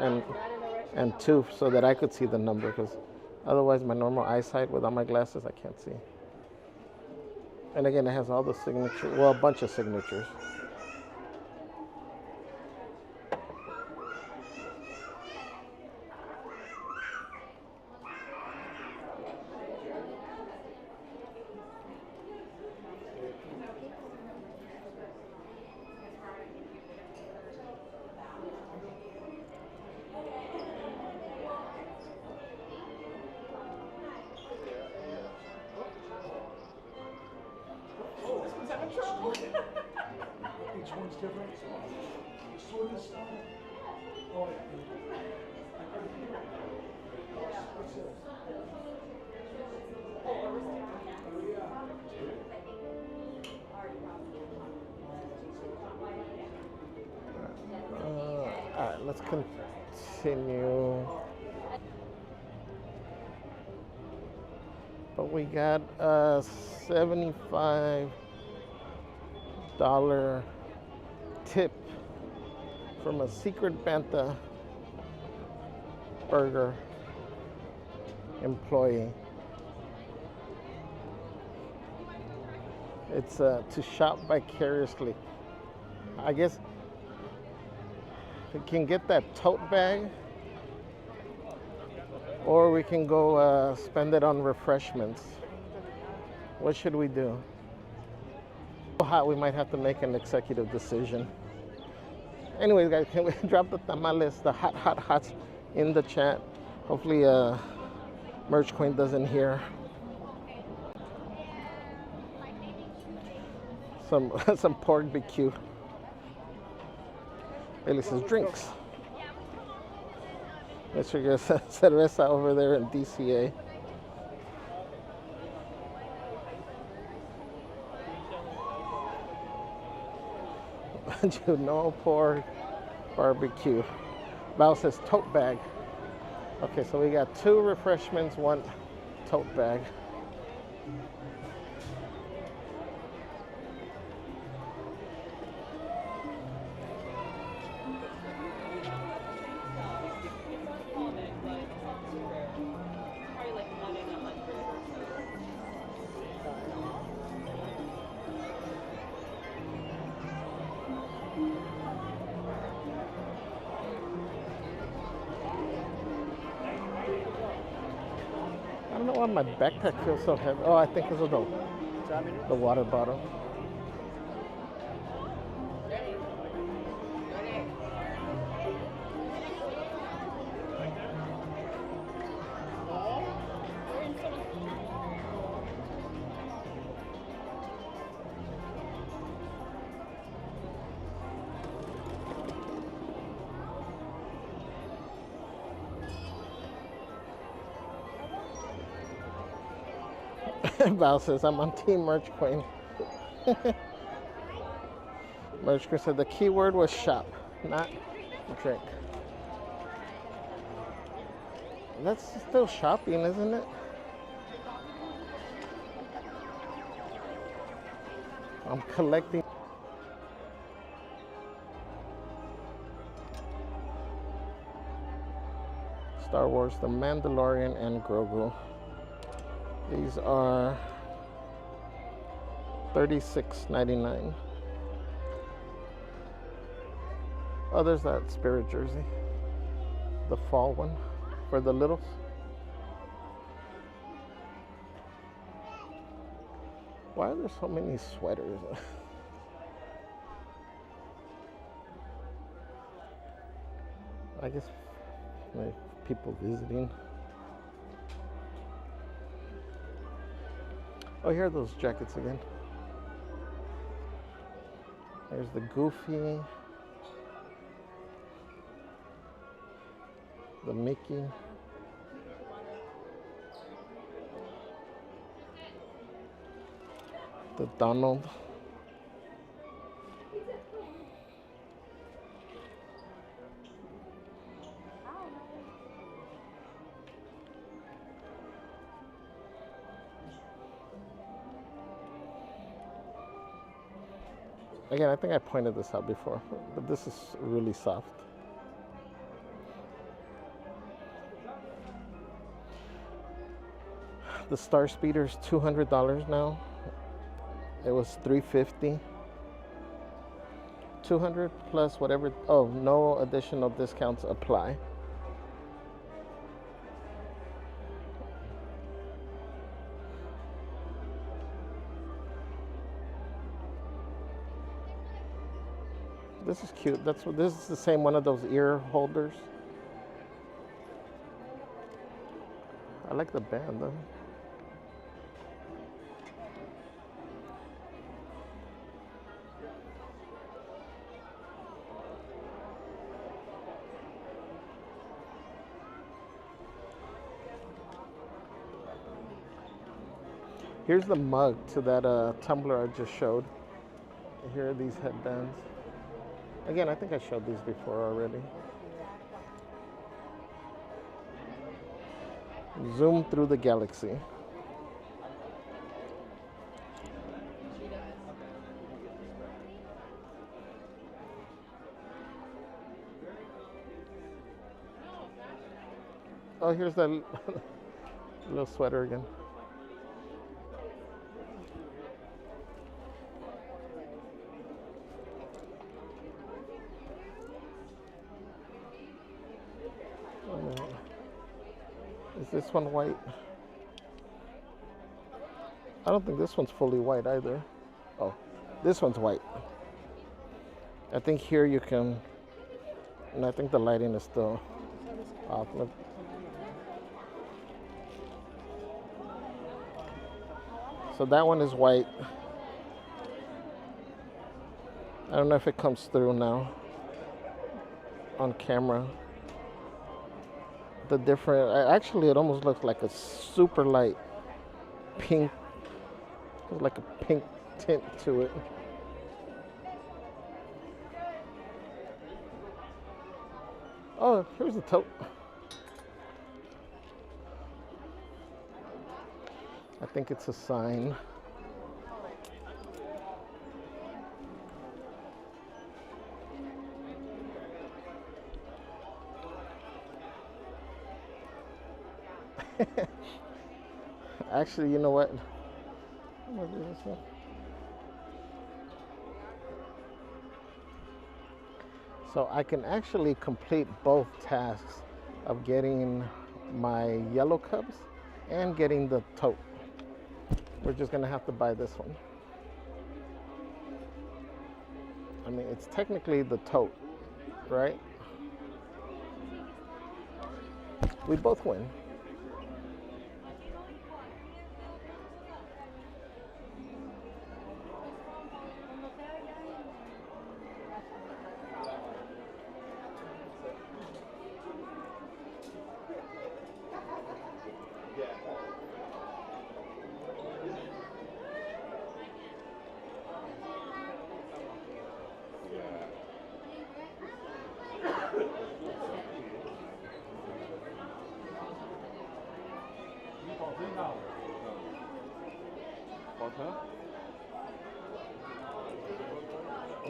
S1: and two, so that I could see the number, because otherwise my normal eyesight without my glasses, I can't see. And again, it has all the signatures, well, a bunch of signatures.
S7: Each one's different. So this, oh yeah. What's this?
S1: All right, let's continue. But we got a $75 tip from a Secret Banta burger employee. It's to shop vicariously. I guess we can get that tote bag, or we can go spend it on refreshments. What should we do? So hot, we might have to make an executive decision. Anyways, guys, can we drop the tamales, the hots in the chat? Hopefully, Merch Queen doesn't hear. Some pork BQ. Bailey says drinks. Mr. Gets cerveza over there in DCA. You know, pork barbecue. Val says tote bag. Okay, so we got 2 refreshments, 1 tote bag. I don't know why my backpack feels so heavy. Oh, I think it's the water bottle. Val says, I'm on Team Merch Queen. Merch Queen said the key word was shop, not drink. That's still shopping, isn't it? I'm collecting. Star Wars, The Mandalorian, and Grogu. These are $36.99. Oh, there's that Spirit jersey. The fall one for the littles. Why are there so many sweaters? I guess like people visiting. Oh, here are those jackets again. There's the Goofy, the Mickey, the Donald. Again, I think I pointed this out before, but this is really soft. The Star Speeder's $200 now. It was $350. 200 plus whatever. Oh, no additional discounts apply. This is cute. That's what this is, the same one of those ear holders. I like the band though. Here's the mug to that tumbler I just showed. Here are these headbands. Again, I think I showed these before already. Zoom through the galaxy. Oh, here's that little sweater again. Is this one white? I don't think this one's fully white either. Oh, this one's white. I think here you can, and I think the lighting is still off. Look. So that one is white. I don't know if it comes through now on camera. The different, actually it almost looks like a super light pink, like a pink tint to it. Oh, here's the tote. I think it's a sign. Actually, you know what? I'm gonna do this one. So I can actually complete both tasks of getting my yellow cups and getting the tote. We're just gonna have to buy this one. I mean, it's technically the tote, right? We both win.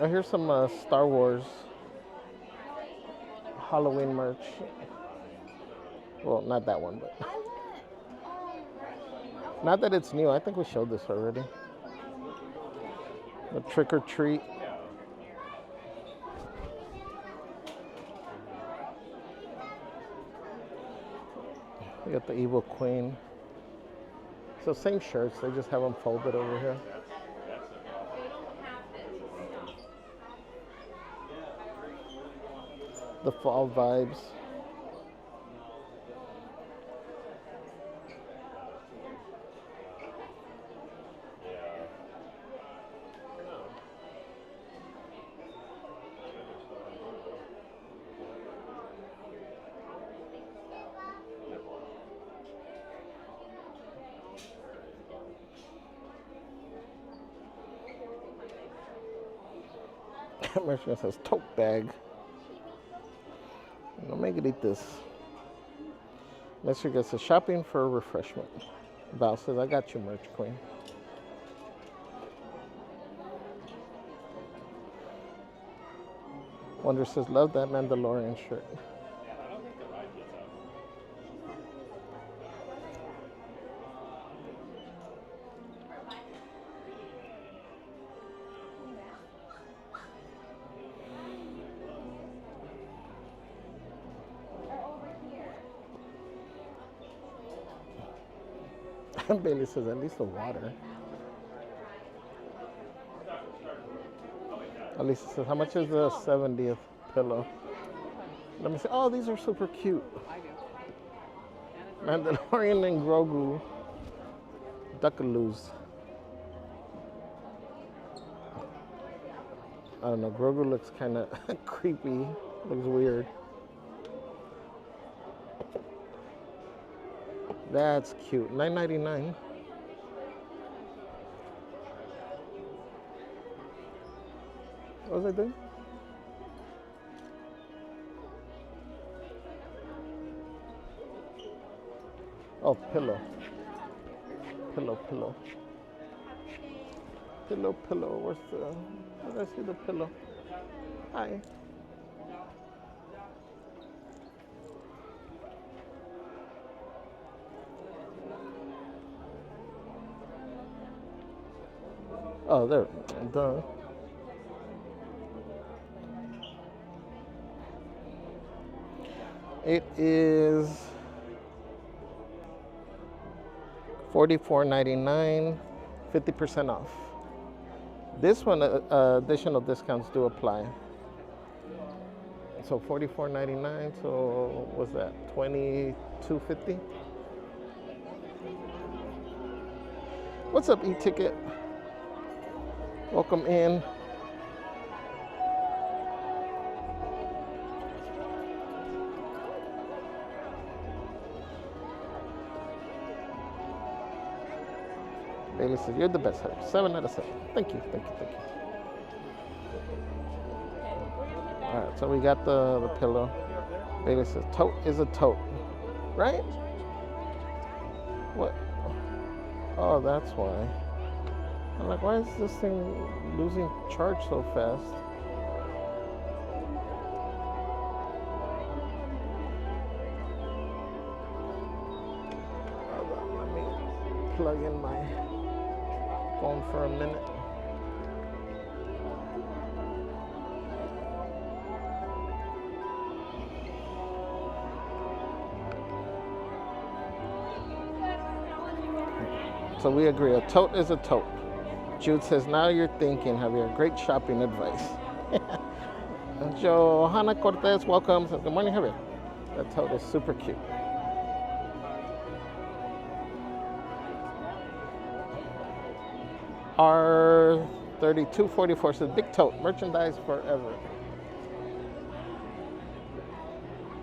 S1: Oh, here's some Star Wars Halloween merch. Well, not that one, but not that it's new. I think we showed this already. The trick or treat. We got the Evil Queen. So same shirts, they just have them folded over here. The fall vibes. Merchant says tote bag. No me grites. Mr. says shopping for refreshment. Val says I got you, merch queen. Wonder says love that Mandalorian shirt. Bailey says at least the water. Alisa says, how much is the 70th pillow? Let me see. Oh, these are super cute. Mandalorian and Grogu. Duckaloos. I don't know. Grogu looks kind of creepy. Looks weird. That's cute. $9.99. What was I doing? Oh, pillow. Pillow. Pillow. Where's the... Where did I see the pillow? Hi. Oh, there. Duh. It is $44.99, 50% off. This one, additional discounts do apply. So $44.99. So what's that? $22.50. What's up, e-ticket? Welcome in. Bailey says, you're the best help. 7 out of 7. Thank you. All right, so we got the pillow. Bailey says, tote is a tote. Right? What? Oh, that's why. I'm like, why is this thing losing charge so fast? Hold on, let me plug in my phone for a minute. So we agree, a tote is a tote. Jude says, now you're thinking, Javier. Great shopping advice. Johanna Cortez, welcome. Says, good morning, Javier. That tote is super cute. R3244 says, big tote, merchandise forever.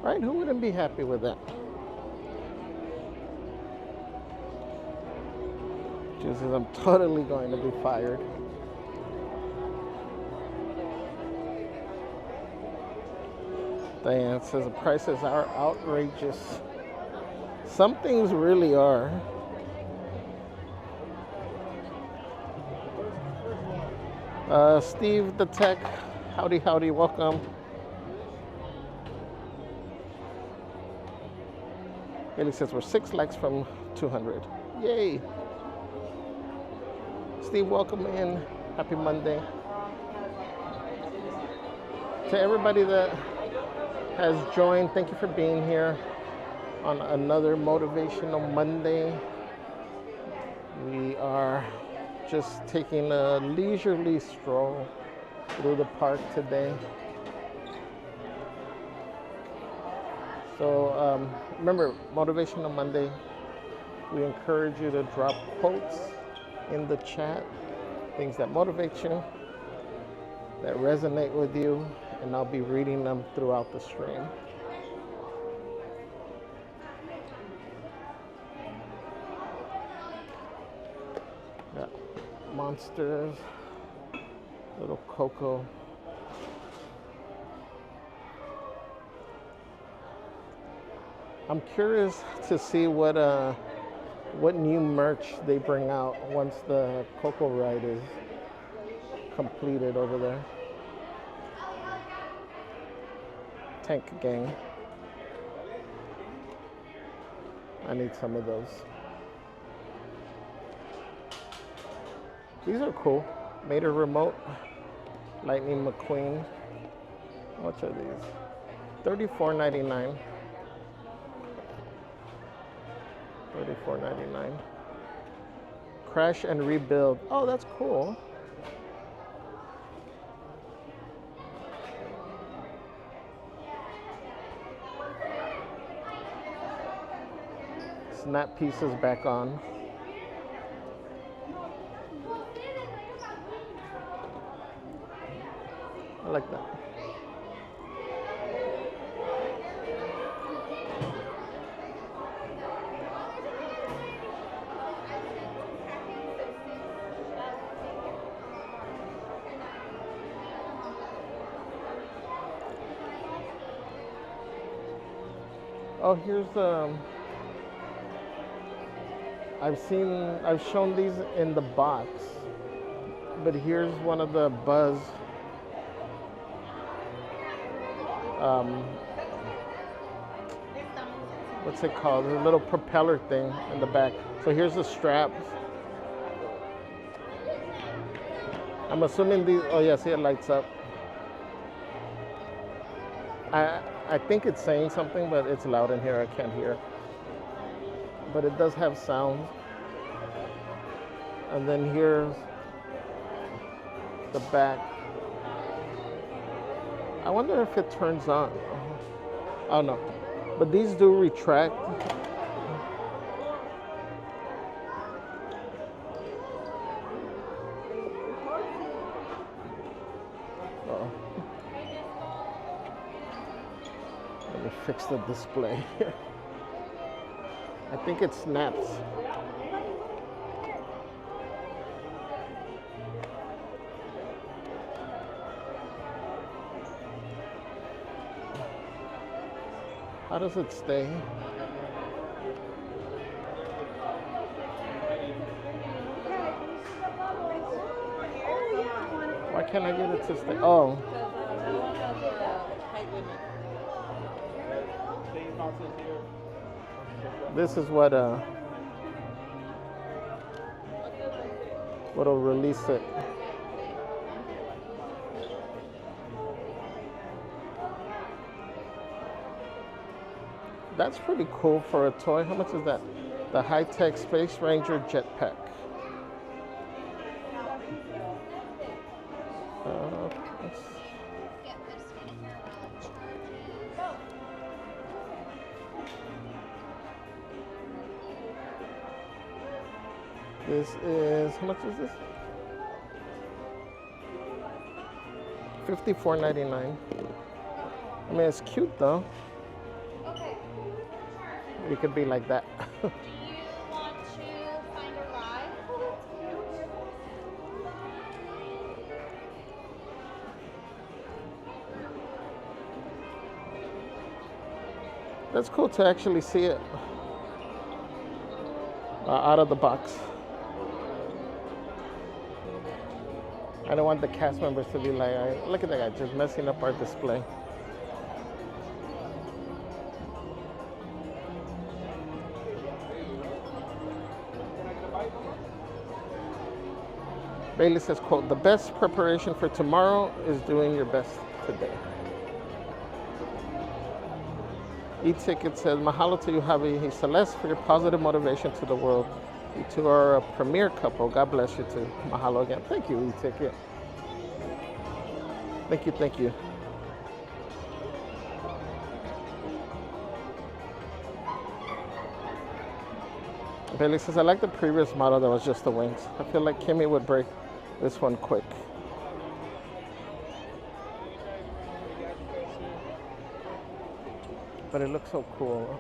S1: Right? Who wouldn't be happy with that? Jude says, I'm totally going to be fired. Diane says, the prices are outrageous. Some things really are. Steve the Tech, howdy, howdy, welcome. Haley says we're 6 likes from 200. Yay. Steve, welcome in. Happy Monday. To everybody that has joined, thank you for being here on another Motivational Monday. We are just taking a leisurely stroll through the park today. So remember, Motivational Monday, we encourage you to drop quotes in the chat, things that motivate you, that resonate with you, and I'll be reading them throughout the stream. Got monsters, little Coco. I'm curious to see what new merch they bring out once the Coco ride is completed over there. Tank Gang. I need some of those. These are cool. Mater Remote, Lightning McQueen. How much are these? $34.99. $34.99. Crash and Rebuild. Oh, that's cool. Snap pieces back on. I like that. Oh, here's I've shown these in the box, but here's one of the Buzz what's it called? The little propeller thing in the back. So here's the straps. I'm assuming these, oh yeah, see it lights up. I think it's saying something, but it's loud in here, I can't hear. But it does have sound. And then here's the back. I wonder if it turns on. Oh no, but these do retract. Uh-oh. Let me fix the display. I think it snaps. How does it stay? Why can't I get it to stay? Oh. This is what'll release it. That's pretty cool for a toy. How much is that? The high-tech Space Ranger jetpack. This is, how much is this? $54.99. I mean, it's cute though. It could be like that.
S8: Do you want to find a ride?
S1: That's cool to actually see it out of the box. I don't want the cast members to be like, look at that guy just messing up our display. Bailey says, quote, the best preparation for tomorrow is doing your best today. E-Ticket says, mahalo to you, Javi and Celeste, for your positive motivation to the world. You two are a premier couple. God bless you too. Mahalo again. Thank you, E-Ticket. Thank you, thank you. Bailey says, I like the previous model that was just the wings. I feel like Kimmy would break this one quick. But it looks so cool.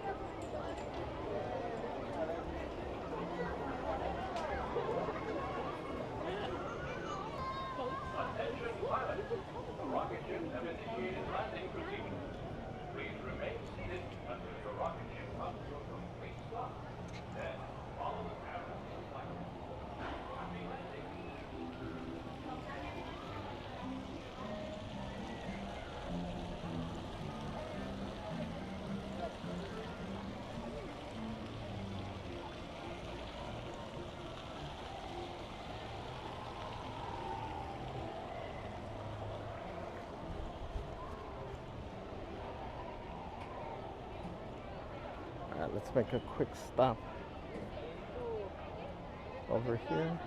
S1: All right, let's make a quick stop over here.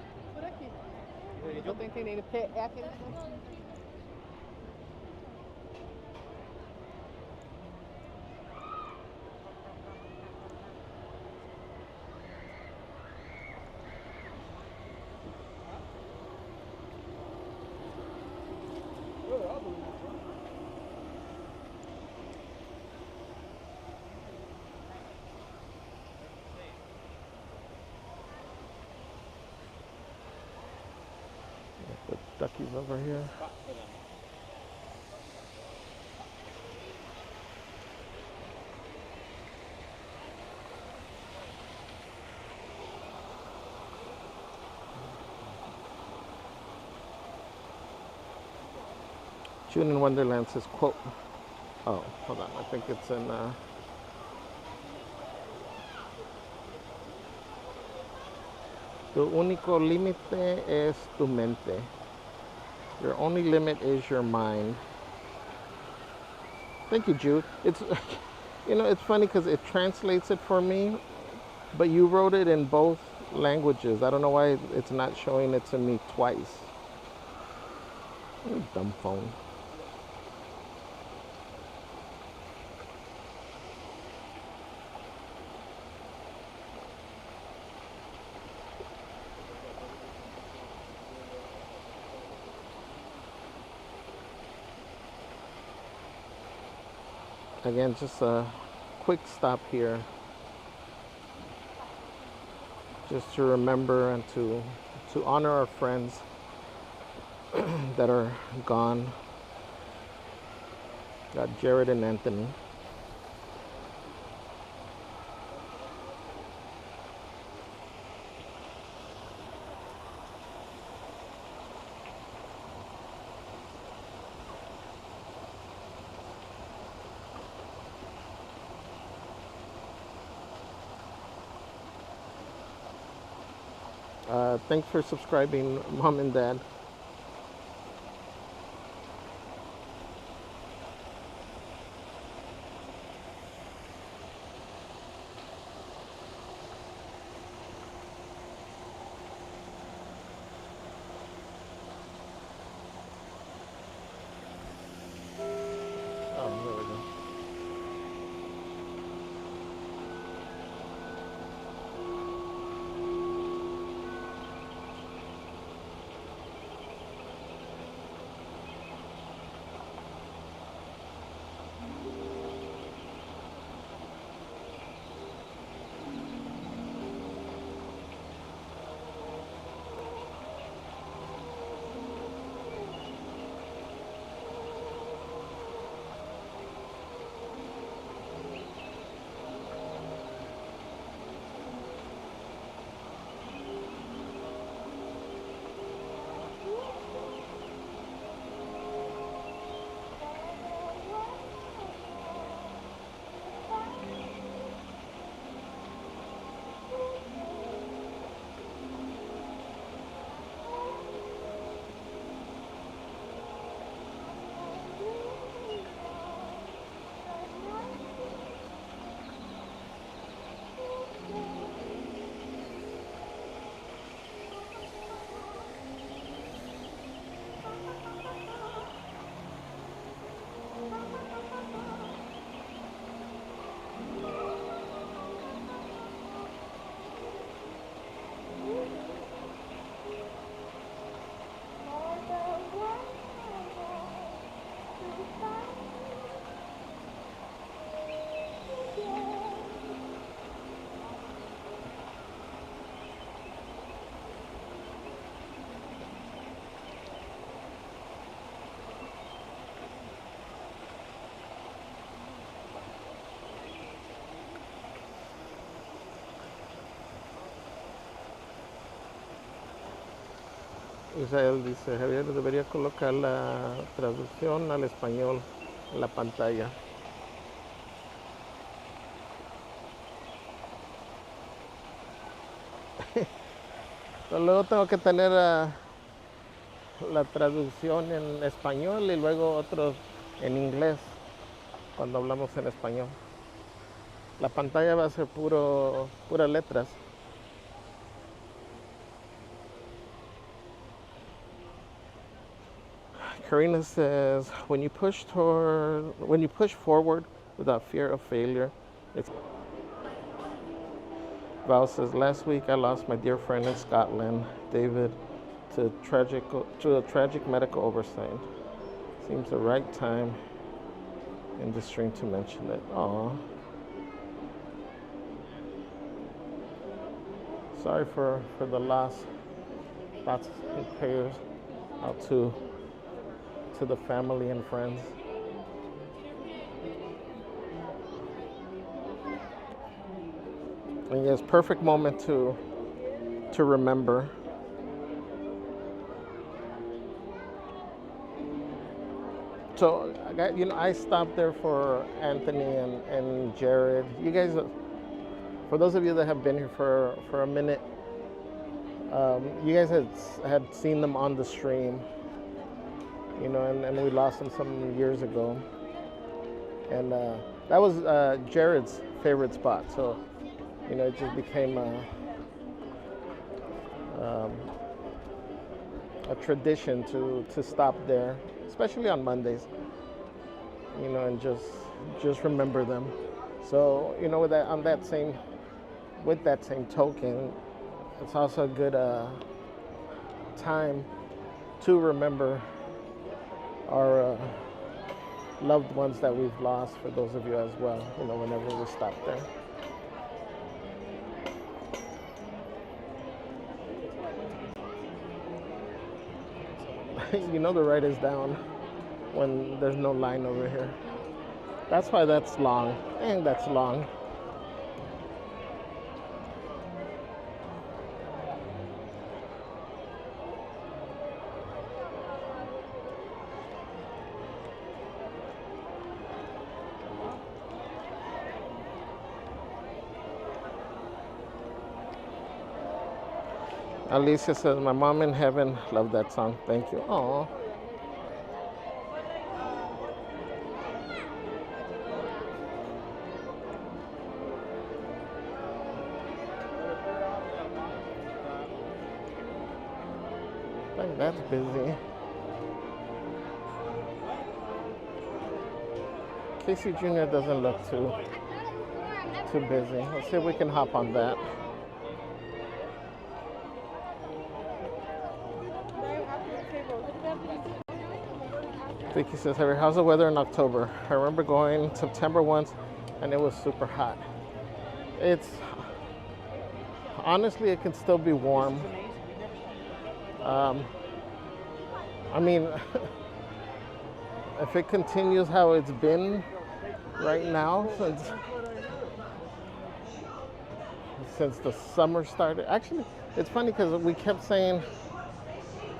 S1: The duckies over here. June in Wonderland says, quote, oh, hold on, I think it's in, tu único límite es tu mente. Your only limit is your mind. Thank you, Jude. It's, you know, it's funny because it translates it for me, but you wrote it in both languages. I don't know why it's not showing it to me twice. Dumb phone. Again, just a quick stop here, just to remember and to honor our friends that are gone. Got Jared and Anthony. Thanks for subscribing, Mom and Dad. Oh, there we go. Israel dice, Javier debería colocar la traducción al español en la pantalla. Pero luego tengo que tener la traducción en español y luego otros en inglés cuando hablamos en español. La pantalla va a ser puras letras. Karina says, when you push forward without fear of failure, it's. Val says, last week I lost my dear friend in Scotland, David, to a tragic medical oversight. Seems the right time in the stream to mention it. Aw. Sorry for the loss. Thoughts and prayers out to the family and friends. And yes, perfect moment to remember. So I stopped there for Anthony and Jared. You guys, for those of you that have been here for a minute, you guys had seen them on the stream, and we lost them some years ago. And that was Jared's favorite spot. So, it just became a tradition to stop there, especially on Mondays, and just remember them. So, with that same token, it's also a good time to remember our loved ones that we've lost, for those of you as well, whenever we stop there. The ride is down when there's no line over here. That's why that's long. Dang, that's long. Alicia says, my mom in heaven loved that song. Thank you. Aww. Dang, that's busy. Casey Jr. doesn't look too busy. Let's see if we can hop on that. Vicky says, how's the weather in October? I remember going September once and it was super hot. Honestly, it can still be warm. If it continues how it's been right now since the summer started. Actually, it's funny because we kept saying,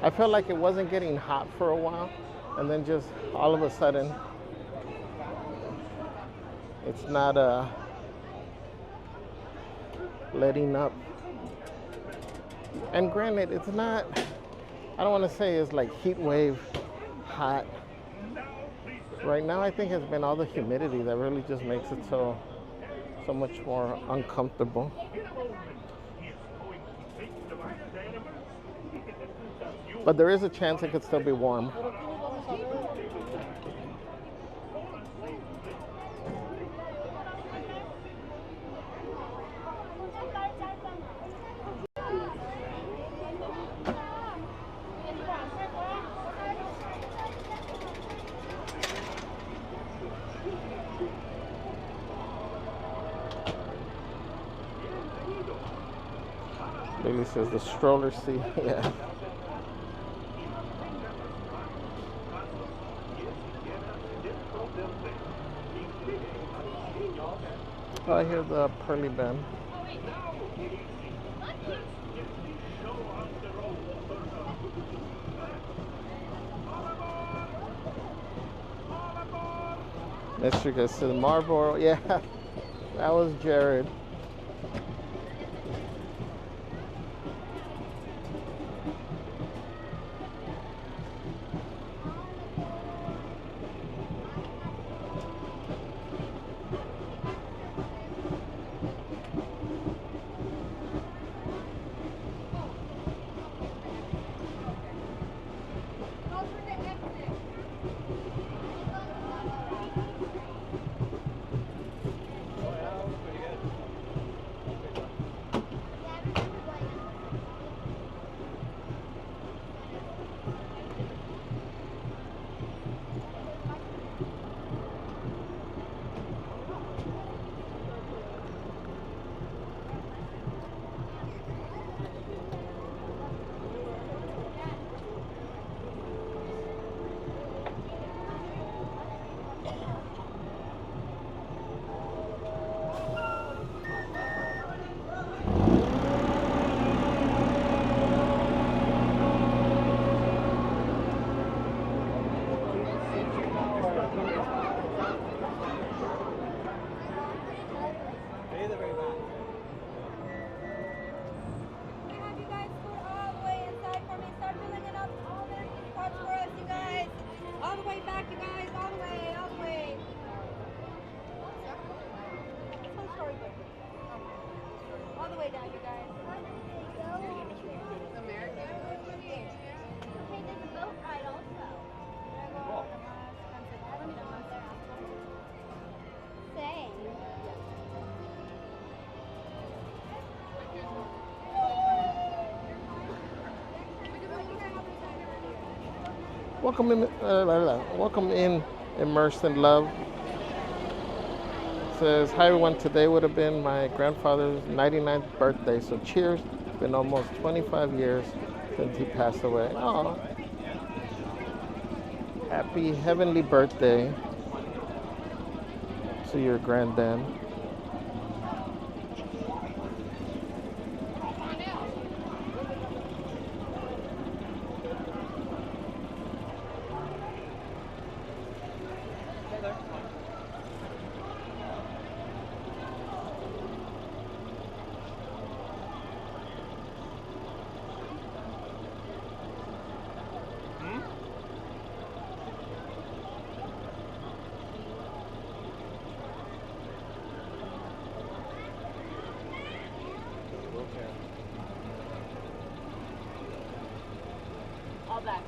S1: I felt like it wasn't getting hot for a while. And then just all of a sudden, it's not letting up. And granted, it's not, I don't want to say it's like heat wave hot. Right now, I think it's been all the humidity that really just makes it so much more uncomfortable. But there is a chance it could still be warm. Lily says the stroller seat, yeah. Oh, I hear the pearly band. Mr. goes to the Marlboro. Yeah, that was Jared.
S8: Have you guys scoot all the way inside for me? Start filling it up. All the spots for us, you guys. All the way back, you guys. All the way, all the way. So sorry, but all the way down, you guys. America. Okay, there's a boat ride also. Same.
S1: Welcome in, immersed in love. Says, hi everyone, today would have been my grandfather's 99th birthday, so cheers. Been almost 25 years since he passed away. Oh, happy heavenly birthday to your granddad.
S4: All back.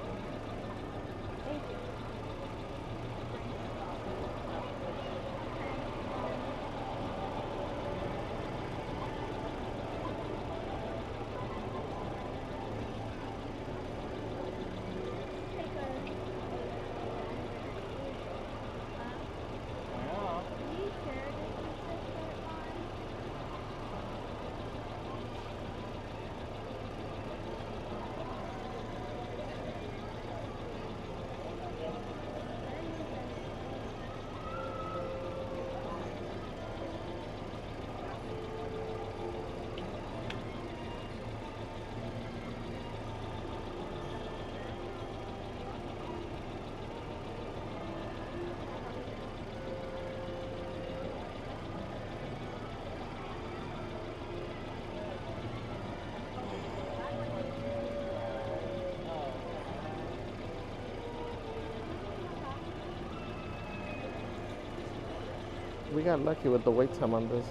S1: We got lucky with the wait time on this,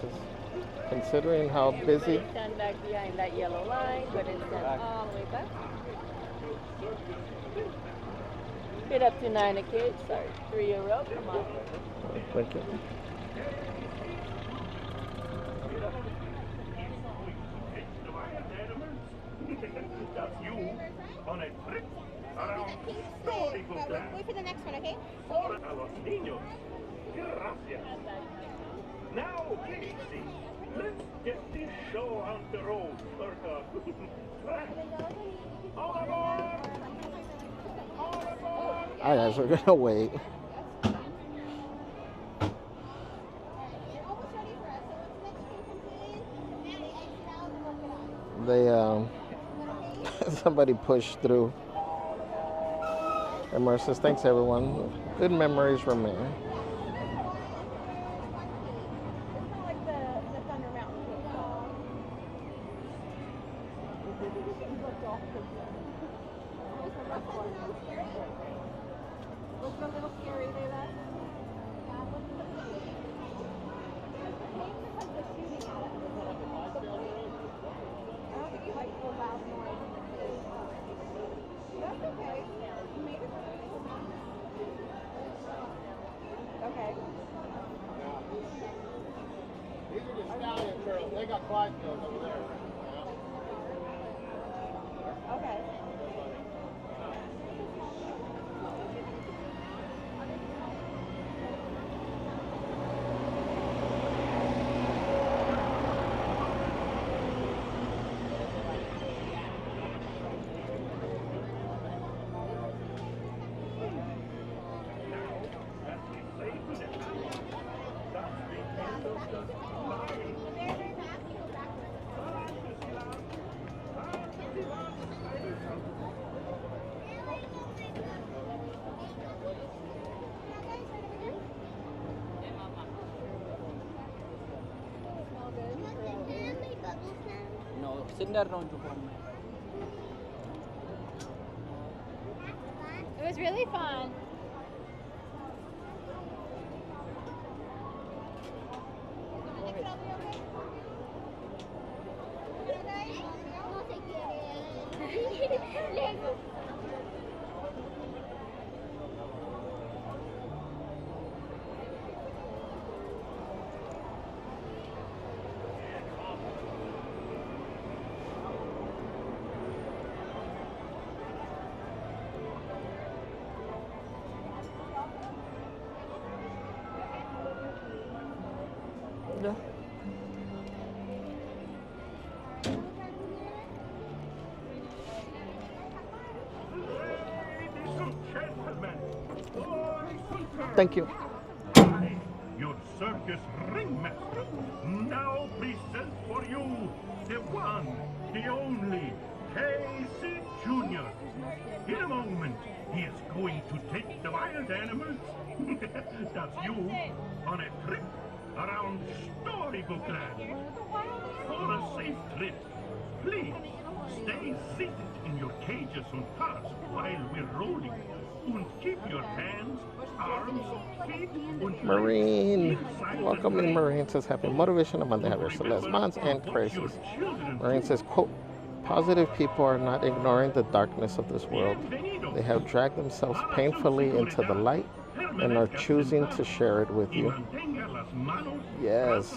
S1: considering how busy.
S4: Stand back behind that yellow line, but it's stand all the way back. Get up to 9 a kid. Sorry, 3 a row. Come on.
S1: Thank you.
S2: That's you on a trip around historical land.
S8: Wait for the next one, okay?
S2: For a los niños. Gracias. Now, Casey, let's get this show on the road. All aboard! All aboard!
S1: All right, guys, we're gonna wait. They somebody pushed through. And Mark says, thanks everyone. Good memories remain.
S8: Was it a little scary there then? I don't think you like the loud noise. That's okay. You made it. Okay.
S1: These are the stallion girls. They got Clydesdales over there.
S8: Okay.
S9: No, Cinder no Japan.
S8: It was really fun.
S9: Yeah.
S2: Ladies and gentlemen, boys and girls,
S1: Thank you.
S2: I, your circus ringmaster, now present for you the one, the only, Casey Jr. In a moment, he is going to take the wild animals, that's you, on a trip around Storybook Land. For a safe trip, please stay seated in your cages and cars while we're rolling. And keep your hands, arms, feet, and
S1: Marine.
S2: legs inside the
S1: Welcome in,
S2: train.
S1: Marine says Happy Motivational Monday, Javier Celeste Mons and Crisis. Marine says, quote, positive people are not ignoring the darkness of this world. They have dragged themselves painfully into the light and are choosing to share it with you. Yes.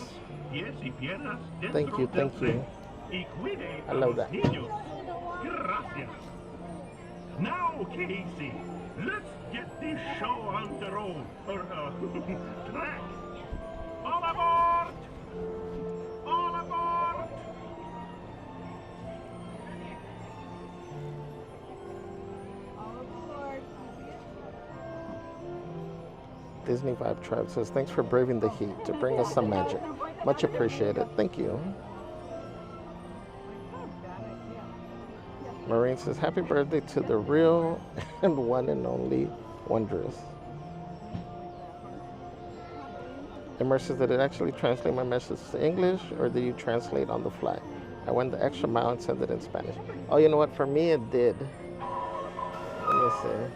S1: Thank you, thank you. I love that.
S2: Gracias. Now, Casey, let's get this show on the road, or track. All aboard! All aboard!
S1: Disney Vibe Tribe says, thanks for braving the heat to bring us some magic. Much appreciated. Thank you. Marine says, happy birthday to the real and one and only Wondrous. Immer says, did it actually translate my message to English or did you translate on the fly? I went the extra mile and sent it in Spanish. Oh, you know what? For me, it did. Let me see.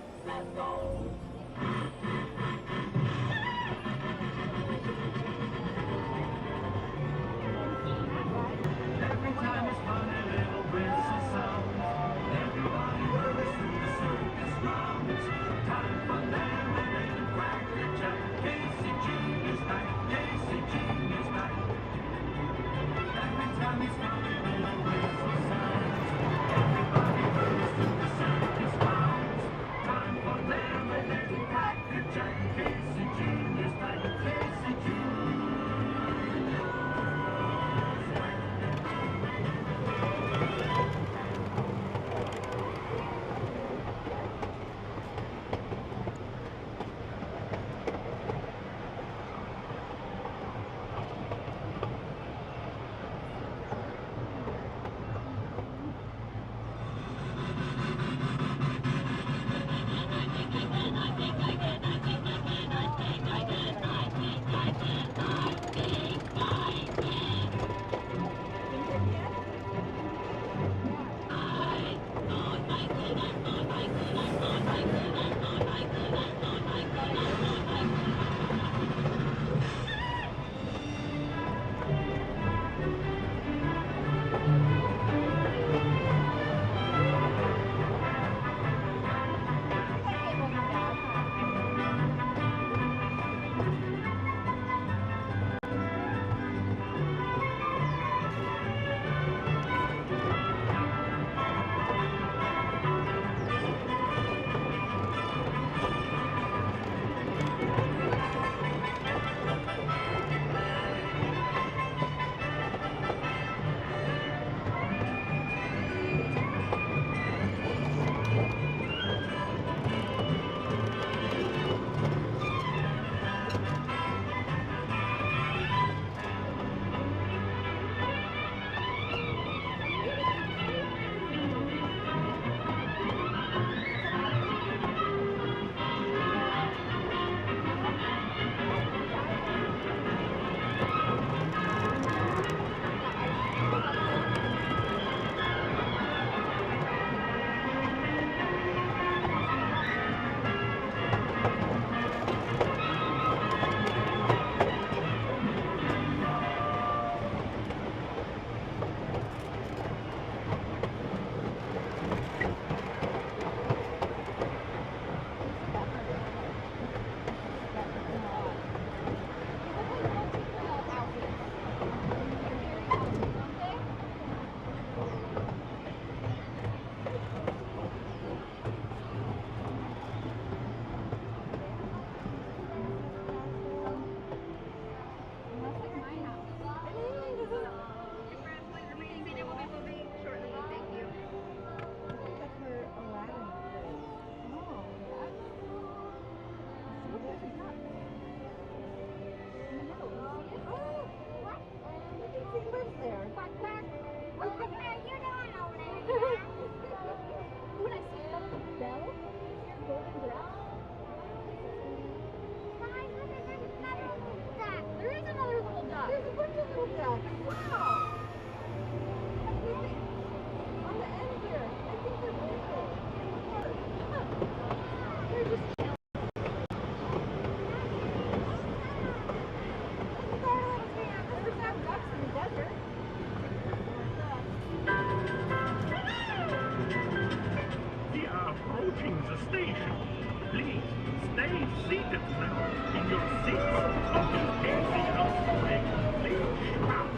S2: seated now in your seats until Casey comes for a complete shot.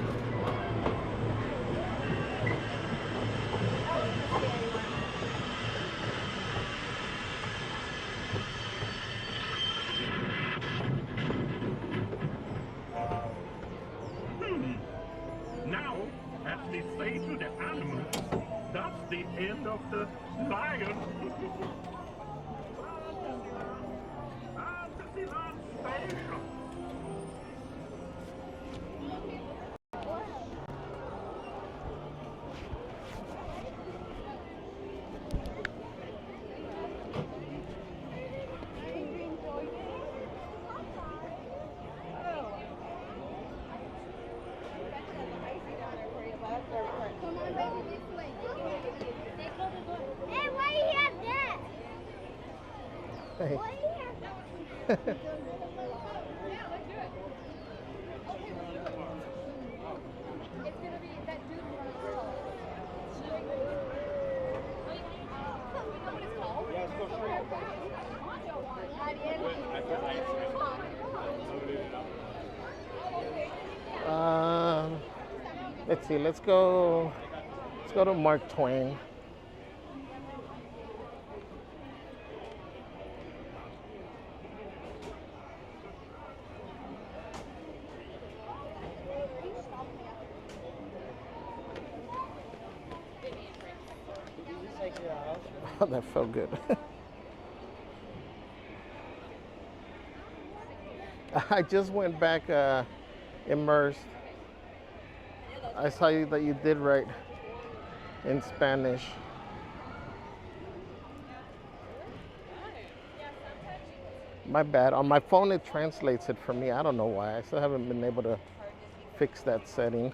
S2: Now, as we say to the animals, that's the end of the lion. Disneyland Station.
S8: Hey, why you have that?
S1: Hey.
S8: Why you have that? It's gonna be that dude from Yeah, it's called
S1: Let's see. Let's go to Mark Twain. Oh, that felt good. I just went back immersed. I saw you that you did right in Spanish. My bad. On my phone it translates it for me. I don't know why. I still haven't been able to fix that setting.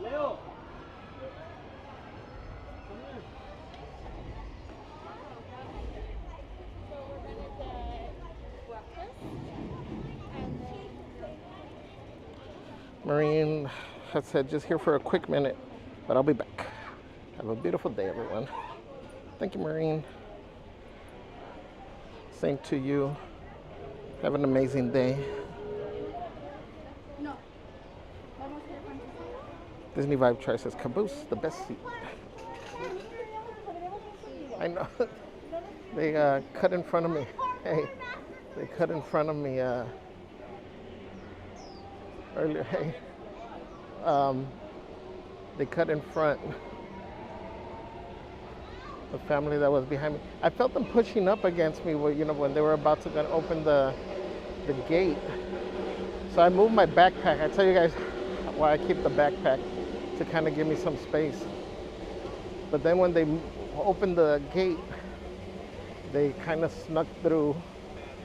S7: Leo.
S1: Marine has said just here for a quick minute, but I'll be back. Have a beautiful day, everyone. Thank you, Marine. Same to you. Have an amazing day.
S8: No.
S1: Disney Vibe Tri says caboose, the best seat. I know. They cut in front of me. Hey, they cut in front of me earlier. Hey, they cut in front. The family that was behind me. I felt them pushing up against me. You know, when they were about to open the gate. So I moved my backpack. I tell you guys why I keep the backpack, to kind of give me some space. But then when they opened the gate, they kind of snuck through.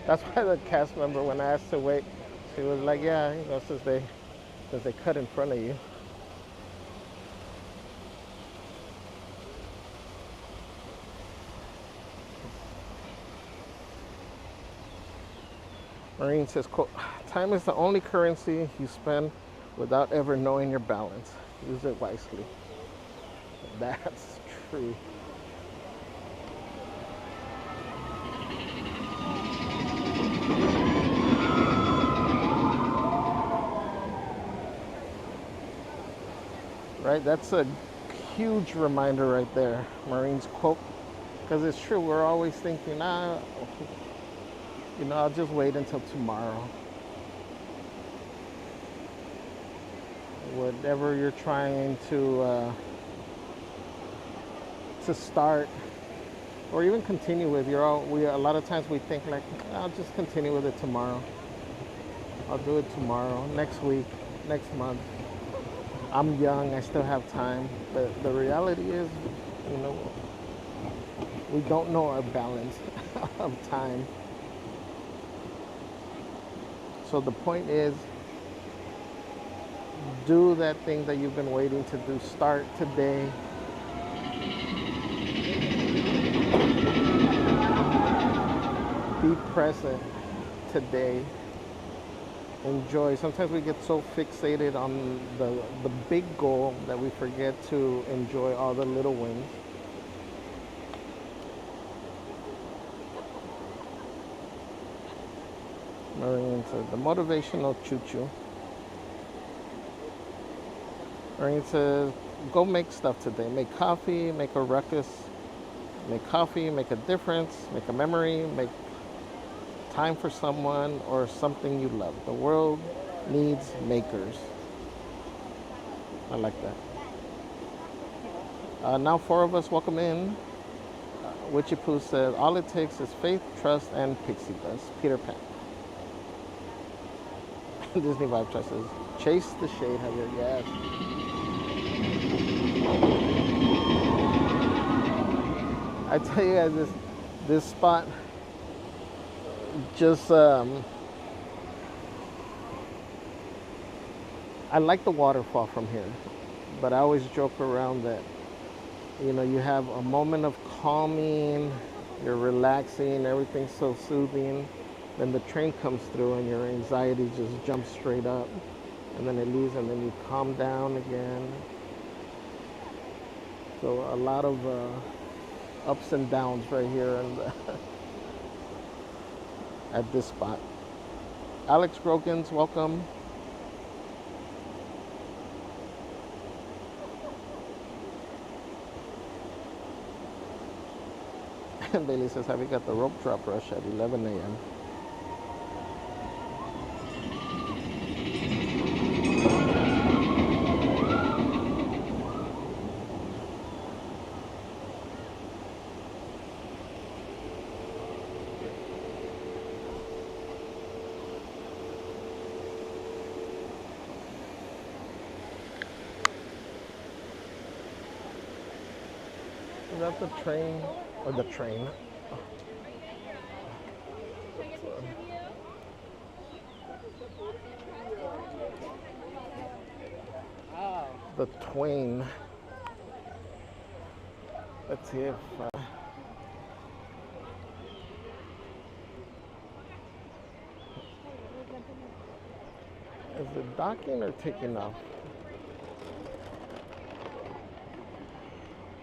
S1: That's why the cast member, when I asked to wait, she was like, yeah, you know, since they cut in front of you. Marine says, quote, time is the only currency you spend without ever knowing your balance. Use it wisely. That's true. Right, that's a huge reminder right there, Marine's quote, because it's true. We're always thinking, you know, I'll just wait until tomorrow. Whatever you're trying to start or even continue with, a lot of times we think like, I'll just continue with it tomorrow. I'll do it tomorrow, next week, next month. I'm young, I still have time. But the reality is, you know, we don't know our balance of time. So the point is, do that thing that you've been waiting to do. Start today. be present today. Enjoy. Sometimes we get so fixated on the big goal that we forget to enjoy all the little wins. Marine says the motivational choo-choo. Marine says, go make stuff today. Make coffee, make a ruckus, make coffee, make a difference, make a memory, make time for someone or something you love. The world needs makers. I like that. Now 4 of us, welcome in. Witchy Pooh says, all it takes is faith, trust, and pixie dust. Peter Pan. Disney Vibe Trust says, chase the shade, Javier. Yes. I tell you guys, this spot just I like the waterfall from here, but I always joke around that, you know, you have a moment of calming, you're relaxing, everything's so soothing, then the train comes through and your anxiety just jumps straight up, and then it leaves, and then you calm down again. So a lot of ups and downs right here and at this spot. Alex Grokins, welcome. Bailey says, have you got the rope drop rush at 11 a.m.? Is that the train or the train? The Twain. Let's see if is it docking or taking off?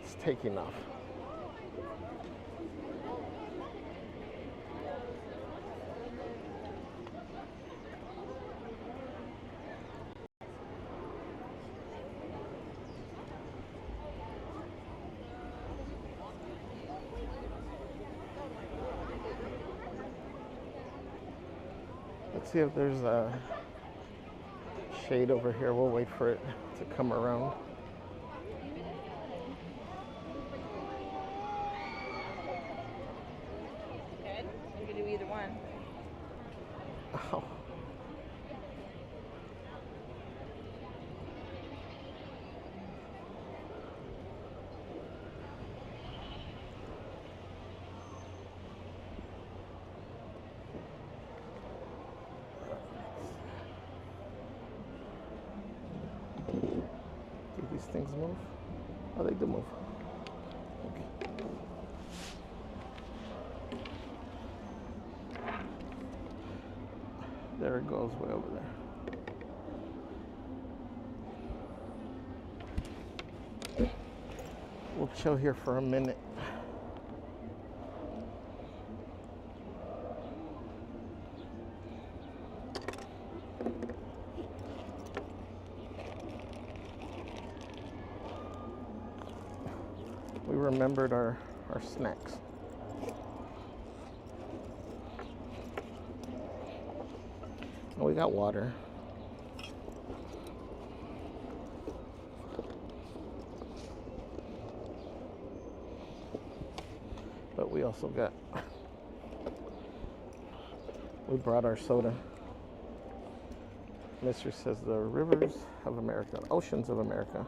S1: It's taking off. Let's see if there's a shade over here. We'll wait for it to come around.
S8: Good. You can do either one.
S1: Oh. Do these things move? Oh, they do move. Okay. There it goes, way over there. We'll chill here for a minute. We remembered our snacks. And we got water. But we also got, we brought our soda. Mister says the rivers of America, oceans of America.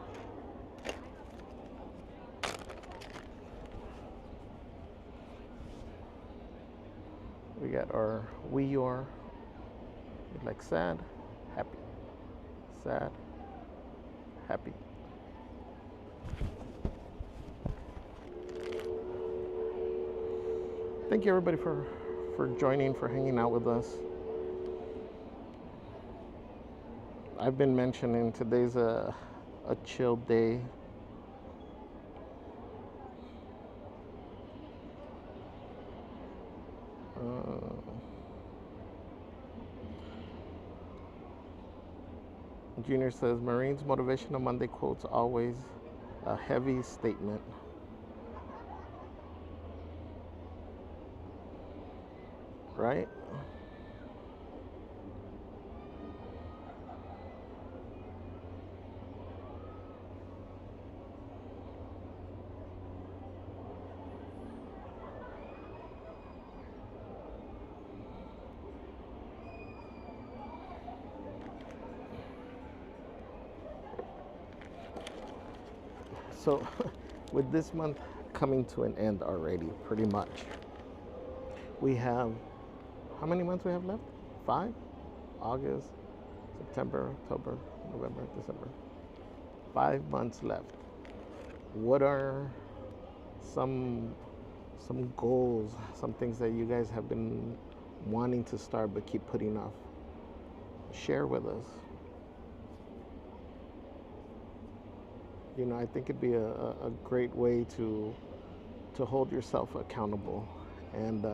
S1: We got our we are, like sad, happy, sad, happy. Thank you everybody for for joining, for hanging out with us. I've been mentioning today's a chill day. Junior says, Marines Motivational Monday quotes always a heavy statement. Right? So, with this month coming to an end already, pretty much, we have, how many months we have left? 5? August, September, October, November, December. 5 months left. What are some goals, some things that you guys have been wanting to start but keep putting off? Share with us. You know, I think it'd be a great way to hold yourself accountable and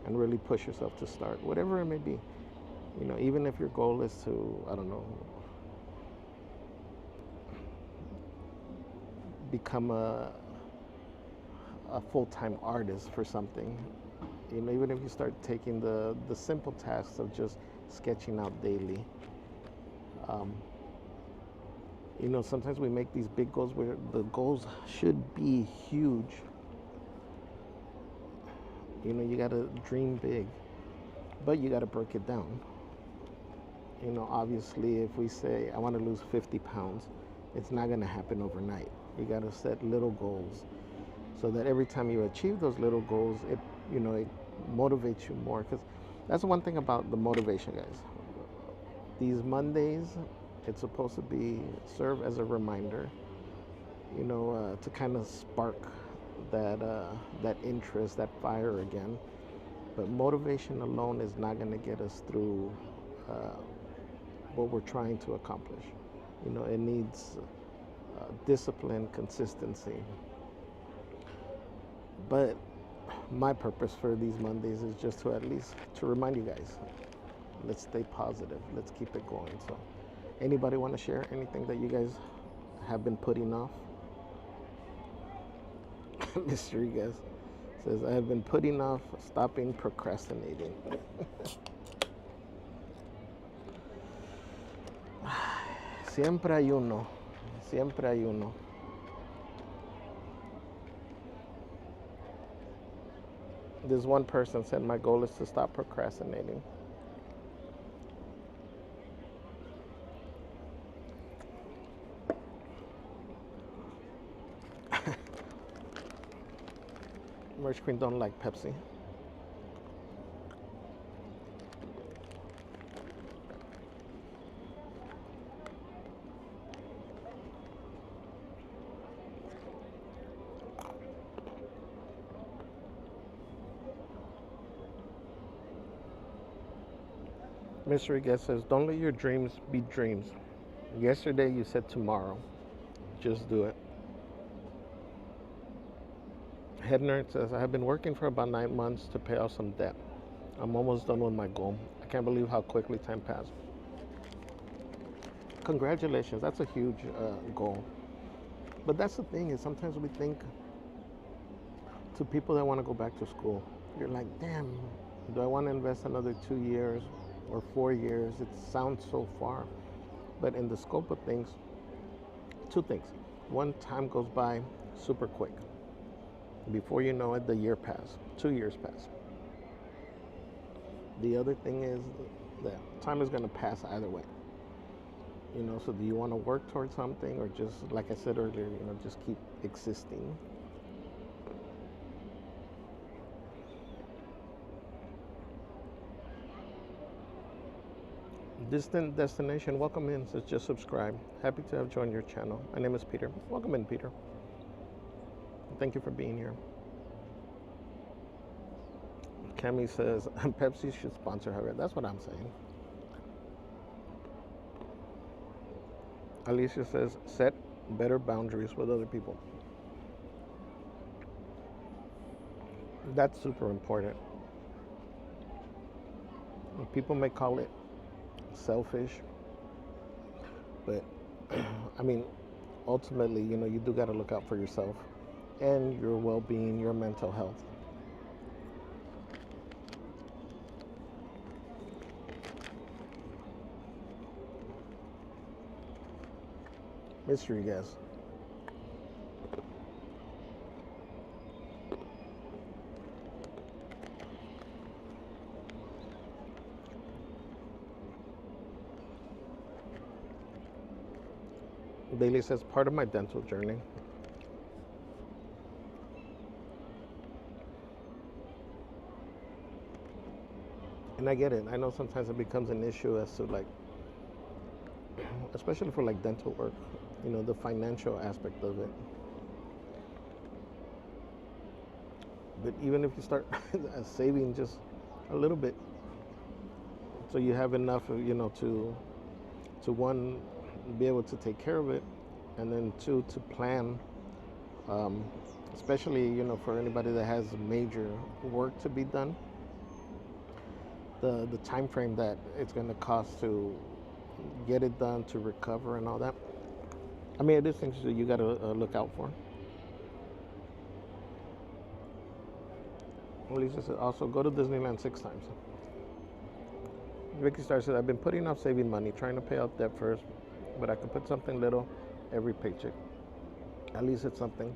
S1: really push yourself to start, whatever it may be. You know, even if your goal is to, I don't know, become a full-time artist for something. You know, even if you start taking the simple tasks of just sketching out daily. You know, sometimes we make these big goals where the goals should be huge. You know, you gotta dream big, but you gotta break it down. You know, obviously, if we say, I wanna lose 50 pounds, it's not gonna happen overnight. You gotta set little goals so that every time you achieve those little goals, it motivates you more. Because that's the one thing about the motivation, guys. These Mondays, it's supposed to serve as a reminder, you know, to kind of spark that interest, that fire again. But motivation alone is not going to get us through what we're trying to accomplish. You know, it needs discipline, consistency. But my purpose for these Mondays is just to at least to remind you guys, let's stay positive, let's keep it going. So anybody want to share anything that you guys have been putting off? Mystery guest says, I have been putting off stopping procrastinating. Siempre hay uno. Siempre hay uno. This one person said, my goal is to stop procrastinating. Merch Queen don't like Pepsi. Mystery guest says, don't let your dreams be dreams. Yesterday you said tomorrow. Just do it. Head Nerd says, I have been working for about 9 months to pay off some debt. I'm almost done with my goal. I can't believe how quickly time passed. Congratulations, that's a huge goal. But that's the thing, is sometimes we think, to people that want to go back to school, you're like, damn, do I want to invest another 2 years or 4 years? It sounds so far. But in the scope of things, 2 things. One, time goes by super quick. Before you know it, the year passed, 2 years passed. The other thing is that time is going to pass either way. You know, so do you want to work towards something, or just, like I said earlier, you know, just keep existing? Distant Destination, welcome in. Says just subscribe. Happy to have joined your channel. My name is Peter. Welcome in, Peter. Thank you for being here. Kemi says Pepsi should sponsor her. That's what I'm saying. Alicia says set better boundaries with other people. That's super important. People may call it selfish, but I mean, ultimately, you do got to look out for yourself and your well-being, your mental health. Mystery guess. Bailey says part of my dental journey. And I get it. I know sometimes it becomes an issue as to like, especially for like dental work, the financial aspect of it. But even if you start saving just a little bit, so you have enough, to one, be able to take care of it, and then two, to plan, especially, for anybody that has major work to be done, the time frame that it's going to cost to get it done, to recover and all that. I mean, it is things that you got to look out for. Lisa said also go to Disneyland 6 times. Vicky Star said I've been putting off saving money, trying to pay out debt first, but I could put something little every paycheck. At least it's something.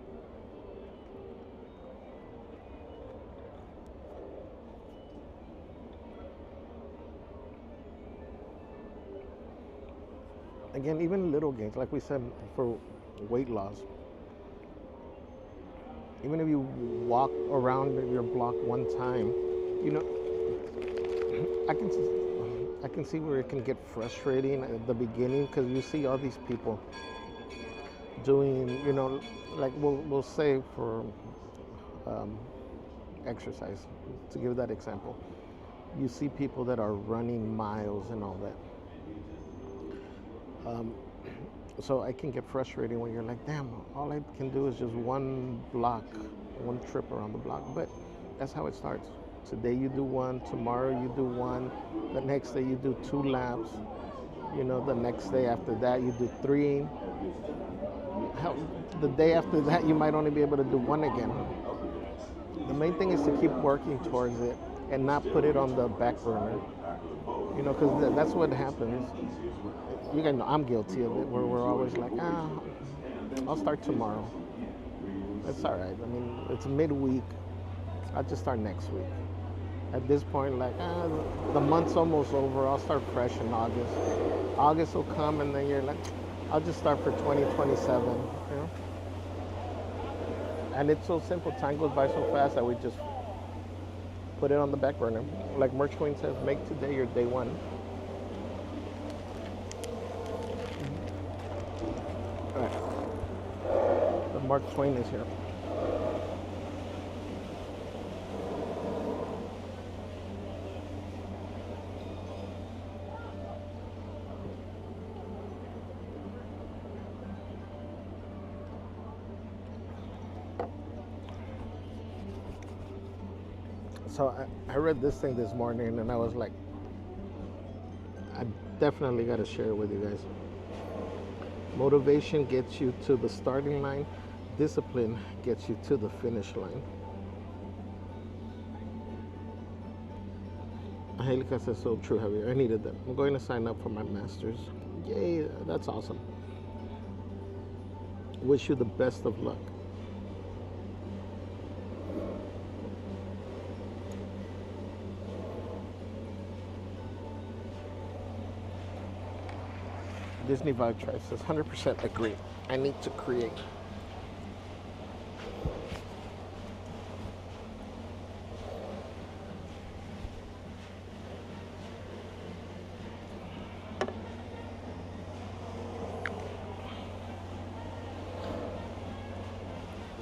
S1: Again, even little gains, like we said, for weight loss. Even if you walk around your block one time, I can see where it can get frustrating at the beginning, because you see all these people doing, like we'll say for exercise, to give that example. You see people that are running miles and all that. So I can get frustrating when you're like, damn, all I can do is just one trip around the block. But that's how it starts. Today you do one, tomorrow you do one, the next day you do 2 laps, the next day after that you do 3. Hell, the day after that you might only be able to do 1 again. The main thing is to keep working towards it and not put it on the back burner, because that's what happens. You guys know I'm guilty of it, where we're always like, I'll start tomorrow. That's all right. I mean, it's midweek. I'll just start next week. At this point, like, the month's almost over. I'll start fresh in August. August will come, and then you're like, I'll just start for 2027, And it's so simple. Time goes by so fast that we just put it on the back burner. Like Merch Queen says, make today your day one. All right. The Mark Twain is here. So I read this thing this morning and I was like, I definitely got to share it with you guys. Motivation gets you to the starting line. Discipline gets you to the finish line. Angelica says, so true, Javier. I needed that. I'm going to sign up for my master's. Yay, that's awesome. Wish you the best of luck. Disney Vibe Tribe says 100% agree. I need to create.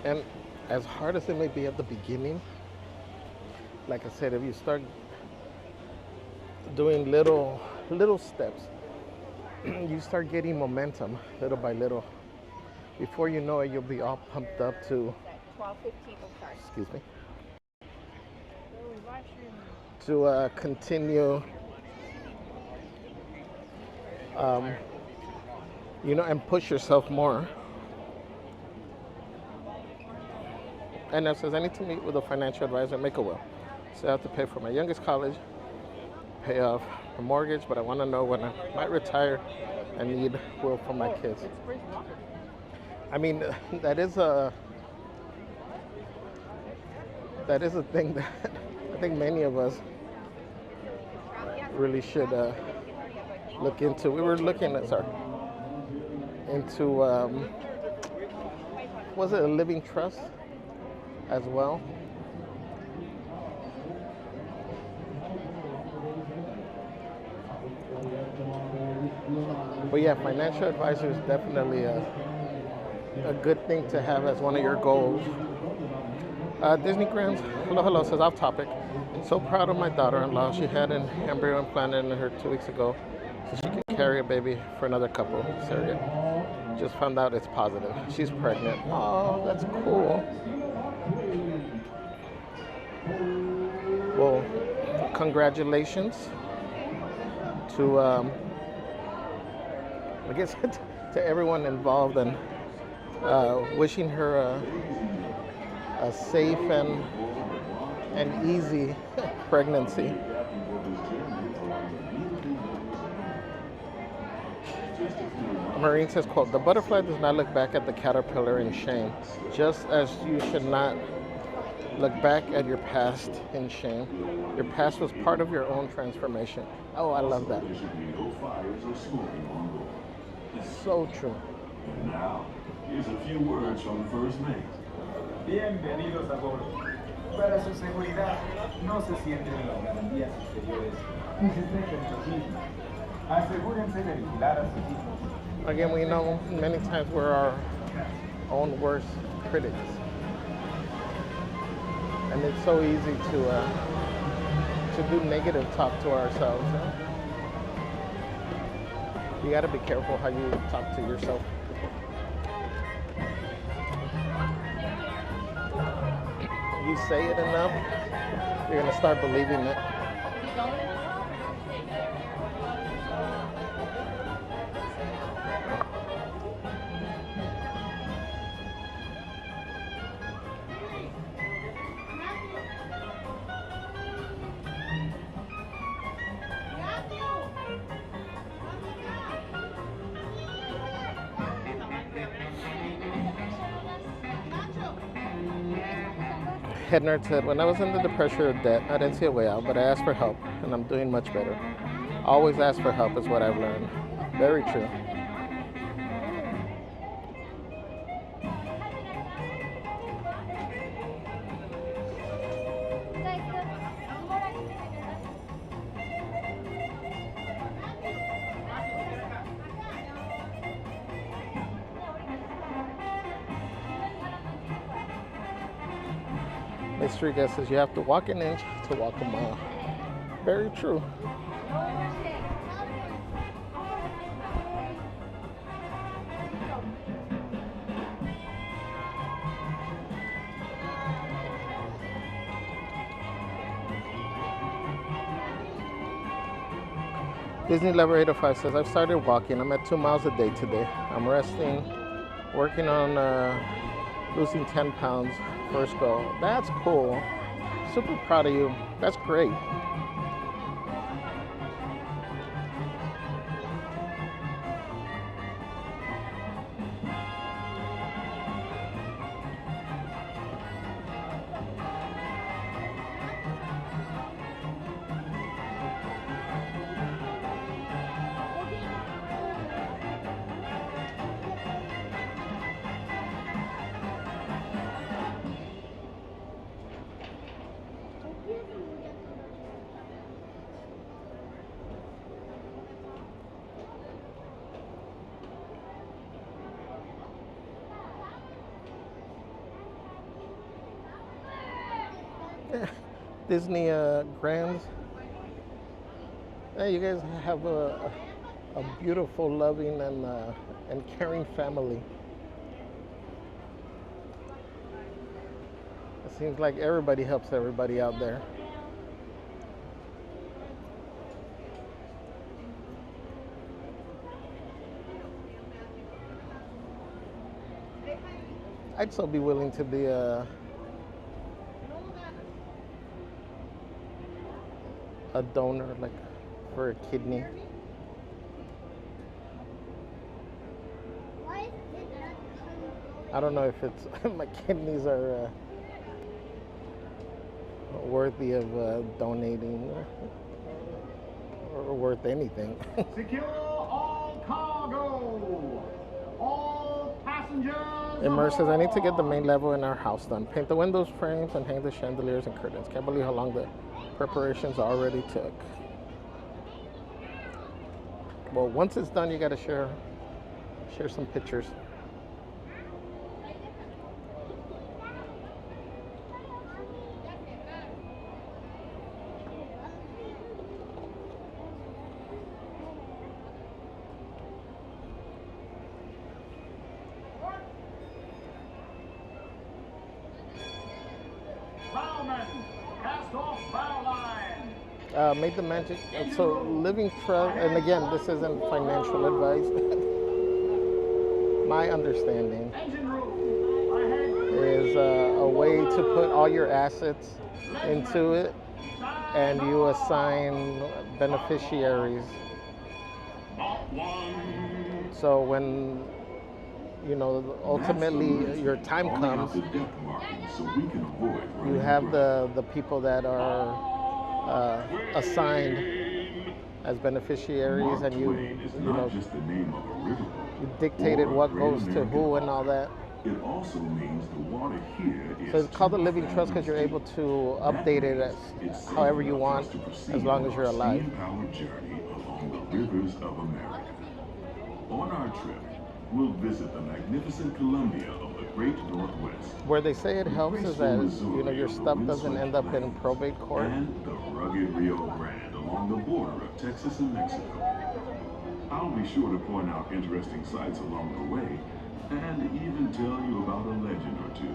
S1: And as hard as it may be at the beginning, like I said, if you start doing little steps, you start getting momentum little by little. Before you know it, you'll be all pumped up to,
S8: 12:15 will start.
S1: excuse me, to continue, and push yourself more. And it says, I need to meet with a financial advisor, make a will. So I have to pay for my youngest college, pay off a mortgage, but I want to know when I might retire and need will for my kids. I mean, that is a thing that I think many of us really should look into. We were looking at, into, was it a living trust as well? But yeah, financial advisor is definitely a good thing to have as one of your goals. Disney Grams, hello, says off topic. So proud of my daughter-in-law. She had an embryo implanted in her 2 weeks ago, so she can carry a baby for another couple. Surrogate. Just found out it's positive. She's pregnant. Oh, that's cool. Well, congratulations to I guess to everyone involved, and wishing her a safe and easy pregnancy. Marine says, quote, the butterfly does not look back at the caterpillar in shame, just as you should not look back at your past in shame. Your past was part of your own transformation. Oh, I love that. So true.
S5: Now, here's a few words from the first mate.
S10: Bienvenidos a bordo. Para su seguridad, no se sienten en las garantías exteriores ni se estrechen sus mismas. Asegúrense de vigilar a sus hijos.
S1: Again, we know many times we're our own worst critics. And it's so easy to do negative talk to ourselves. Huh? You got to be careful how you talk to yourself. You say it enough, you're going to start believing it. Head Nerd said, when I was under the pressure of debt, I didn't see a way out, but I asked for help, and I'm doing much better. Always ask for help is what I've learned. Very true. Mystery guest says you have to walk an inch to walk a mile. Very true. Disney Lover 805 says, I've started walking. I'm at 2 miles a day today. I'm resting, working on losing 10 pounds. First goal. That's cool. Super proud of you. That's great. Disney Grands. Hey, you guys have a beautiful, loving, and caring family. It seems like everybody helps everybody out there. I'd still be willing to be a donor, like for a kidney. I don't know if it's my kidneys are worthy of donating or worth anything.
S10: Secure all cargo. All passengers.
S1: Immer says, I need to get the main level in our house done. Paint the windows frames and hang the chandeliers and curtains. Can't believe how long the preparations already took. Well, once it's done, you got to share some pictures. Made the magic. So living trust, and again, this isn't financial advice. My understanding is a way to put all your assets into it, and you assign beneficiaries. So when ultimately your time comes, you have the people that are assigned as beneficiaries, and you dictated what goes to who and all that.
S5: It also means the water here is.
S1: So it's called the living trust because you're able to update it as however you want, as long as you're alive.
S5: Steam-powered journey along the rivers of America. On our trip, we'll visit the magnificent Columbia of the Great Northwest.
S1: Where they say it helps is that your stuff doesn't end up in probate court.
S5: And the rugged Rio Grande along the border of Texas and Mexico. I'll be sure to point out interesting sights along the way and even tell you about a legend or two.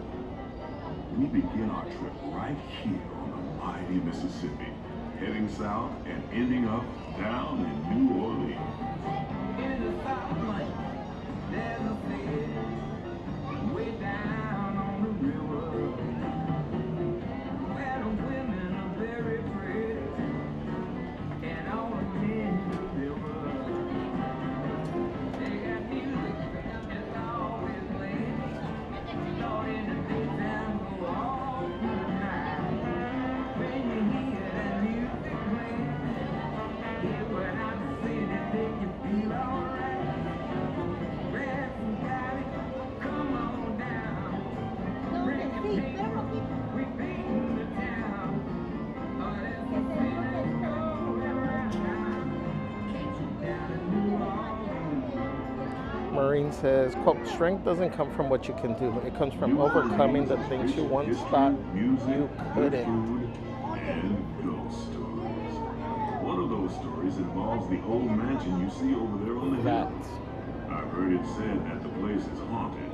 S5: We begin our trip right here on the mighty Mississippi, heading south and ending up down in New Orleans. Way down on the river, where the women are very pretty, and all the men are river. They got music that's always playing, start in the daytime, go all through the night. When you hear that music playing, hear what I'm saying, it make you feel alright.
S1: Maureen says, quote, strength doesn't come from what you can do. It comes from overcoming the things you once thought you couldn't.
S5: And ghost stories. One of those stories involves the old mansion you see over there on the hill. I've heard it said that the place is haunted,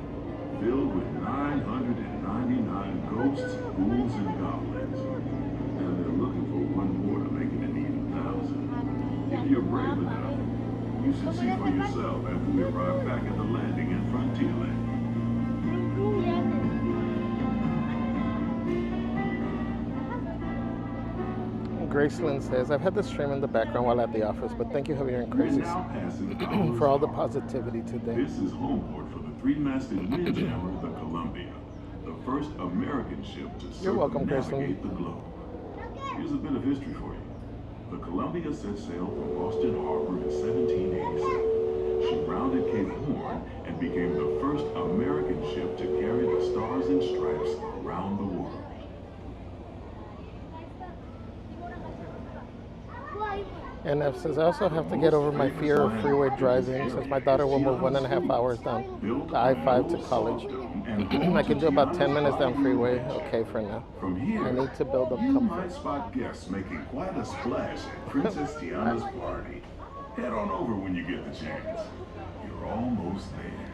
S5: filled with 999 ghosts, ghouls, and goblins. And they're looking for one more to make it an even 1,000. If you're brave enough, you should see for yourself after we arrive back at the landing in Frontierland.
S1: Graceland says, I've had the stream in the background while at the office, but thank you, Javier and Crazy, for all the positivity today.
S5: This is homeport for the three-masted windjammer, the Columbia, the first American ship to circumnavigate the globe. Here's a bit of history for you. The Columbia set sail from Boston Harbor in 1787. She rounded Cape Horn and became the first American ship to carry the Stars and Stripes around the world.
S1: And since I also have to get over my fear of freeway driving, since my daughter will move 1.5 hours down the I-5 to college, I can do about 10 minutes down freeway, okay for now.
S5: From here,
S1: I need to build up
S5: you might
S1: comfort.
S5: spot guests making quite a splash at Princess Tiana's party. Head on over when you get the chance. You're almost there.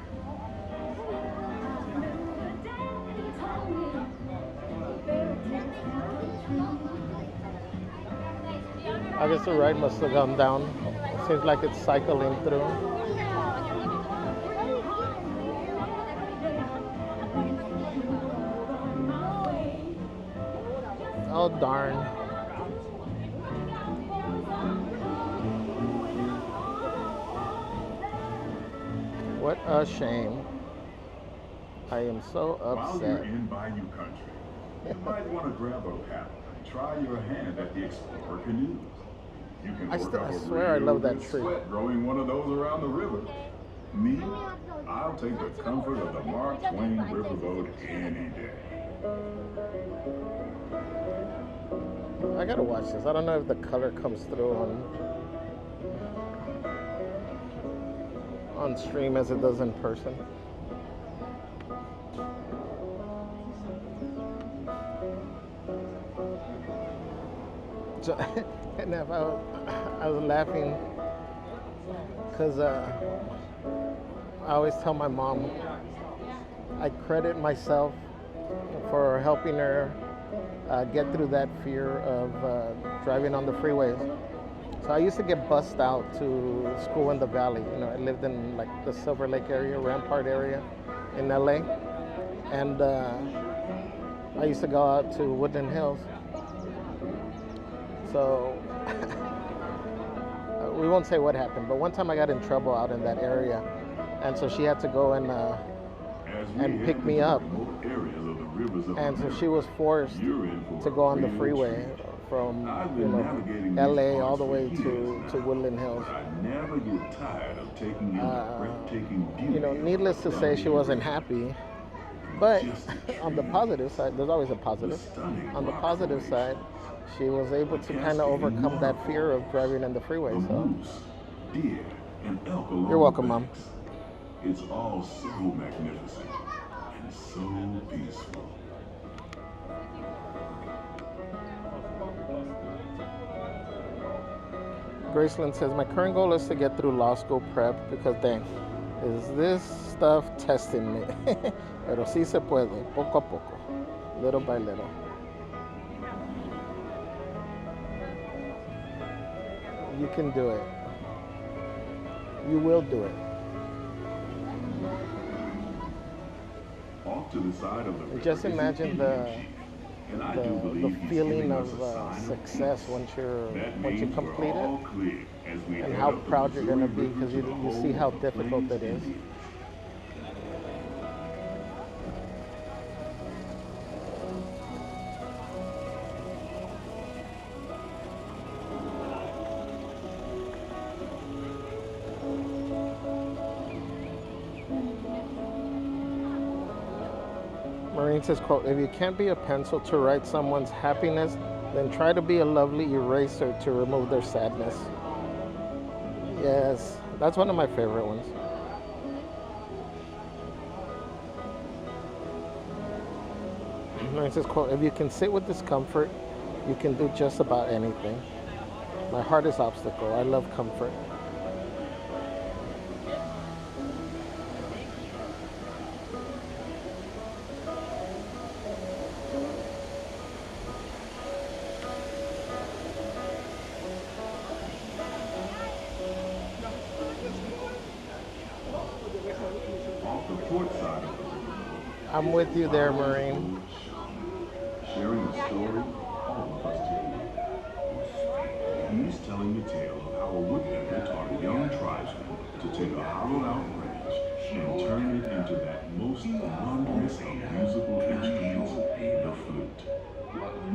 S1: I guess the ride must have gone down. Seems like it's cycling through. Oh darn. What a shame. I am so
S5: While you're
S1: upset.
S5: in Bayou Country, you might want to grab a paddle and try your hand at the Explorer canoes. You can work up a
S1: swear I love that
S5: good
S1: tree.
S5: sweat rowing one of those around the river. Me, I'll take the comfort of the Mark Twain riverboat any day.
S1: I gotta watch this. I don't know if the color comes through on stream as it does in person. So, and if I was laughing because I always tell my mom I credit myself for helping her get through that fear of driving on the freeways. So I used to get bussed out to school in the valley. You know, I lived in like the Silver Lake area, Rampart area in LA. And I used to go out to Woodland Hills. So we won't say what happened, but one time I got in trouble out in that area. And so she had to go and pick me up. And so she was forced to go on the freeway from LA all the way to Woodland Hills. Needless to say, she wasn't happy. But on the positive side, there's always a positive. On the positive side, she was able to kind of overcome that fear of driving in the freeway. So you're welcome, Mom.
S5: It's all so magnificent and so peaceful.
S1: Graceland says, my current goal is to get through law school prep because dang, is this stuff testing me? Pero sí se puede, poco a poco, little by little. You can do it. You will do it.
S5: Off to the side of the
S1: just imagine the feeling of success once you complete it, and how proud you're going to be because you see how difficult it is. Marine says, quote, if you can't be a pencil to write someone's happiness, then try to be a lovely eraser to remove their sadness. Yes, that's one of my favorite ones. Marine says, quote, if you can sit with discomfort, you can do just about anything. My hardest obstacle, I love comfort. I'm with you there, Marine.
S5: Sharing a story all of us tell. He's telling the tale of how a woodpecker taught a young tribesman to take a hollowed-out branch and turn it into that most wondrous of musical instruments, the flute.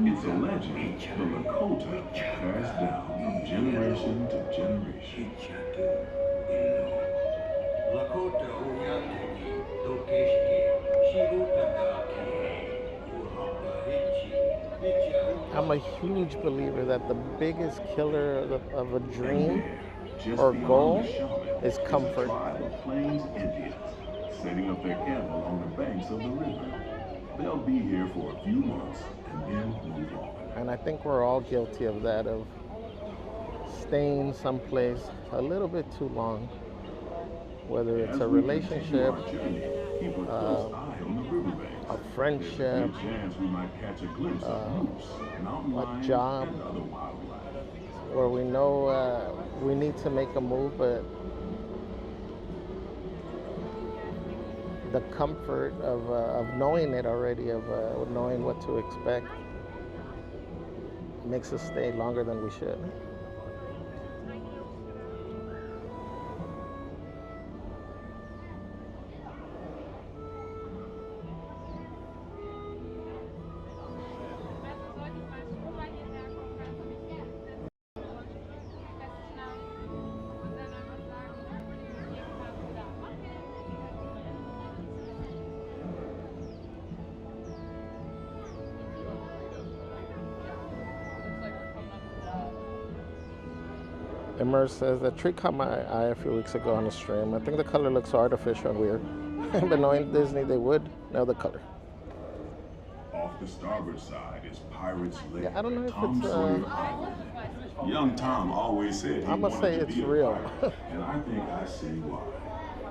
S5: It's a legend the Lakota passed down from generation to generation.
S1: I'm I'm a huge believer that the biggest killer of a dream
S5: Just
S1: or
S5: beyond
S1: goal
S5: the Shaman
S1: is comfort.
S5: a tribe of Plains Indians setting up their camp along the banks of the river. They'll be here for a few months and then move on.
S1: And I think we're all guilty of that, of staying someplace a little bit too long, whether it's
S5: As
S1: a
S5: we continue
S1: relationship,
S5: our journey, keep a close eye on the riverbanks.
S1: a
S5: There's a
S1: friendship,
S5: good chance we might catch a glimpse of moose, mountain lions,
S1: job.
S5: and other wildlife.
S1: where we know we need to make a move, but the comfort of knowing it already, of knowing what to expect, makes us stay longer than we should. Immer says that tree caught my eye a few weeks ago on a stream. I think the color looks so artificial and weird. But knowing Disney, they would know the color.
S5: Off the starboard side is Pirate's Lake.
S1: Yeah, I don't know if
S5: Tom
S1: it's,
S5: Sawyer Island. Young Tom always said he
S1: I'ma
S5: wanted
S1: say
S5: to
S1: it's
S5: be a
S1: real.
S5: pirate, and I think I see why.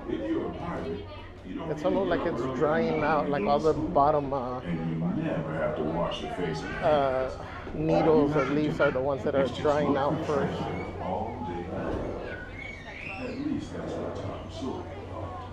S5: If you're a pirate, you don't
S1: It's
S5: need to
S1: almost like
S5: get
S1: it's
S5: up early
S1: drying
S5: in the
S1: out, like all the bottom
S5: and you never have to wash your face and hands.
S1: needles or leaves are the ones that are drying out first.
S5: All day long. At least that's what Tom Sawyer thought.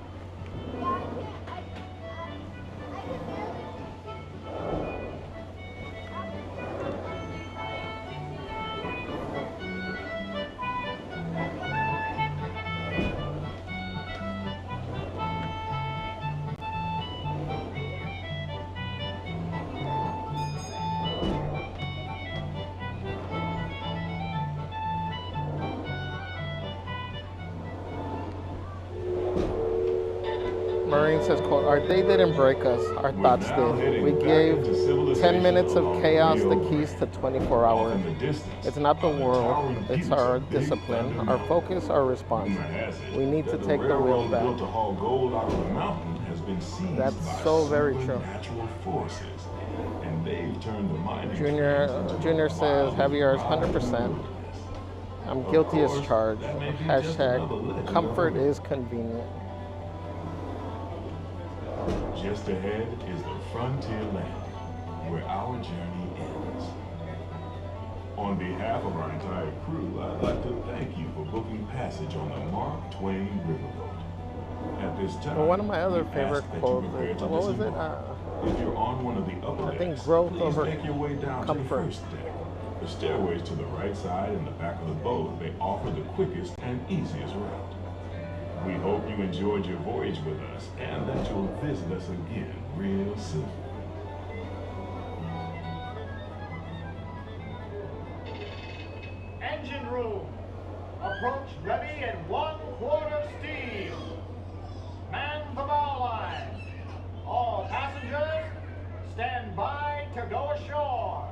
S1: Marine says, quote, our day didn't break us, our thoughts did. We gave 10 minutes of chaos the keys to 24 hours. It's not the world, it's our discipline, our focus, our response. We need to take the wheel back. That's so very true. Junior says, Javier is 100%. I'm guilty as charged. Hashtag, comfort is convenient.
S5: Just ahead is the frontier land, where our journey ends. On behalf of our entire crew, I'd like to thank you for booking passage on the Mark Twain Riverboat. At this time,
S1: Well, one of my other favorite quotes is, what was it?
S5: If you're on one of the upper
S1: I think
S5: decks,
S1: growth
S5: please
S1: over
S5: make your way down
S1: comfort.
S5: to the first deck. The stairways to the right side and the back of the boat, they offer the quickest and easiest route. We hope you enjoyed your voyage with us and that you'll visit us again real soon.
S2: Engine room. Approach ready at 1/4 steam. Man the bow line. All passengers, stand by to go ashore.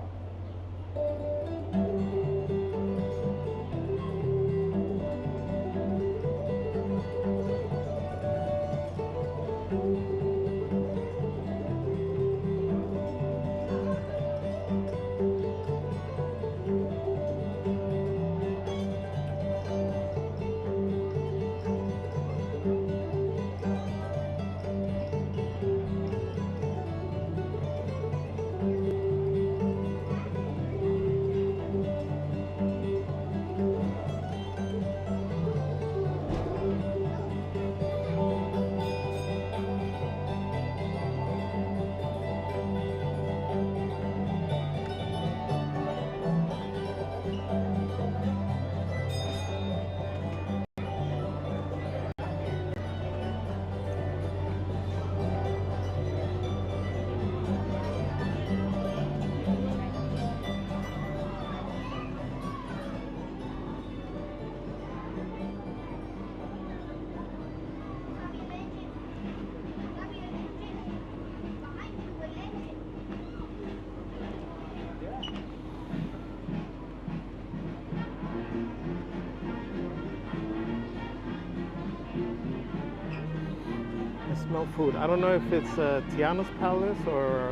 S1: smell food. I don't know if it's Tiana's Palace or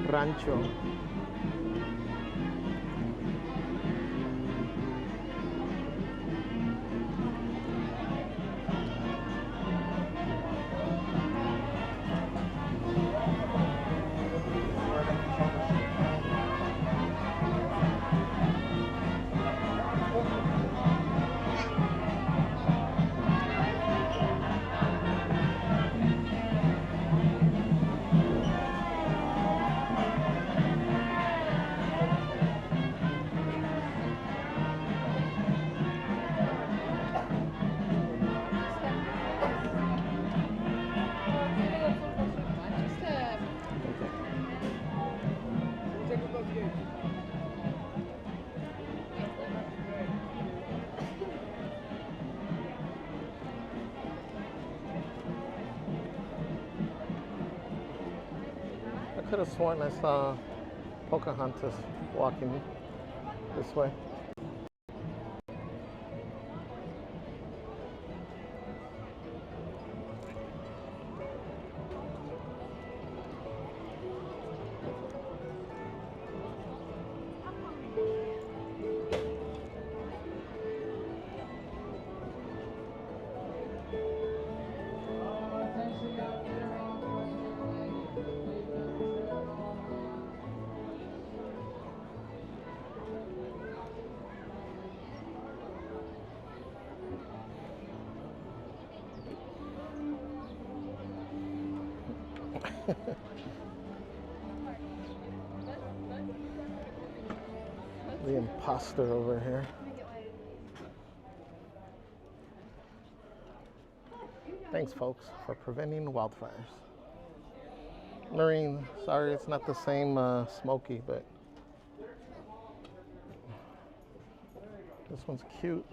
S1: Rancho. I could have sworn I saw Pocahontas walking this way. The imposter over here. Thanks, folks, for preventing wildfires. Noreen, sorry it's not the same smoky, but this one's cute.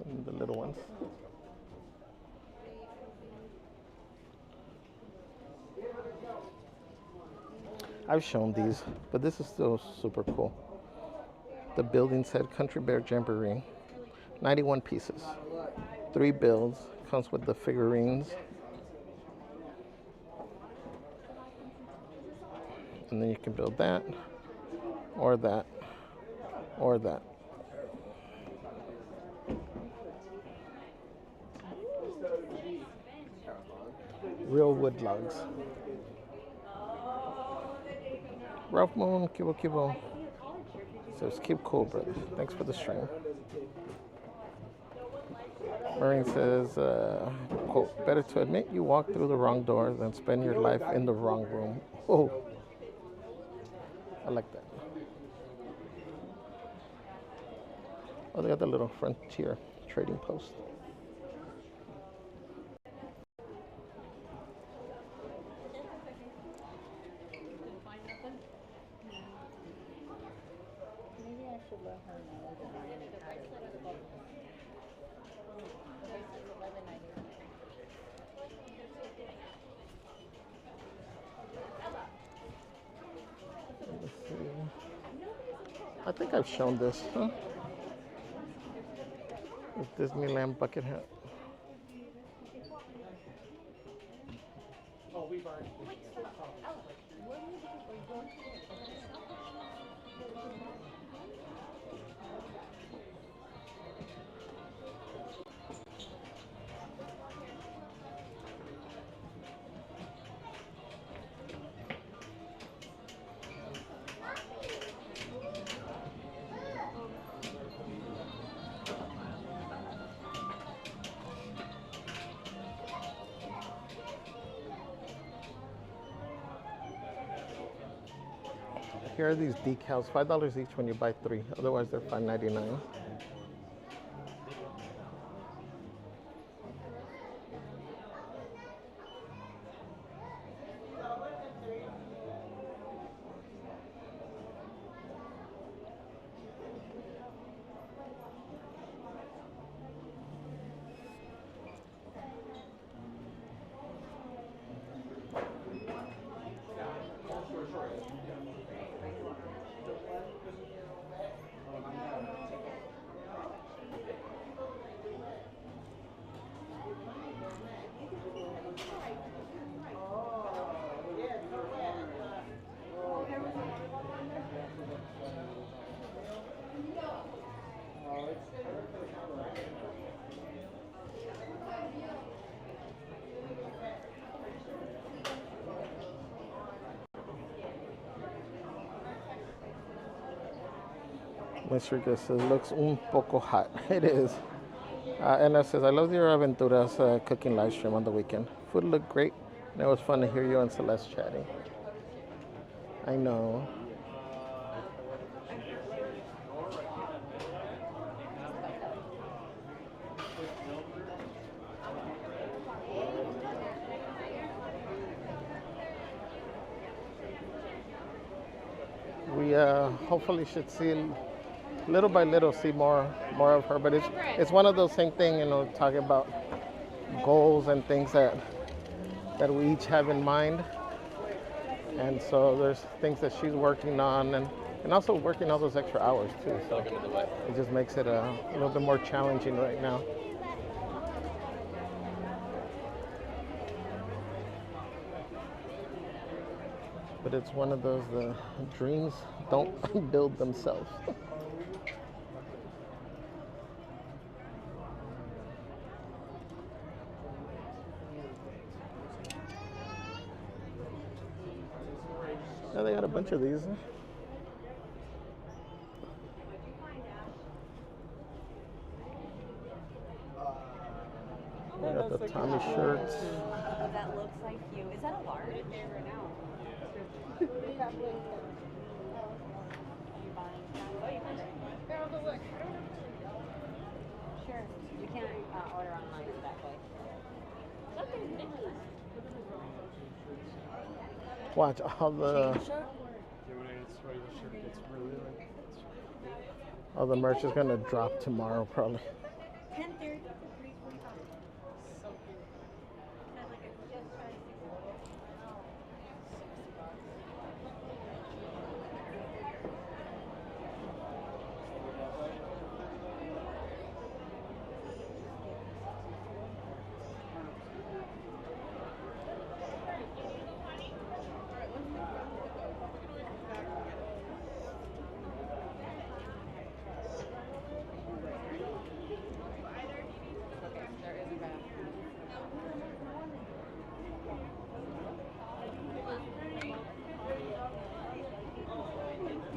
S1: And the little ones. I've shown these, but this is still super cool. The building said Country Bear Jamboree, 91 pieces, 3 builds, comes with the figurines. And then you can build that, or that, or that. Real wood logs. Ralph Moon, Kibo Kibo. Says, keep cool, brother. Thanks for the stream. Marine says, quote, better to admit you walked through the wrong door than spend your life in the wrong room. Oh, I like that. Oh, they got the little Frontier trading post. I think I've shown this, huh? This Disneyland bucket hat.
S7: Oh, we've already.
S1: Here are these decals, $5 each when you buy 3. Otherwise, they're $5.99. Mr. Guest says, looks un poco hot. It is. Anna says, I love your Aventuras cooking live stream on the weekend. Food looked great, and it was fun to hear you and Celeste chatting. I know. We hopefully should see little by little see more of her, but it's one of those same thing, you know, talking about goals and things that we each have in mind. And so there's things that she's working on and also working all those extra hours too. So it just makes it a little bit more challenging right now. But it's one of those dreams don't build themselves. Now they got a bunch of these. They got the Tommy shirts.
S11: That looks like you. Is that a large? Sure. You can't order online that way.
S1: Watch all the merch is gonna drop tomorrow probably.
S8: 10:30.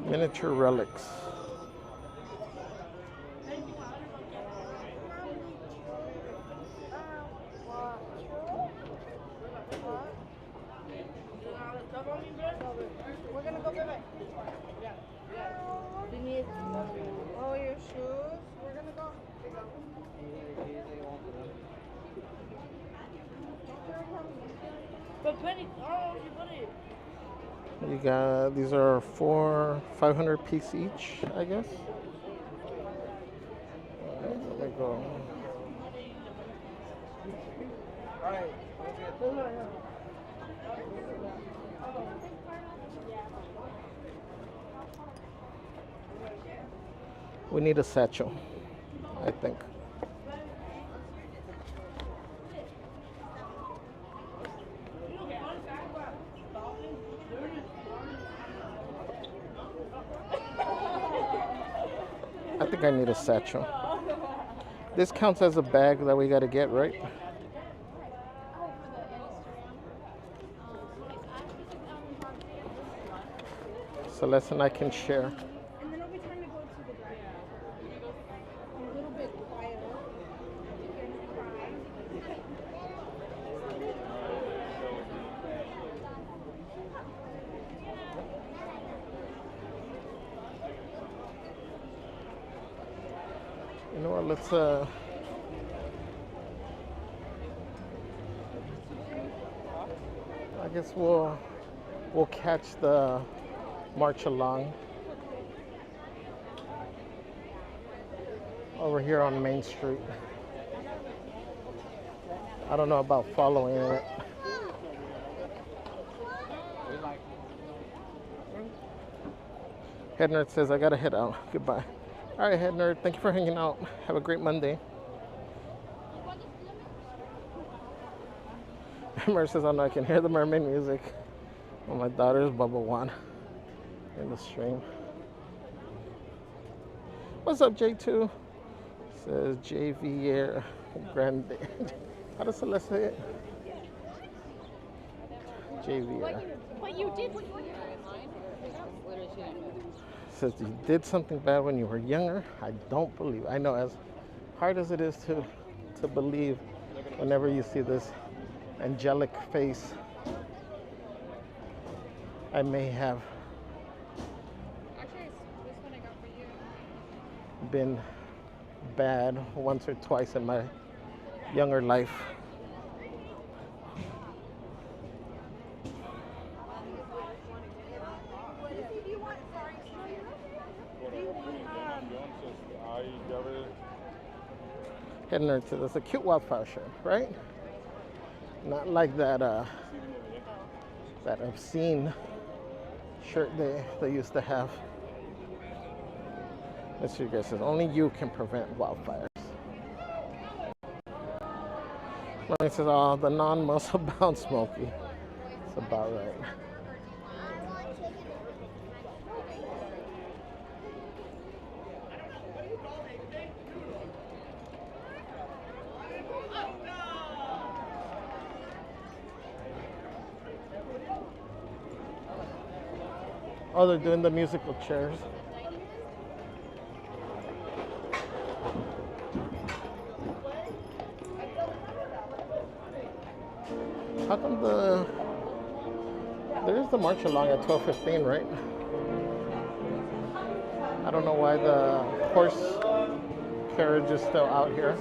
S1: Miniature relics.
S8: We're gonna go get it. You need your shoes. We're gonna go. But Penny, you put it.
S1: You got, these are 500 piece each, I guess. Let me go. We need a satchel, I think. I think I need a satchel. This counts as a bag that we got to get, right? Celeste and I can share.
S8: And then I'll be trying to go to the drive. A little bit quieter.
S1: You know what, let's I guess we'll catch the march along over here on Main Street. I don't know about following it. Head Nerd says, I gotta head out. Goodbye. All right, Head Nerd, thank you for hanging out. Have a great Monday. Mer says, oh no, I can hear the mermaid music on my daughter's Bubble One in the stream. What's up, J2? Says Javier Grande. How does Celeste say it? Javier.
S8: But you did what you were
S1: Says you did something bad when you were younger. I don't believe. I know, as hard as it is to believe whenever you see this angelic face, I may have been bad once or twice in my younger life. Heading there to this, a cute wildfire shirt, right? Not like that that obscene shirt they used to have. Let's see, guys, says only you can prevent wildfires. It says, oh, the non-muscle bound Smokey. It's about right. Oh, they're doing the musical chairs. How come there is the march along at 12:15, right? I don't know why the horse carriage is still out here.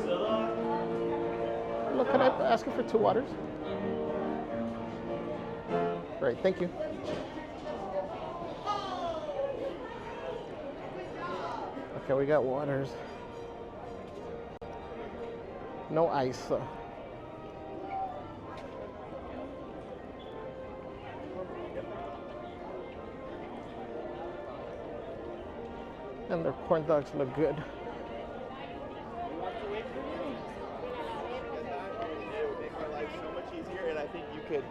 S1: Look, can I ask you for 2 waters? Great, thank you. Okay, we got waters. No ice, though. And their corn dogs look good.
S12: It would make our life so much easier, and I think you could.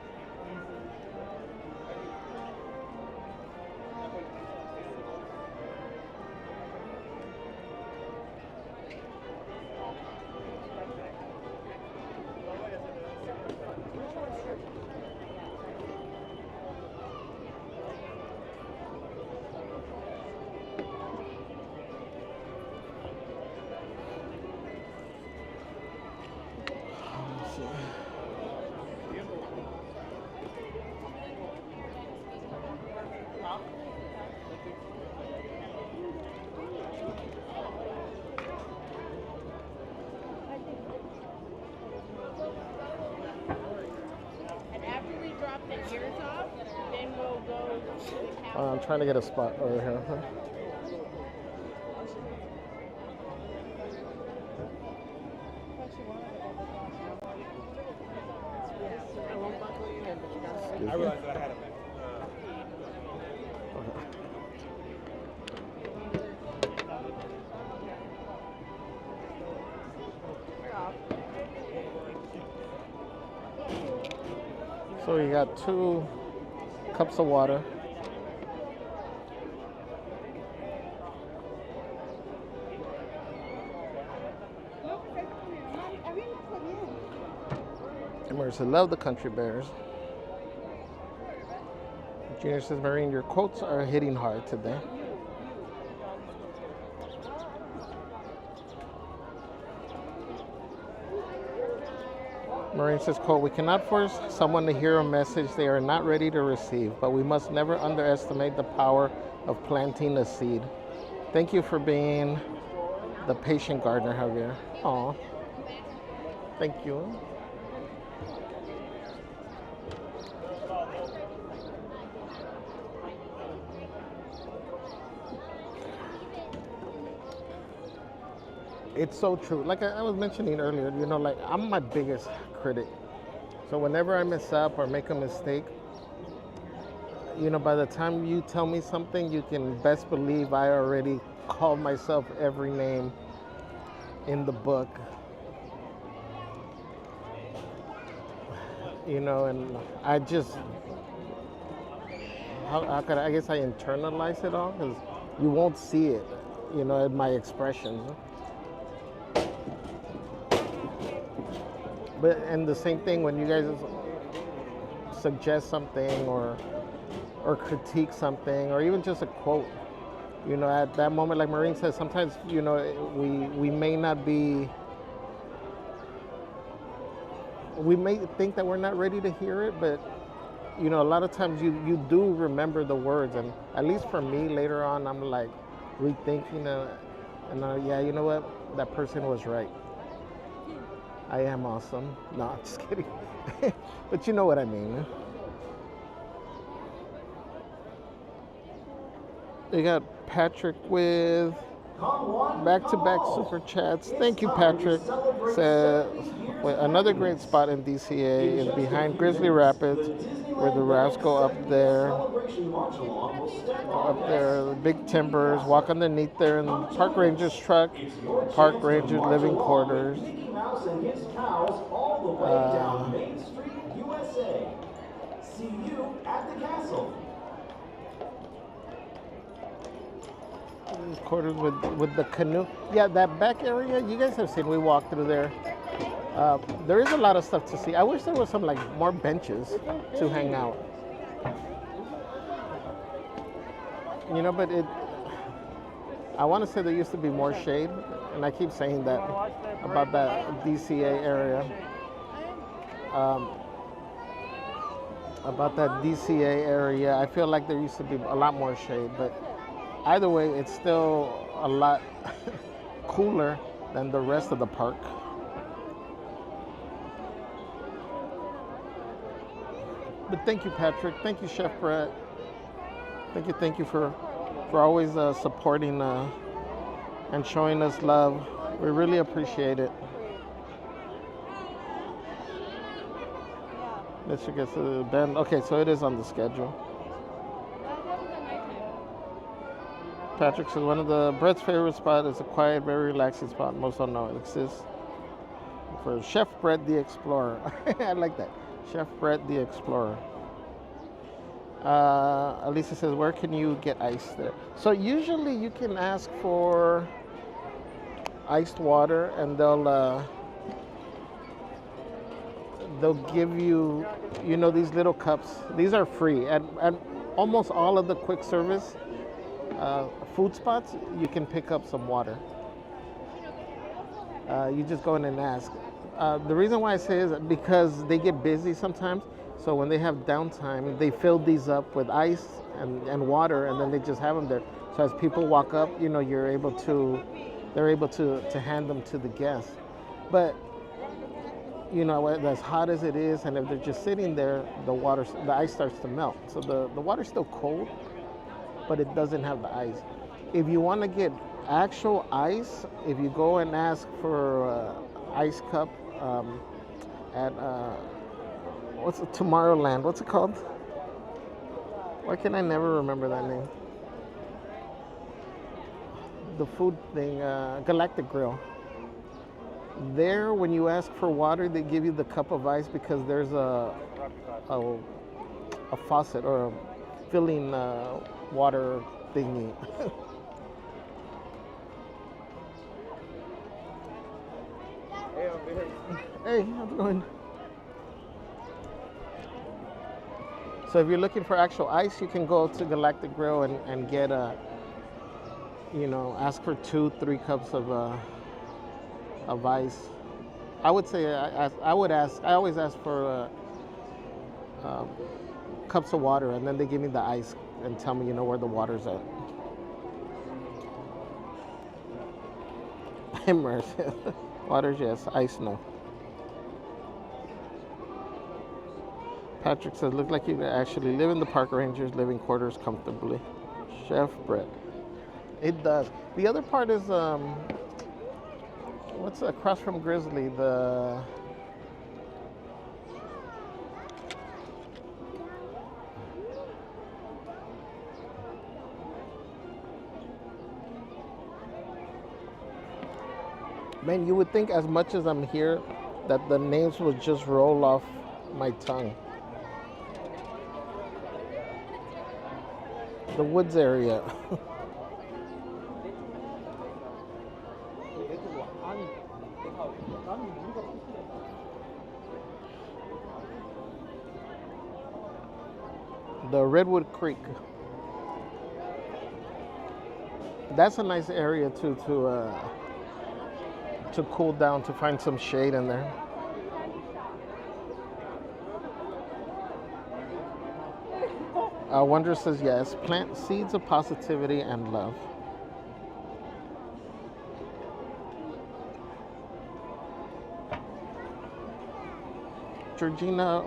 S1: I'm trying to get a spot over here.
S12: I realized that I had a
S1: So you got 2 cups of water. Emerson, love the country bears. Junior says, Marine, your quotes are hitting hard today. Marine says, quote, we cannot force someone to hear a message they are not ready to receive, but we must never underestimate the power of planting a seed. Thank you for being the patient gardener, Javier. Aw. Thank you. It's so true. Like I was mentioning earlier, you know, like I'm my biggest critic. So whenever I mess up or make a mistake, you know, by the time you tell me something, you can best believe I already called myself every name in the book. You know, and I just, how could I guess I internalize it all, because you won't see it, you know, in my expressions. But, and the same thing when you guys suggest something or or critique something, or even just a quote. You know, at that moment, like Maureen says, sometimes, you know, we may not be, we may think that we're not ready to hear it, but you know, a lot of times you do remember the words, and at least for me, later on, I'm like rethinking, yeah, you know what, that person was right. I am awesome. No, I'm just kidding. But you know what I mean. They got Patrick with back-to-back super chats. Thank you, Patrick. Says another great spot in DCA is behind Grizzly Rapids, where the rafts go up there. The big timbers. Walk underneath there in Park Ranger's truck. Park Ranger's living quarters.
S7: See you at the castle.
S1: Quarters with the canoe. Yeah, that back area, you guys have seen, we walked through there. There is a lot of stuff to see. I wish there was some like more benches to hang out. You know, but I want to say there used to be more shade, and I keep saying that about that DCA area. About that DCA area, I feel like there used to be a lot more shade, but either way, it's still a lot cooler than the rest of the park. But thank you, Patrick. Thank you, Chef Brett. Thank you for always supporting and showing us love. We really appreciate it. Let's get to the band. Okay, so it is on the schedule. Patrick says one of the Brett's favorite spot is a quiet, very relaxing spot. Most don't know it exists. For Chef Brett the Explorer. I like that. Chef Brett the Explorer. Elisa says, where can you get ice there? So usually you can ask for iced water, and they'll give you, you know, these little cups. These are free at almost all of the quick service food spots. You can pick up some water. You just go in and ask. The reason why I say is because they get busy sometimes. So when they have downtime, they fill these up with ice and water, and then they just have them there. So as people walk up, you know, they're able to hand them to the guests. But you know, as hot as it is, and if they're just sitting there, the ice starts to melt. So the water's still cold, but it doesn't have the ice. If you want to get actual ice, if you go and ask for ice cup at Tomorrowland? What's it called? Why can I never remember that name? The food thing, Galactic Grill. There, when you ask for water, they give you the cup of ice because there's a faucet or a filling water thingy. Hey, how's it going? So if you're looking for actual ice, you can go to Galactic Grill and get ask for 2-3 cups of ice. I would say I always ask for cups of water, and then they give me the ice and tell me, where the water's at. Water's yes, ice no. Patrick says, look like you actually live in the Park Rangers living quarters comfortably. Chef Brett. It does. The other part is, what's across from Grizzly? Man, you would think as much as I'm here that the names would just roll off my tongue. The Woods area. The Redwood Creek. That's a nice area too to cool down, to find some shade in there. Wonder says yes. Plant seeds of positivity and love. Georgina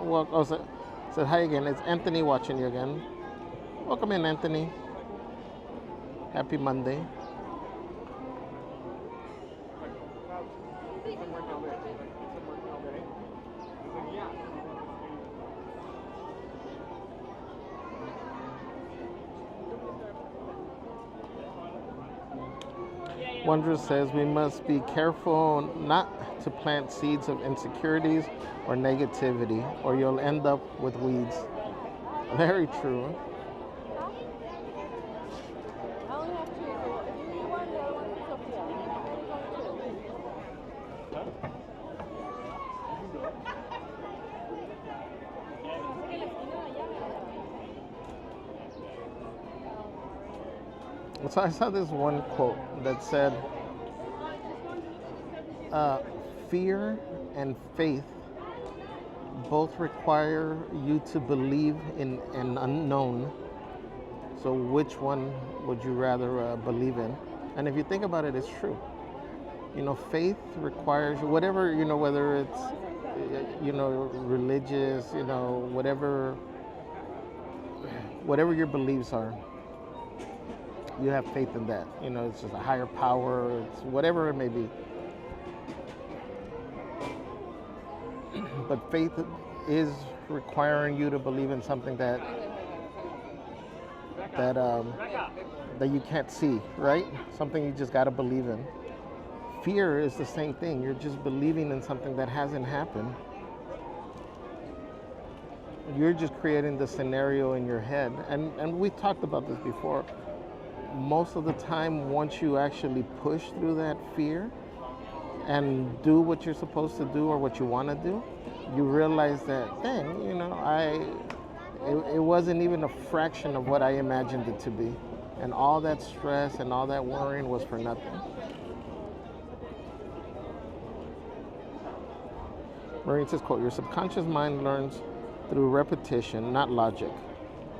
S1: said hi again. It's Anthony watching you again. Welcome in, Anthony. Happy Monday. Wondrous says we must be careful not to plant seeds of insecurities or negativity, or you'll end up with weeds. Very true. So I saw this one quote that said, fear and faith both require you to believe in an unknown. So which one would you rather believe in? And if you think about it, it's true. You know, faith requires whatever, you know, whether it's, you know, religious, you know, whatever your beliefs are. You have faith in that. You know, it's just a higher power, it's whatever it may be. But faith is requiring you to believe in something that you can't see, right? Something you just got to believe in. Fear is the same thing. You're just believing in something that hasn't happened. You're just creating the scenario in your head. And we talked about this before. Most of the time, once you actually push through that fear and do what you're supposed to do or what you want to do, you realize that, dang, you know, it wasn't even a fraction of what I imagined it to be. And all that stress and all that worrying was for nothing. Maureen says, quote, your subconscious mind learns through repetition, not logic.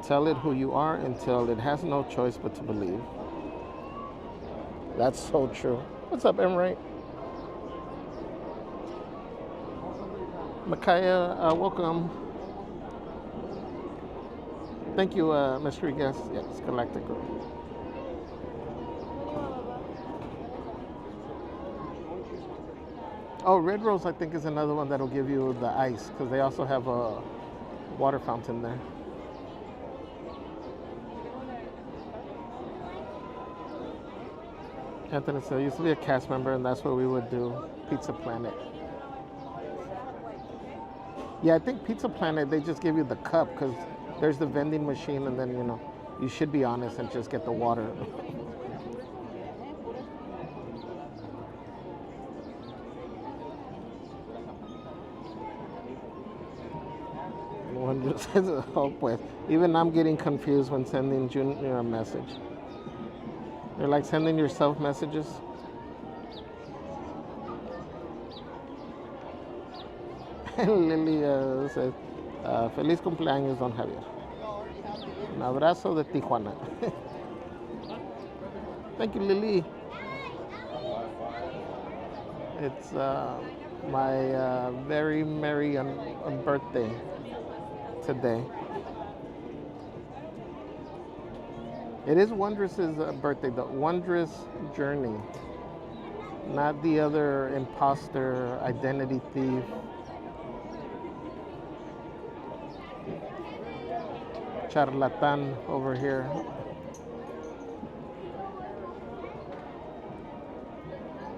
S1: Tell it who you are until it has no choice but to believe. That's so true. What's up, Emery? Micaiah, welcome. Thank you, mystery guest. Yes, Galactic Group. Oh, Red Rose, I think, is another one that'll give you the ice, because they also have a water fountain there. Anthony said, I used to be a cast member, and that's what we would do, Pizza Planet. Yeah, I think Pizza Planet, they just give you the cup, because there's the vending machine, and then, you know, you should be honest and just get the water. One just says, oh, pues. Even I'm getting confused when sending Junior a message. You're like sending yourself messages. And Lily says, feliz cumpleaños, Don Javier. Un abrazo de Tijuana. Thank you, Lily. It's my very merry birthday today. It is Wondrous's birthday, the Wondrous Journey, not the other imposter, identity thief. Charlatan over here.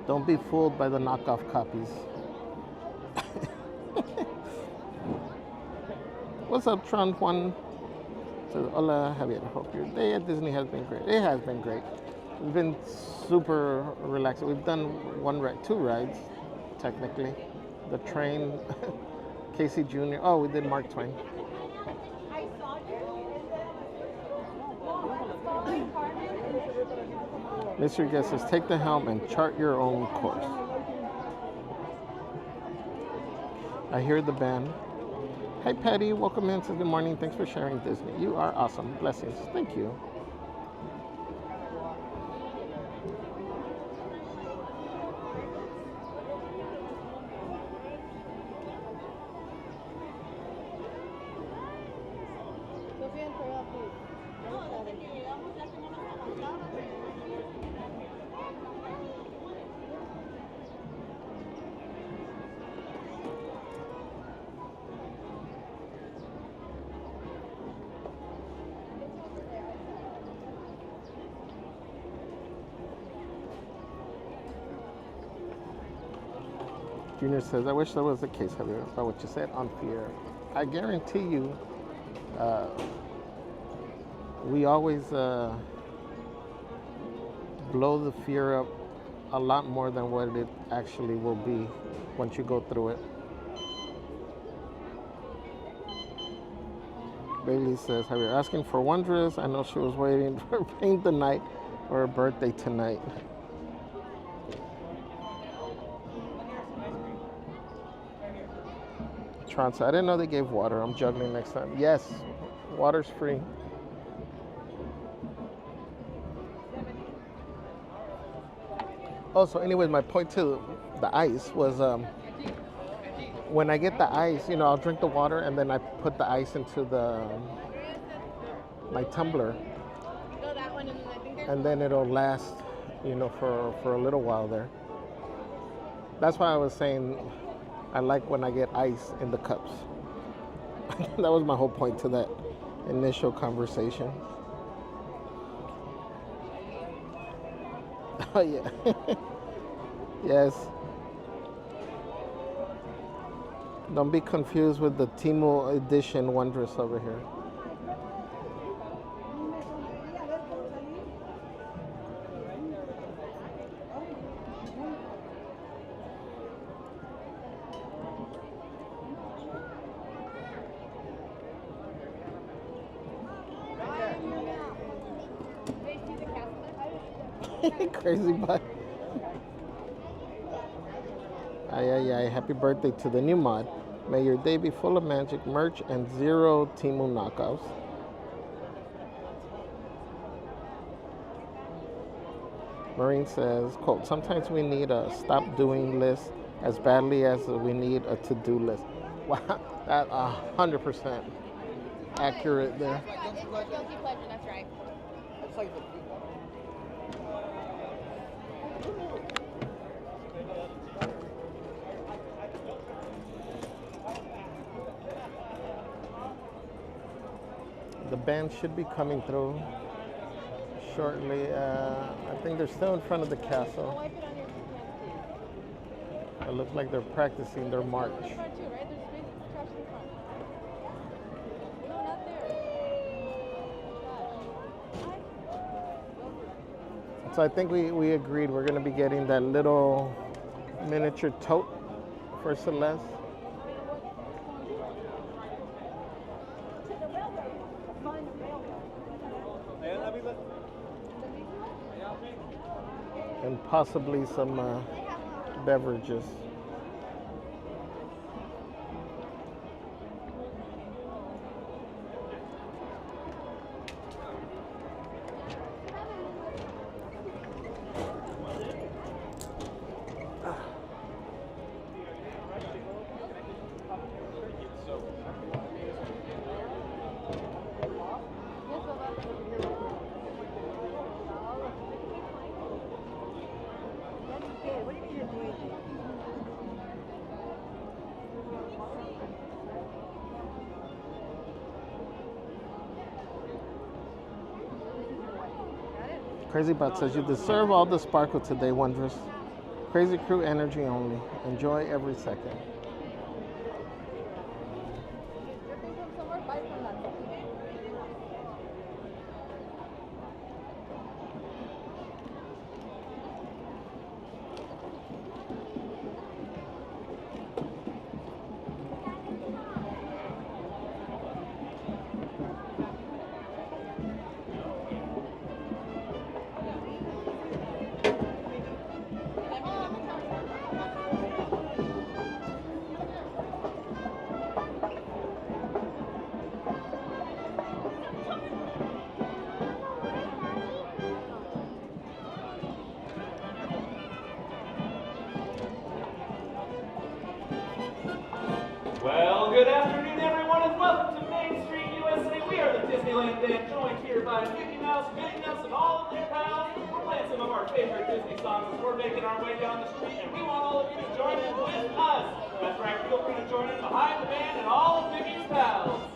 S1: Don't be fooled by the knockoff copies. What's up, Tron Juan? So, hola, Javier. Hope your day at Disney has been great. It has been great. It's been super relaxing. We've done two rides, technically. The train, Casey Jr. Oh, we did Mark Twain. Mystery guest says, take the helm and chart your own course. I hear the band. Hi, Patty. Welcome in. Says, good morning. Thanks for sharing Disney. You are awesome. Blessings. Thank you. Junior says, I wish that was the case, Javier, about what you said on fear. I guarantee you, we always blow the fear up a lot more than what it actually will be once you go through it. Bailey says, Javier, asking for one dress. I know she was waiting for paint the night or her birthday tonight. I didn't know they gave water. I'm juggling next time. Yes, water's free. Oh, so anyways, my point to the ice was when I get the ice, you know, I'll drink the water and then I put the ice into my tumbler. And then it'll last, you know, for a little while there. That's why I was saying I like when I get ice in the cups. That was my whole point to that initial conversation. Oh, yeah. Yes. Don't be confused with the Temu edition Wondrous over here. Crazy butt. Ay. Happy birthday to the new mod. May your day be full of magic, merch, and zero Temu knockoffs. Marine says, quote, sometimes we need a stop doing list as badly as we need a to-do list. Wow, that 100% accurate there.
S8: It's a guilty pleasure, that's right.
S9: That's like
S1: The band should be coming through shortly. I think they're still in front of the castle. It looks like they're practicing their march. So I think we agreed we're going to be getting that little miniature tote for Celeste. And possibly some beverages. Crazy Bot says, you deserve all the sparkle today, Wondrous. Crazy Crew energy only. Enjoy every second.
S13: Good afternoon, everyone, and welcome to Main Street, USA. We are the Disneyland band, joined here by Mickey Mouse, Minnie Mouse, and all of their pals. We're playing some of our favorite Disney songs as we're making our way down the street, and we want all of you to join in with us. That's right, feel free to join in behind the band and all of Mickey's pals.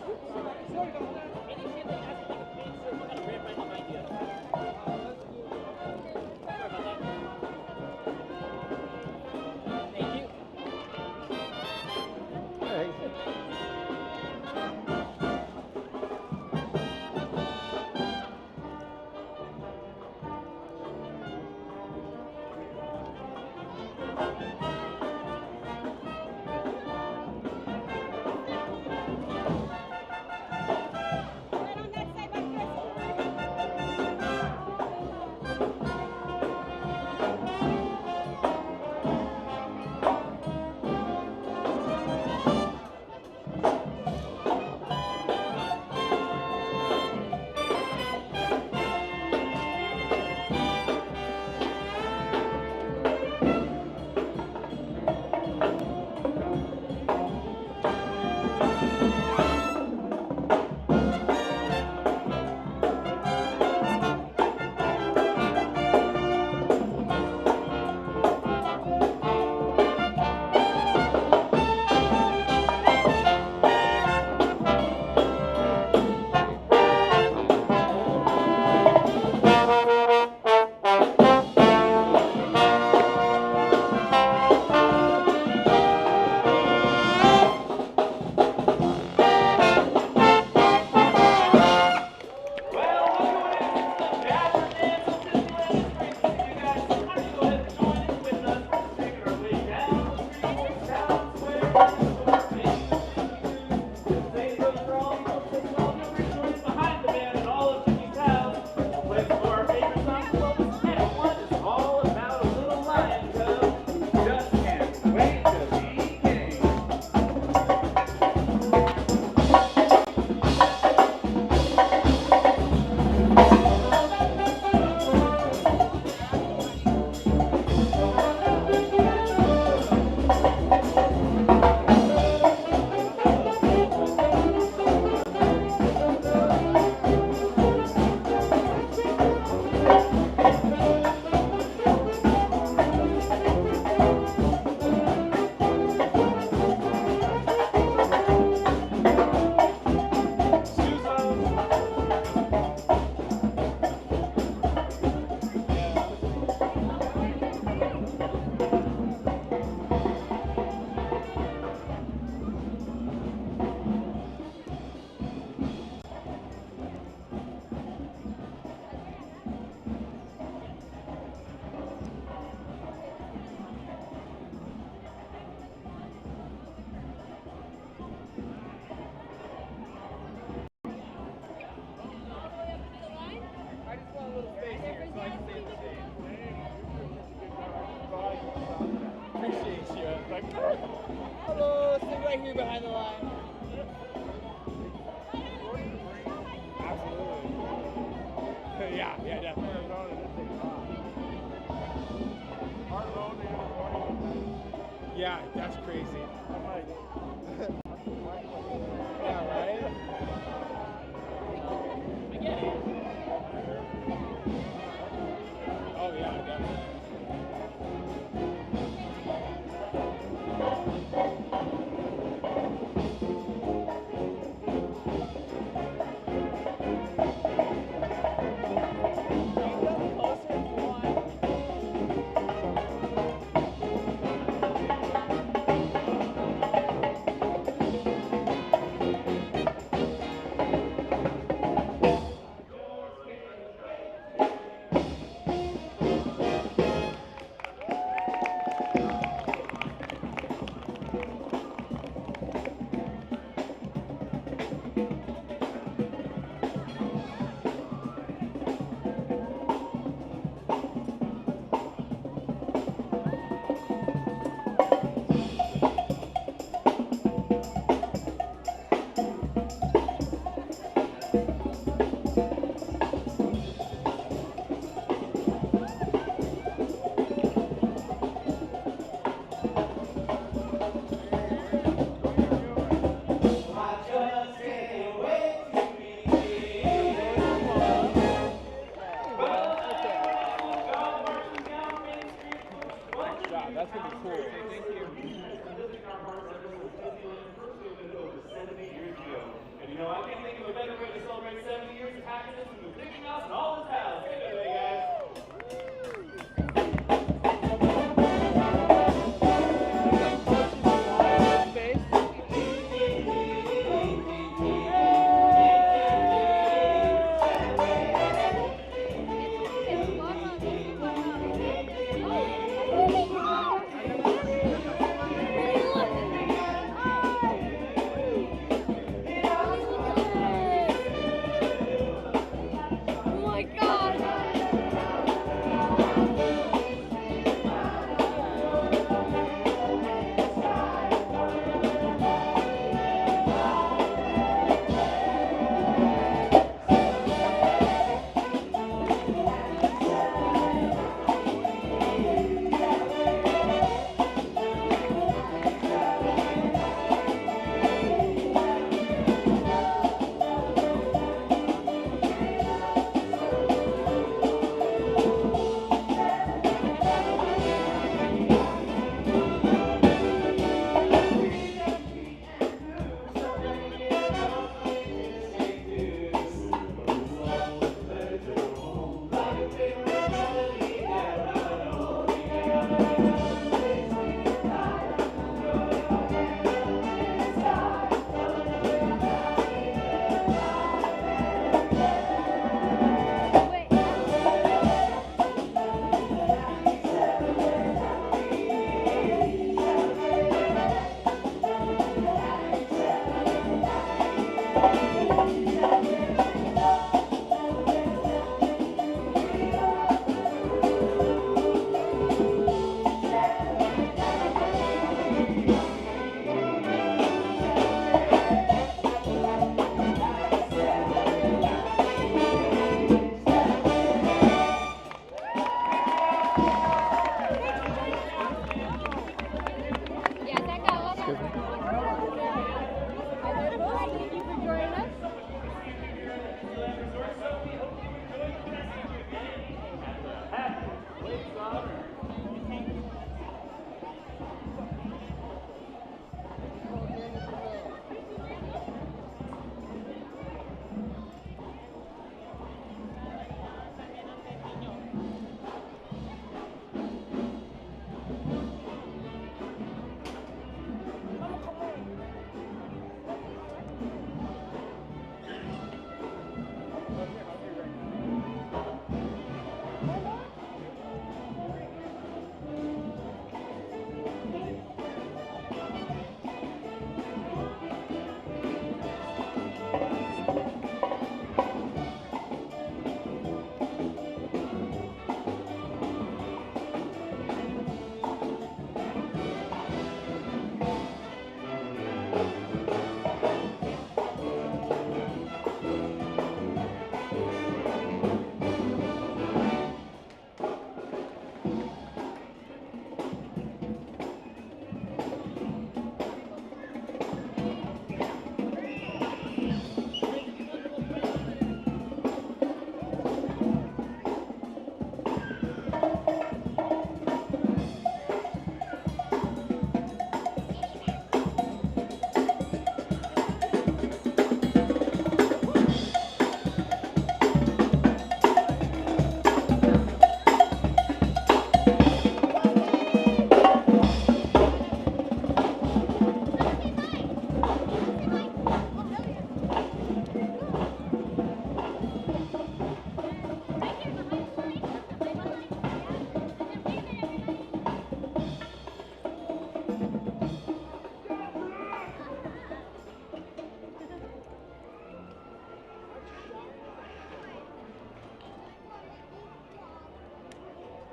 S9: Hello, stay right here behind the line. Absolutely. Yeah, definitely. Yeah, that's crazy. Yeah, right? I get it. Oh, yeah, definitely.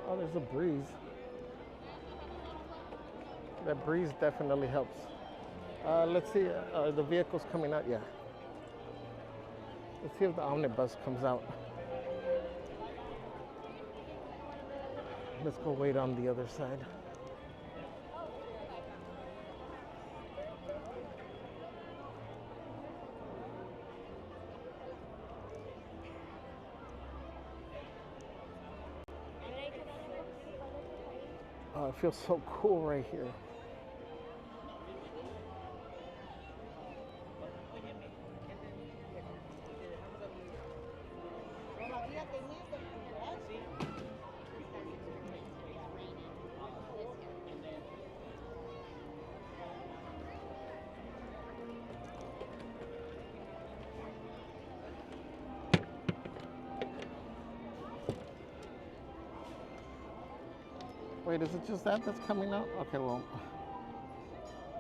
S1: Oh, there's a breeze. That breeze definitely helps. Let's see, the vehicle's coming out. Yeah. Let's see if the omnibus comes out. Let's go wait on the other side. Oh, it feels so cool right here. Wait, is it just that that's coming out? Okay, well,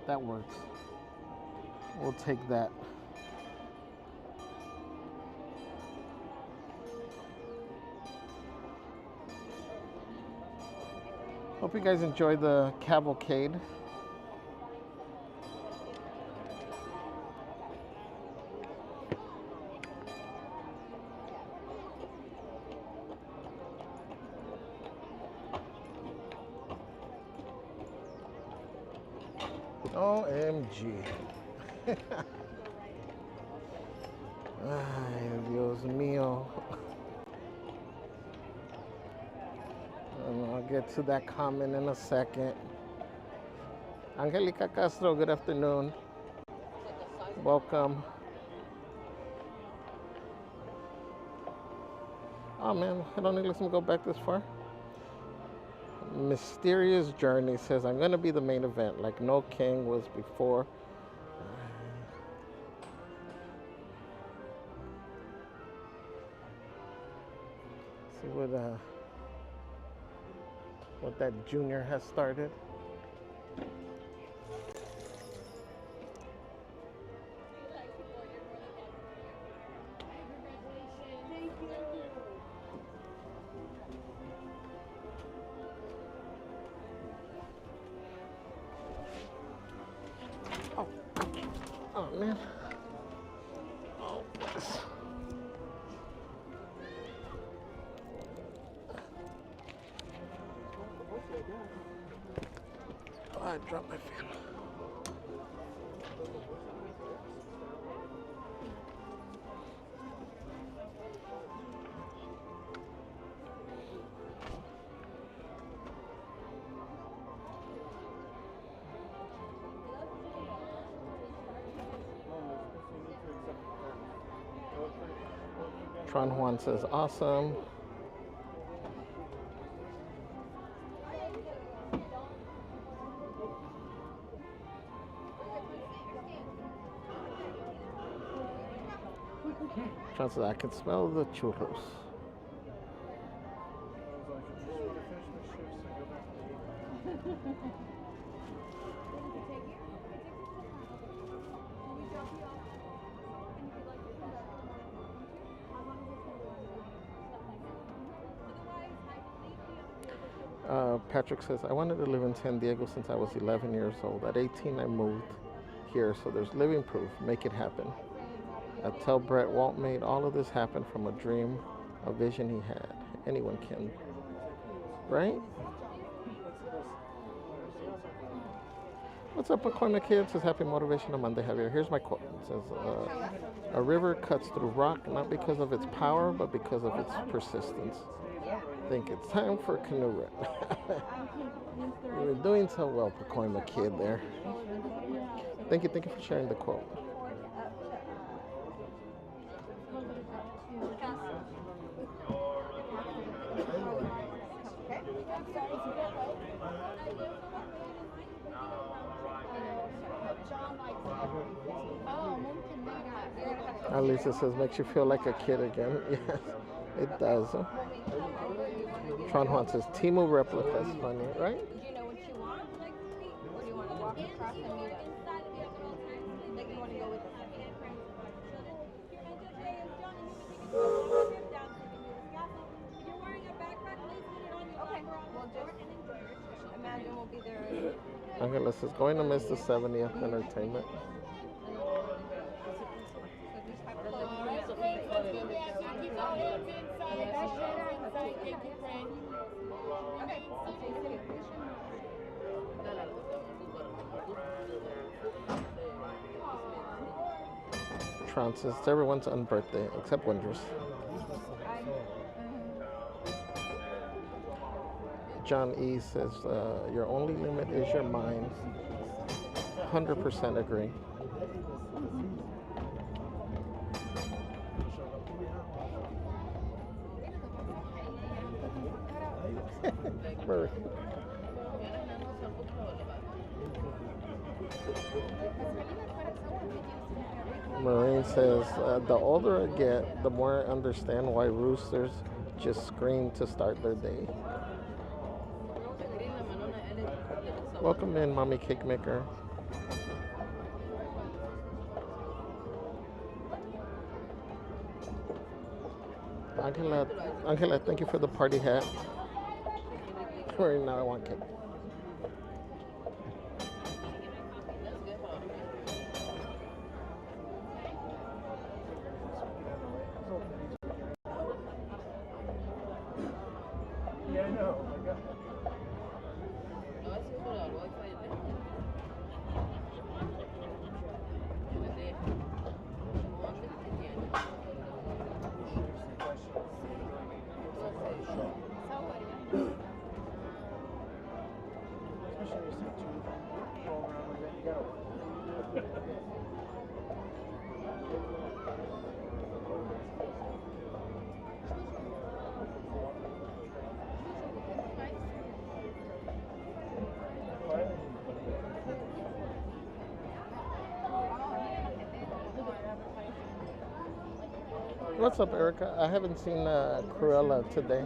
S1: that works. We'll take that. Hope you guys enjoyed the cavalcade. OMG. Ay, Dios mío. I'll get to that comment in a second. Angelica Castro, good afternoon. Welcome. Oh man, I don't think let me go back this far. Mysterious Journey says, I'm going to be the main event, like No King was before. See what that junior has started. Oh man. Oh, yes. Oh, I dropped my fan. Tron Juan says, awesome. Tron says, I can smell the churros. Patrick says, I wanted to live in San Diego since I was 11 years old. At 18, I moved here, so there's living proof. Make it happen. I tell Brett, Walt made all of this happen from a dream, a vision he had. Anyone can, right? What's up, Pacoima Kid? Says, happy Motivational Monday, Javier. Here's my quote. It says, a river cuts through rock, not because of its power, but because of its persistence. I think it's time for a canoe ride. You were doing so well, Pacoima Kid there. Thank you for sharing the quote. Lisa says, makes you feel like a kid again. Yes, it does. Tron Juan says, Temu replicas, funny, right?
S8: Do you know what you want? Like, or do you want to walk across and meet us? Like, you want to go with us? You're wearing a backpack, please put it on you. Okay. be there already.
S1: Angela says, going to miss the 70th entertainment. Trance says, it's everyone's birthday except Wondrous. John E says, your only limit is your mind. 100% agree. Murray. Marine says, the older I get, the more I understand why roosters just scream to start their day. Welcome in, Mommy Cake Maker. Angela, thank you for the party hat. Right now I want cake.
S9: Yeah, I know. Oh my God.
S1: What's up, Erica? I haven't seen Cruella today.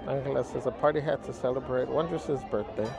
S1: Angela says a party hat to celebrate Wondrous's birthday.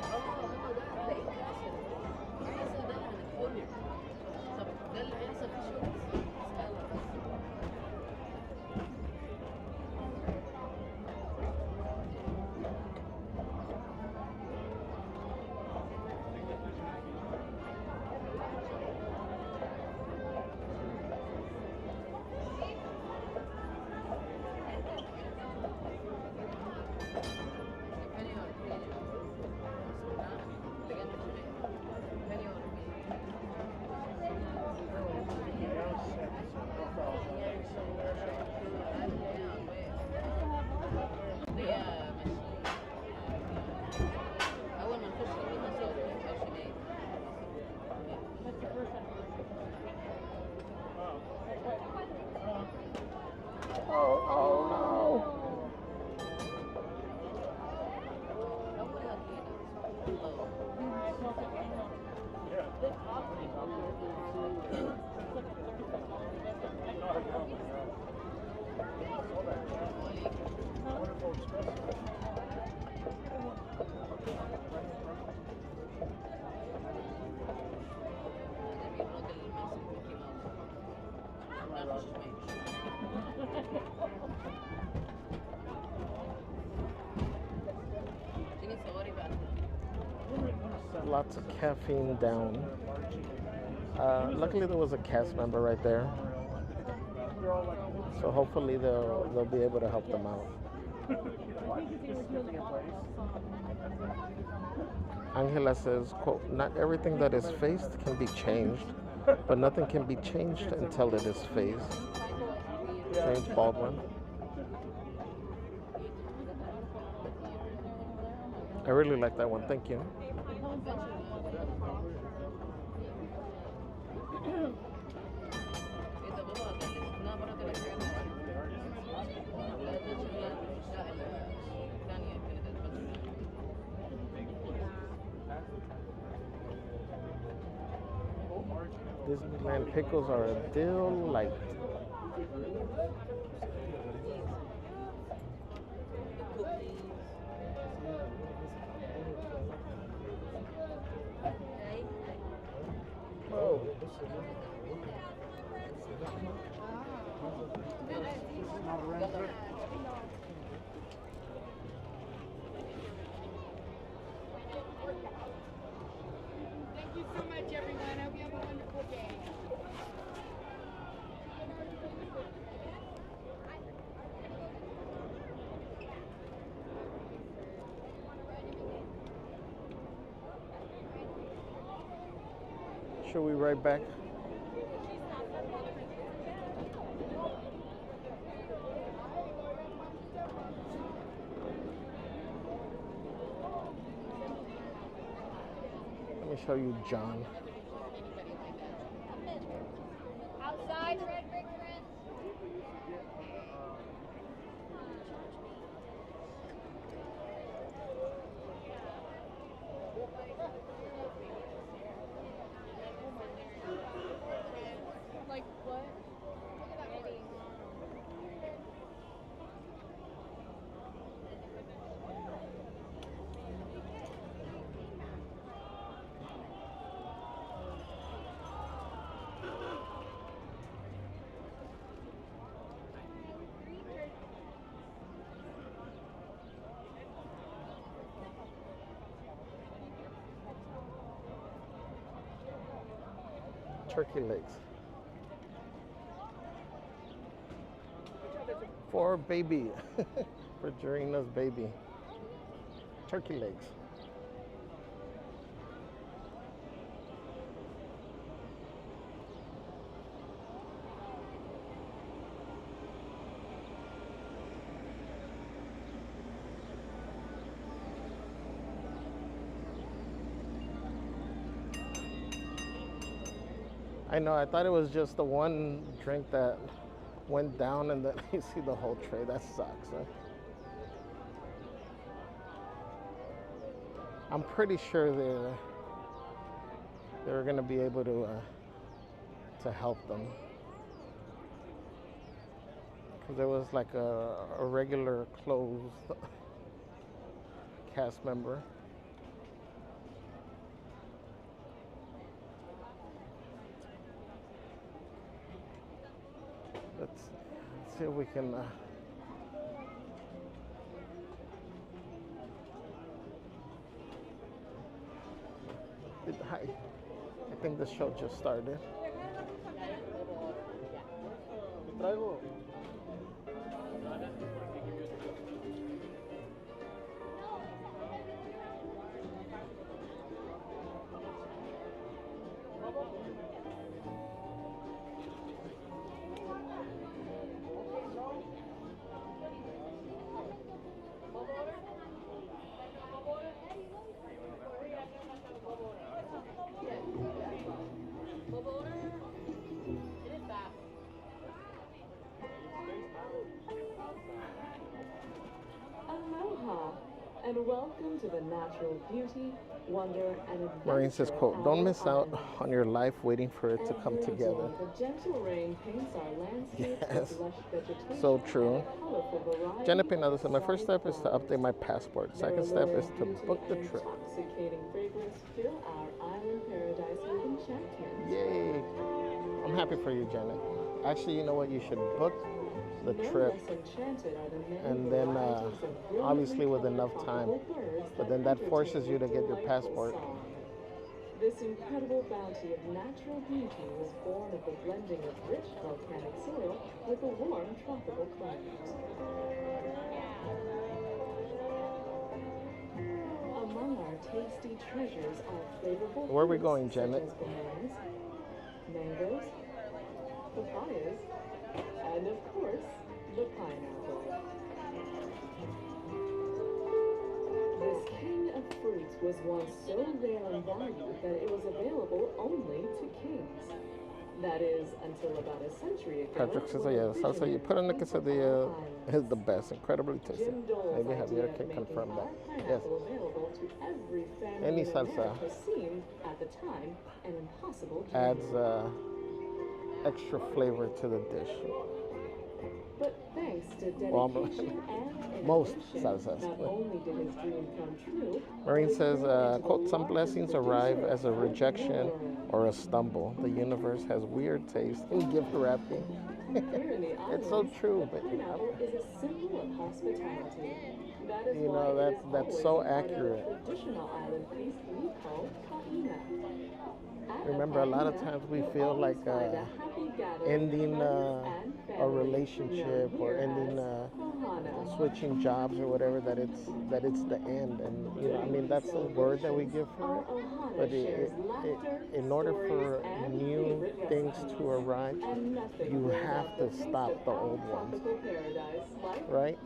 S1: Lots of caffeine down. Luckily there was a cast member right there, so hopefully they'll be able to help them out. Angela says, quote, not everything that is faced can be changed, but nothing can be changed until it is phased. James Baldwin. I really like that one, thank you. Disneyland pickles are a delight. Oh. Should we ride back? Let me show you John.
S8: Outside, red brick friends. Like what?
S1: Turkey legs. For baby. For Jorina's baby. Turkey legs. I know, I thought it was just the one drink that went down and then you see the whole tray. That sucks. Huh? I'm pretty sure they're gonna be able to help them. Because there was like a regular closed cast member. Let's see if we can hi. I think the show just started.
S4: Aloha, and welcome to the natural beauty, wonder, and adventure.
S1: Maureen says, quote, "Don't miss out on your life waiting for it to come together."
S4: The gentle rain paints our landscapes
S1: Yes,
S4: with lush vegetation
S1: so true.
S4: and colorful variety.
S1: Jenna Pineda said, "My first step is to update my passport. Second step is to book the trip."
S4: Intoxicating fragrance fill our island paradise with enchantment.
S1: Yay! I'm happy for you, Jenna. Actually, you know what? You should book the trip, and then obviously with enough time, but then that forces you to get your passport.
S4: This incredible bounty of natural beauty was born of the blending of rich volcanic soil with a warm tropical climate. Among our tasty treasures are flavorful
S1: Where are we
S4: fruits
S1: going,
S4: such
S1: Janet?
S4: as bananas, mangoes, papayas, and of course, the pineapple. This king of fruits was once so rare and valued that it was available only to kings. That is, until about a century ago.
S1: Patrick says, "Oh yeah, the salsa you put on the quesadilla is the best, incredibly tasty." Maybe Javier can confirm that. Yes.
S4: Available to every family
S1: Any
S4: in
S1: salsa
S4: America seemed, at the time, an impossible dream.
S1: adds extra flavor to the dish.
S4: But thanks to
S1: Well,
S4: dedication and
S1: most
S4: innovation,
S1: salsas.
S4: not only did his dream come true,
S1: Maureen says, quote, "Some blessings arrive as a rejection or a stumble. The universe has weird taste in gift wrapping."
S4: here in the
S1: It's so
S4: islands,
S1: true,
S4: the
S1: but
S4: pineapple is a symbol of hospitality. That is
S1: you
S4: why
S1: know,
S4: it is
S1: that's
S4: always
S1: so
S4: a part of
S1: accurate.
S4: the traditional island feast we call ka'ina. At
S1: remember, a lot of
S4: ka'ina,
S1: times we
S4: you'll
S1: feel
S4: always
S1: like
S4: find a happy gathering of
S1: ending
S4: friends and
S1: a relationship or ending switching jobs or whatever, that it's the end. And I mean, that's the word that we give for it, but in order for new things to arrive, you have to stop the old ones, right?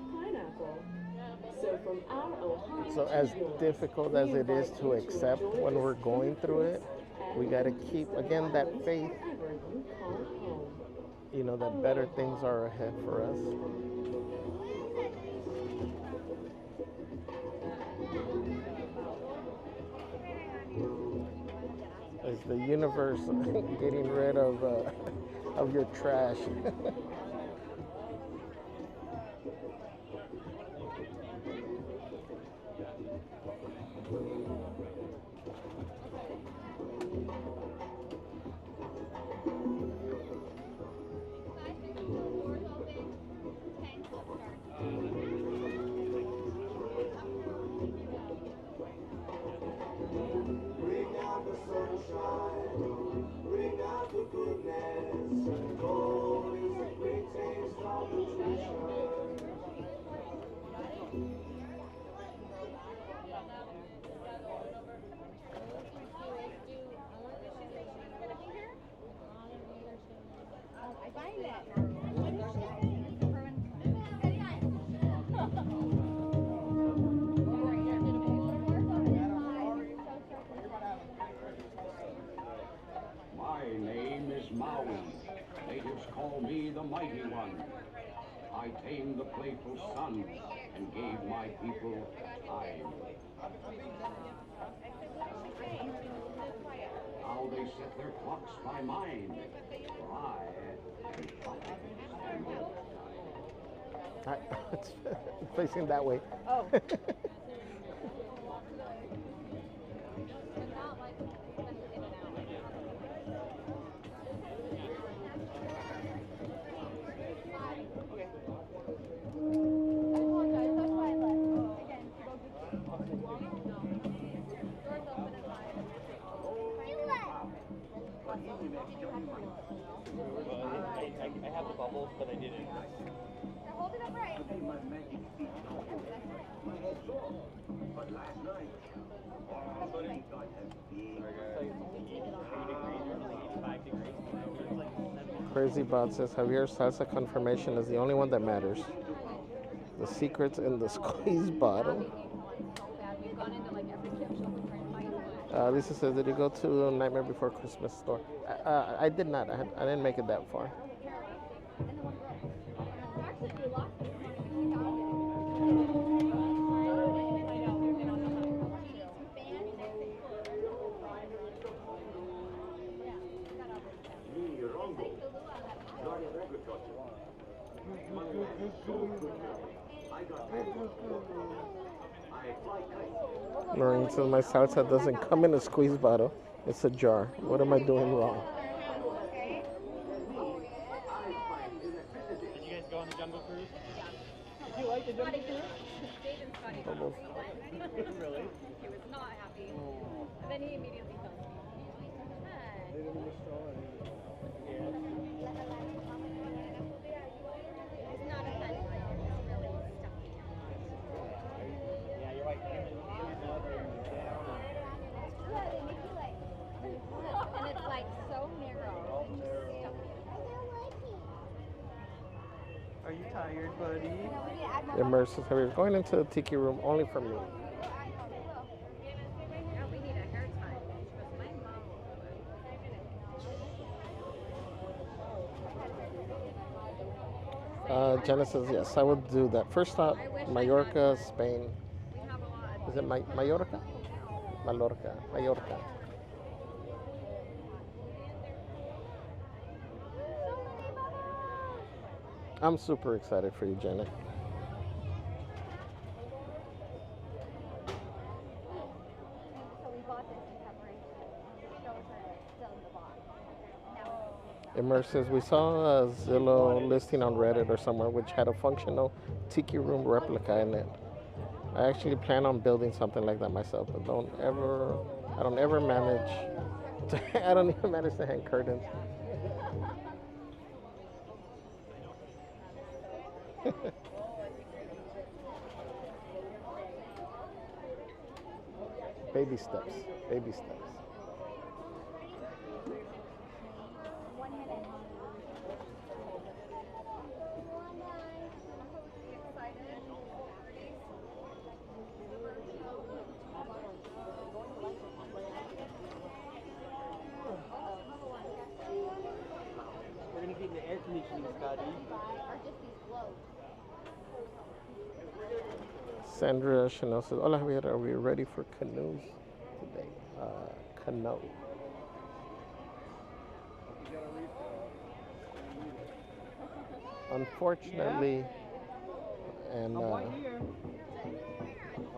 S1: So as difficult as it is to accept when we're going through it, we got to keep, again, that faith, that better things are ahead for us. It's the universe getting rid of your trash.
S14: My name is Maui. Natives call me the Mighty One. I tamed the playful sun and gave my people time. Now they set their clocks by mine, for I am
S1: It's facing that way.
S11: Oh.
S12: I have the bubbles, but I didn't.
S3: Hold it upright.
S6: But last night, somebody got a big...
S1: Crazy Bot says Javier salsa confirmation is the only one that matters. The secret's in the squeeze bottle. Lisa says, did you go to Nightmare Before Christmas store? I did not. I didn't make it that far. Lorraine says my salsa doesn't come in a squeeze bottle. It's a jar. What am I doing wrong?
S12: Did you guys go on the Jungle Cruise? Did you like the Jungle Cruise?
S1: Almost.
S12: Really?
S11: He was not happy. And then he immediately fell It's not a fun one. It's really stuffy.
S12: Yeah, you're right.
S11: And it's like so narrow.
S12: Are you tired, buddy?
S1: Immersive Javier going into the tiki room only for me.
S11: Yeah, we need a hair tie. Because my mom will do it.
S1: Jenna says yes, I will do that. First stop, Mallorca, Spain. Is it Mallorca? Mallorca. I'm super excited for you, Jenna. Immersive. We saw a Zillow listing on Reddit or somewhere which had a functional tiki room replica in it. I actually plan on building something like that myself, but I don't ever manage I don't even manage to hang curtains. Baby steps. Baby steps.
S12: We're gonna keep the air conditioning, Scotty.
S1: Sandra Chanel says, Hola Javier, are we ready for canoes today? Canoe. Unfortunately, and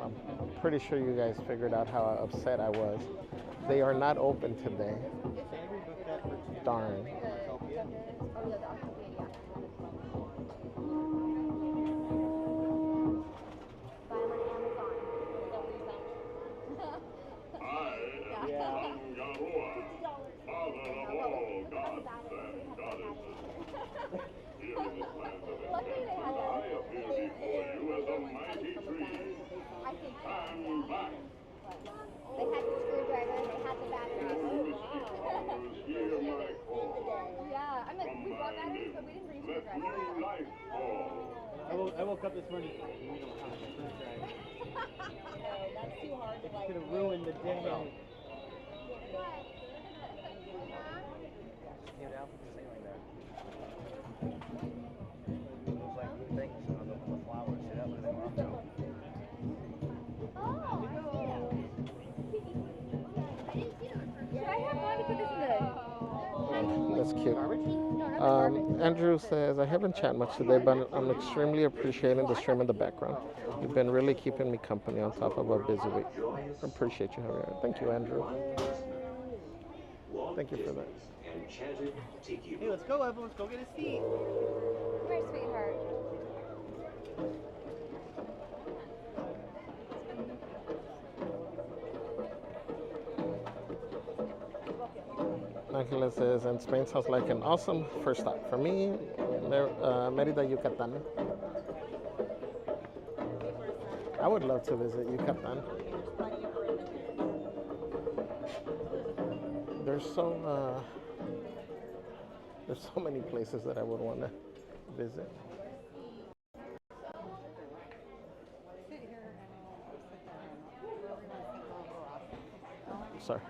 S1: I'm pretty sure you guys figured out how upset I was. They are not open today. Darn.
S8: They had the screwdriver, they had the batteries. Yeah, I mean, we brought batteries, but we didn't bring screwdrivers.
S12: I woke up this morning and we don't have a screwdriver.
S11: That's too hard to like.
S12: Could have ruined the day.
S9: Came down from the ceiling there. It was like things on the flowers. See that living rock though?
S8: Should I have Bobby put this in the...
S1: That's cute. Andrew says, I haven't chatted much today, but I'm extremely appreciating the stream in the background. You've been really keeping me company on top of a busy week. Appreciate you, Javier. Thank you, Andrew. Thank you for that.
S12: Hey, let's go, Evan. Let's go get a seat.
S8: Come here, sweetheart.
S1: Angela says, and Spain sounds like an awesome first stop. For me, Merida, Yucatan. I would love to visit Yucatan. There's so many places that I would want to visit. Sorry.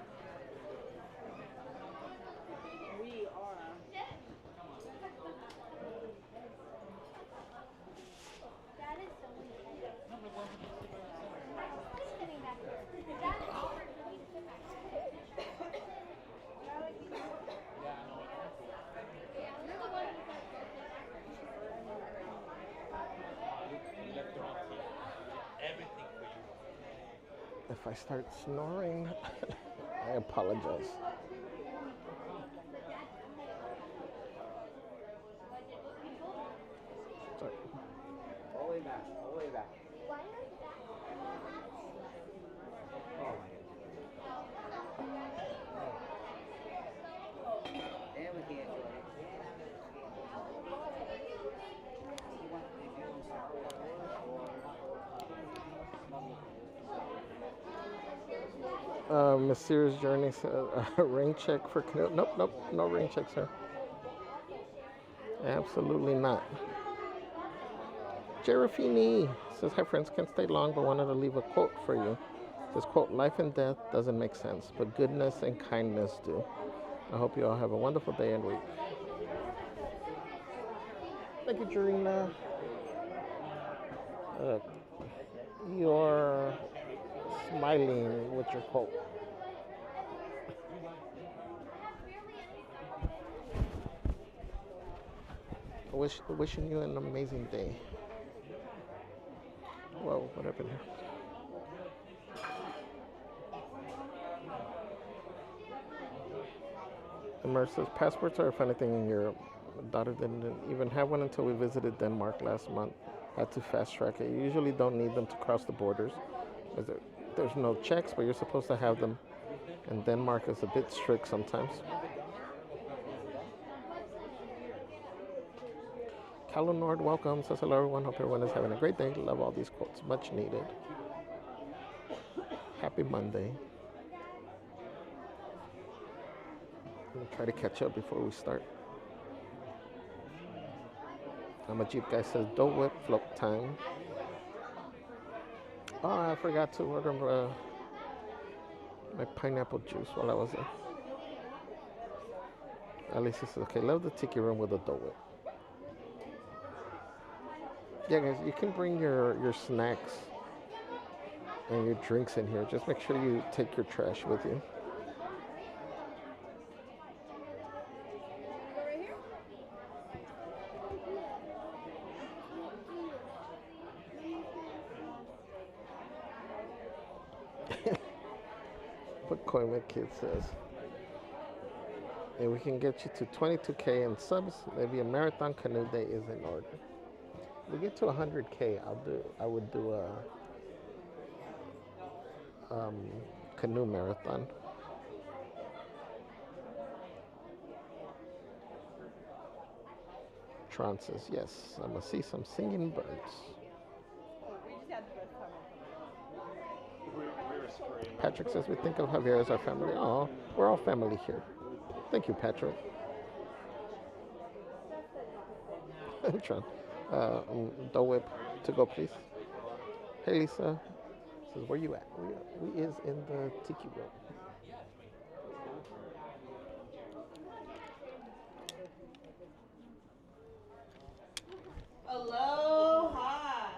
S1: If I start snoring, I apologize. Sorry.
S9: All the way back. All the way back. Oh my goodness. And we can't do it.
S1: Mysterious Journey says, rain check for canoe. Nope, no rain check, sir. Absolutely not. Jerafini says, hi friends, can't stay long, but wanted to leave a quote for you. It says, quote, life and death doesn't make sense, but goodness and kindness do. I hope you all have a wonderful day and week. Thank you, Jarina. You're smiling with your quote. Wishing you an amazing day. Whoa, what happened here? Immersive passports are, if anything, in Europe. My daughter didn't even have one until we visited Denmark last month. Had to fast track it. You usually don't need them to cross the borders. There's no checks, but you're supposed to have them. And Denmark is a bit strict sometimes. Hello Nord, welcome. Says hello everyone. Hope everyone is having a great day. Love all these quotes. Much needed. Happy Monday. I'm gonna try to catch up before we start. I'm a Jeep guy says Dole Whip float time. Oh, I forgot to order my pineapple juice while I was there. Alice says, okay, love the tiki room with a Dole Whip. Yeah, guys, you can bring your snacks and your drinks in here. Just make sure you take your trash with you. What Koime Kid says. And we can get you to 22K in subs. Maybe a marathon canoe day is in order. We get to 100K. I would do a canoe marathon. Tron says yes. I'm gonna see some singing birds. Patrick says we think of Javier as our family. Oh, we're all family here. Thank you, Patrick. Tron. Dole Whip to go, please. Hey, Lisa. Says, where you at? We is in the tiki room.
S11: Aloha.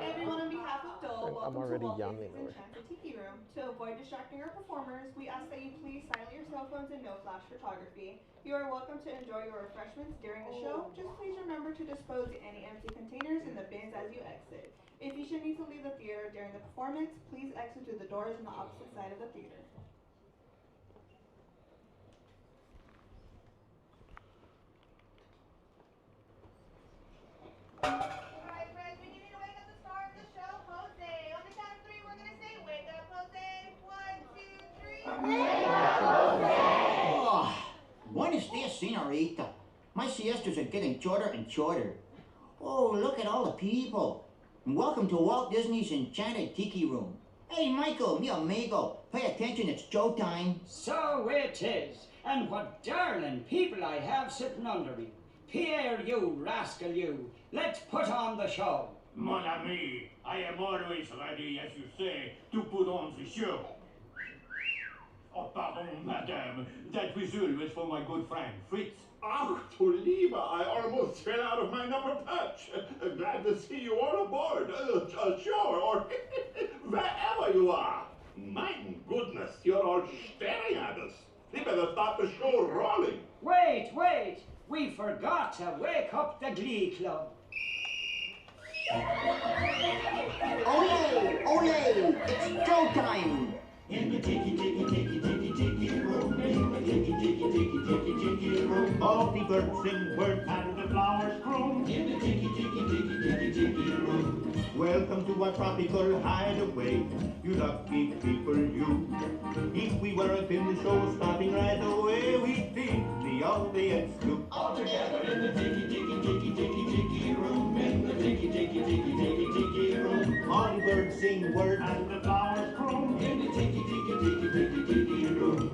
S11: Everyone, on behalf of Dole, welcome
S1: I'm already
S11: to Walt
S1: yawning
S11: Disney's Enchanted Tiki Room. To avoid distracting our performers, we ask that you please silence your cell phones and no flash photography. You are welcome to enjoy your refreshments during the show. Just please remember to dispose any empty containers in the bins as you exit. If you should need to leave the theater during the performance, please exit through the doors on the opposite side of the theater.
S8: Alright, friends, we need you to wake up the star of the show, Jose. On the count of three, we're gonna say, wake up, Jose. 1, 2, 3. Wake up, Jose!
S15: Oh, buenos dias, senorita. My siestas are getting shorter and shorter. Oh, look at all the people. And welcome to Walt Disney's Enchanted Tiki Room. Hey, Michael, mi amigo, pay attention, it's showtime.
S16: So it is. And what darling people I have sitting under me. Pierre, you rascal, you. Let's put on the show.
S2: Mon ami, I am always ready, as you say, to put on the show. Oh, pardon, madame. That whistle was for my good friend, Fritz.
S17: Ach, du Lieber, I almost fell out of my number perch. Glad to see you all aboard. Sure, or wherever you are. My goodness, you're all staring at us. We better start the show rolling.
S16: Wait. We forgot to wake up the Glee Club.
S15: Ole! It's showtime!
S17: In the tiki room, in the tiki room, all the birds sing words and the flowers groom. In the tiki room. Welcome to our tropical hideaway, you lucky people, you. If we weren't in the show starting right away, we'd be the audience too. All together in the tiki room, in the tiki room. All the birds sing words and the flowers groom. In the tiki room.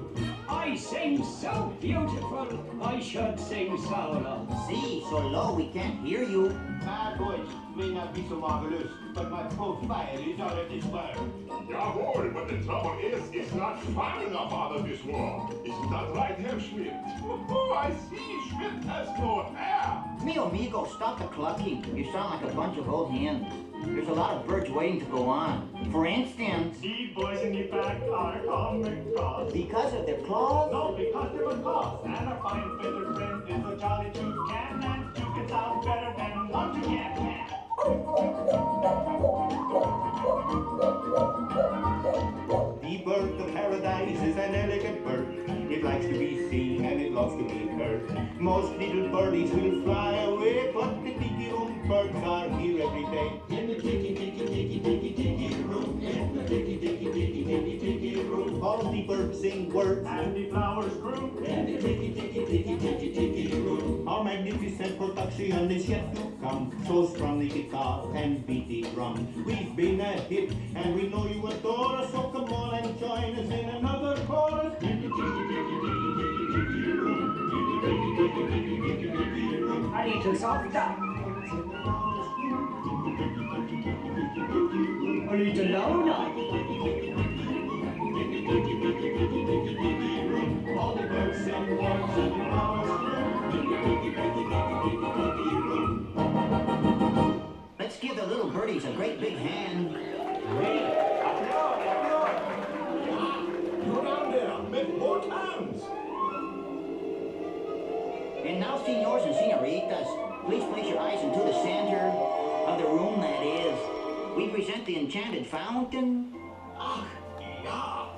S16: I sing so beautiful, I should sing solo.
S15: See, so low we can't hear you.
S17: My voice may not be so marvelous, but my profile is out of this world. Jawohl, but the trouble is, it's not far enough out of this world. Isn't that right, Herr Schmidt? Oh, I see, Schmidt has no hair.
S15: Mi amigo, stop the clucking. You sound like a bunch of old hens. There's a lot of birds waiting to go on. For instance,
S2: The boys in the back are coming across.
S15: because of their claws?
S2: No, because they're a cause. And a fine feathered friend is a jolly toucan. And two can sound better than one toucan can.
S17: The bird of paradise is an elegant bird. It likes to be seen and it loves to be heard. birds. Most little birdies will fly away, but the tiki room birds are here every day. In the tiki, tiki, tiki, tiki, tiki room. In the tiki, tiki, tiki, tiki, tiki room. All the birds sing words and the flowers grow. In the tiki, tiki, tiki, tiki, tiki room. Our magnificent production is yet to come. So strum the guitar and beat the drum. We've been a hit and we know you adore us. So come on and join us in another chorus. In the tiki, tiki, tiki, tiki, tiki room. In the tiki, tiki, tiki, tiki, tiki room.
S16: A little softer. A little louder.
S17: All the birds sing words and the flowers bloom.
S15: Let's give the little birdies a great big hand.
S17: Go down there, make both hands.
S15: And now, senors and senoritas, please place your eyes into the center of the room, that is. We present the enchanted fountain.
S17: Ach, ja.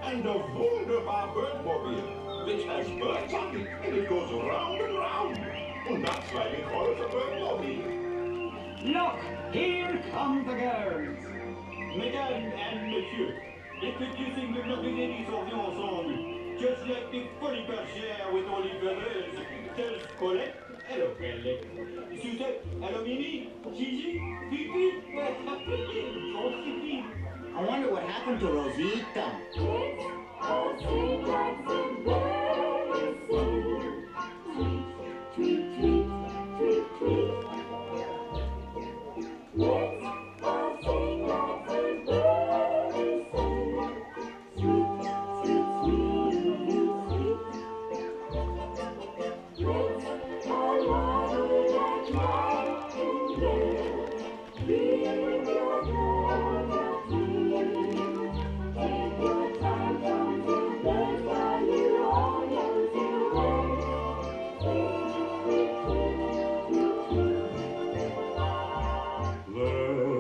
S17: And the wunderbar birdmobile, which has birds on it, and it goes round and round. And that's why we call it a birdmobile.
S16: Look, here come the girls.
S17: Mesdames and messieurs, introducing the lovely ladies of the ensemble. Just like the funny bergère with all the feathers. There's Colette, hello Colette. Suzette, hello Mimi. Gigi, Fifi, oh Fifi.
S15: I wonder what happened to Rosita.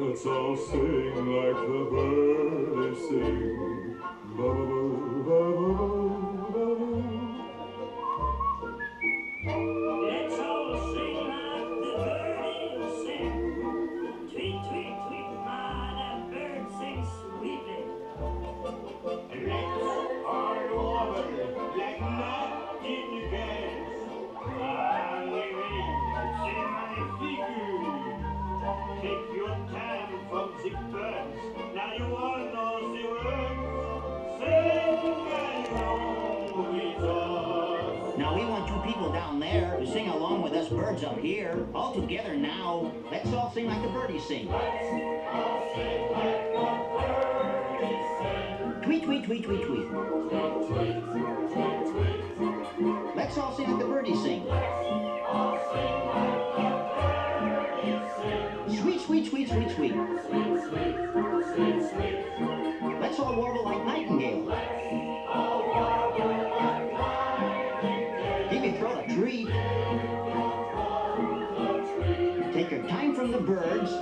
S18: Let's all sing like the birds sing. Ba-ba-ba-ba-ba-ba-ba.
S17: Let's all sing like the birds sing. Tweet, tweet, tweet, my that bird sings sweetly. Let's all over like nightingales. Ah, oui, oui, c'est magnifique. Take your time from the birds. Now you all know the words. Sing along with us.
S15: Now we want you people down there to sing along with us birds up here. All together now. Let's all sing like the birdies sing. Tweet, tweet, tweet, tweet, tweet. Let's all sing like the birdies sing. Sweet, sweet, sweet, sweet, sweet. Let's all warble like nightingales. Give your throat a treat. Take your time from the birds.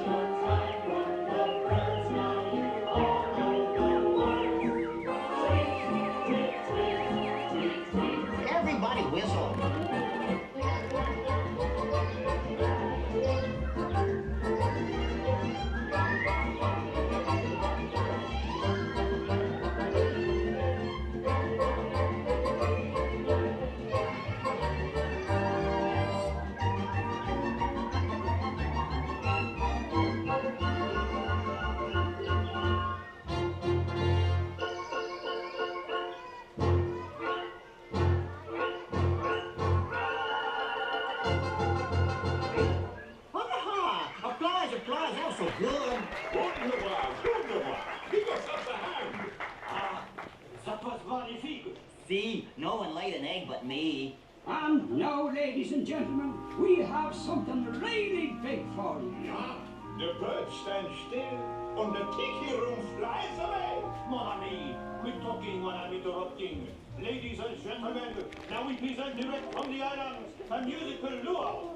S15: Everybody whistle. Applause, that was so good.
S17: Wunderbar, wunderbar. Give yourselves a hand. Ah, that was magnifique.
S15: See, no one laid an egg but me.
S16: And now, ladies and gentlemen, we have something really big for you.
S17: Yeah, the birds stand still, and the tiki room flies away. Mon ami, quit talking when I'm interrupting. Ladies and gentlemen, now we present direct from the islands a musical luau.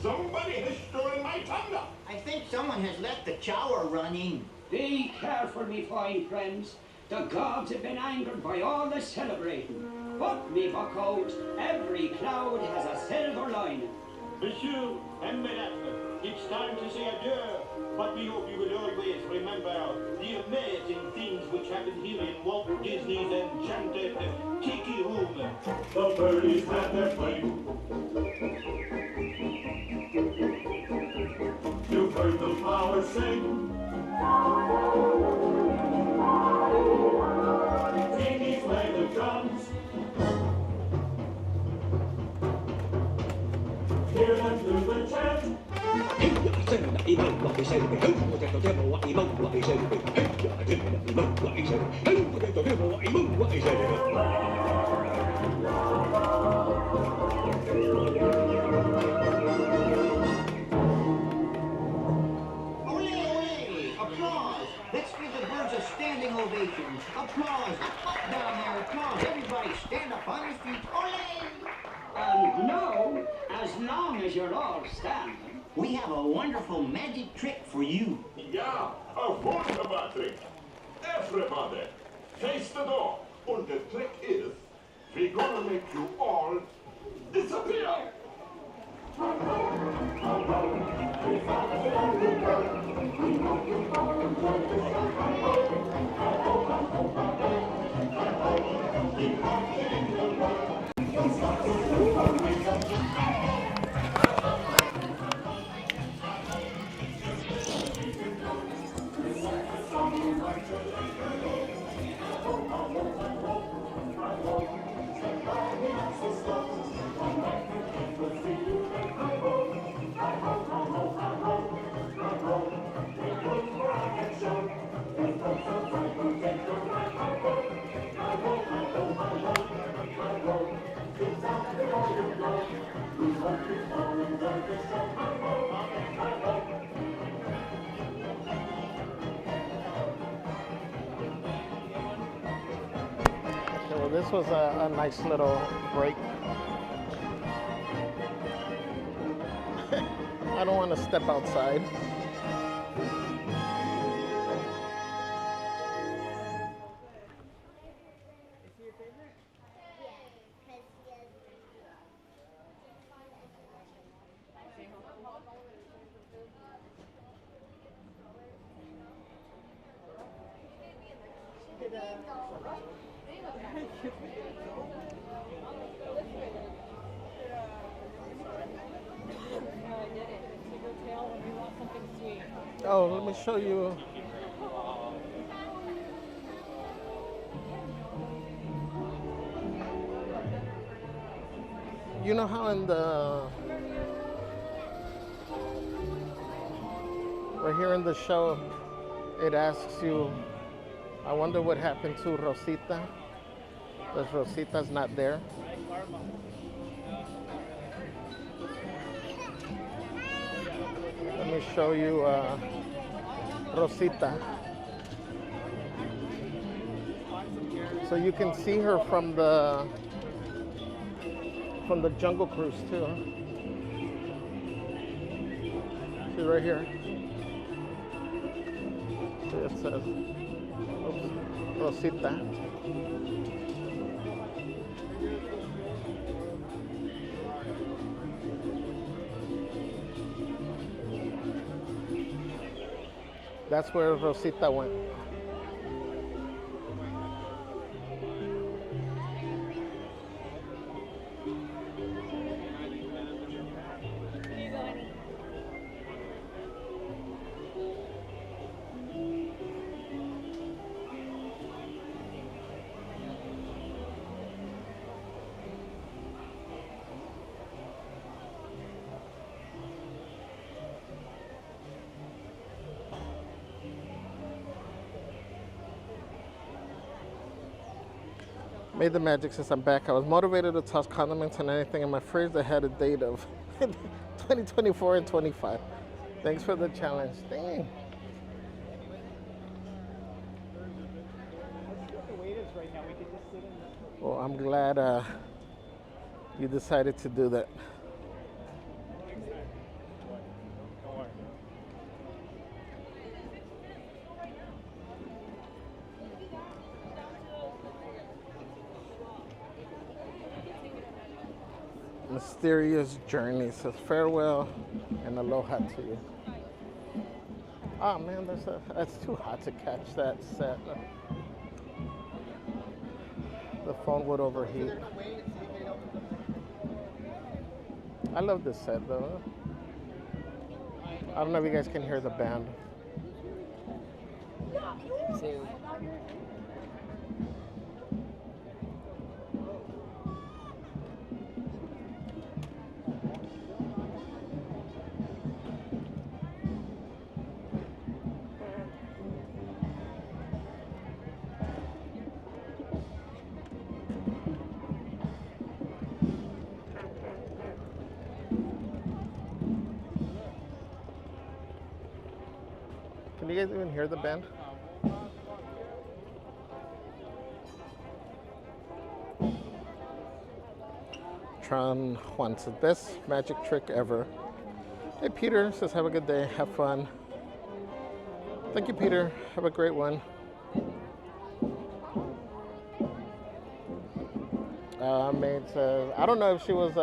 S17: Somebody has stolen my thunder.
S15: I think someone has left the shower running.
S16: Be careful, me fine friends. The gods have been angered by all the celebrating. But me buck out, every cloud has a silver lining.
S17: Monsieur and Madame, it's time to say adieu. But we hope you will always remember the amazing things which happened here in Walt Disney's enchanted Tiki Room.
S18: The birdies had their fling. You've heard the flowers sing. Tiki's play the drums. Hear them do the chant.
S15: Applause! Let's give the birds a standing ovation. Applause! Up down there, applause! Everybody stand up on your feet. Ole!
S16: And now, as long as you're all standing,
S15: we have a wonderful magic trick for you.
S18: Yeah, a wunderbar trick. Everybody, face the door. And the trick is, we're gonna make you all disappear.
S1: Okay, well, this was a nice little break. I don't want to step outside. Oh, let me show you. You know how in the right here in the show, it asks you, I wonder what happened to Rosita. Because Rosita's not there. Let me show you Rosita. So you can see her from the Jungle Cruise too. See right here. See it says, oops, Rosita. That's where Rosita went. Made the magic since I'm back. I was motivated to toss condiments and anything in my fridge that had a date of 2024 and 25. Thanks for the challenge. Dang. Well, I'm glad you decided to do that. Mysterious Journey says farewell and aloha to you. Oh man, that's too hot to catch that set. The phone would overheat. I love this set though. I don't know if you guys can hear the band. Can you guys even hear the band? Tron Juan says, best magic trick ever. Hey, Peter says, have a good day, have fun. Thank you, Peter. Have a great one. Maid says, I don't know if she was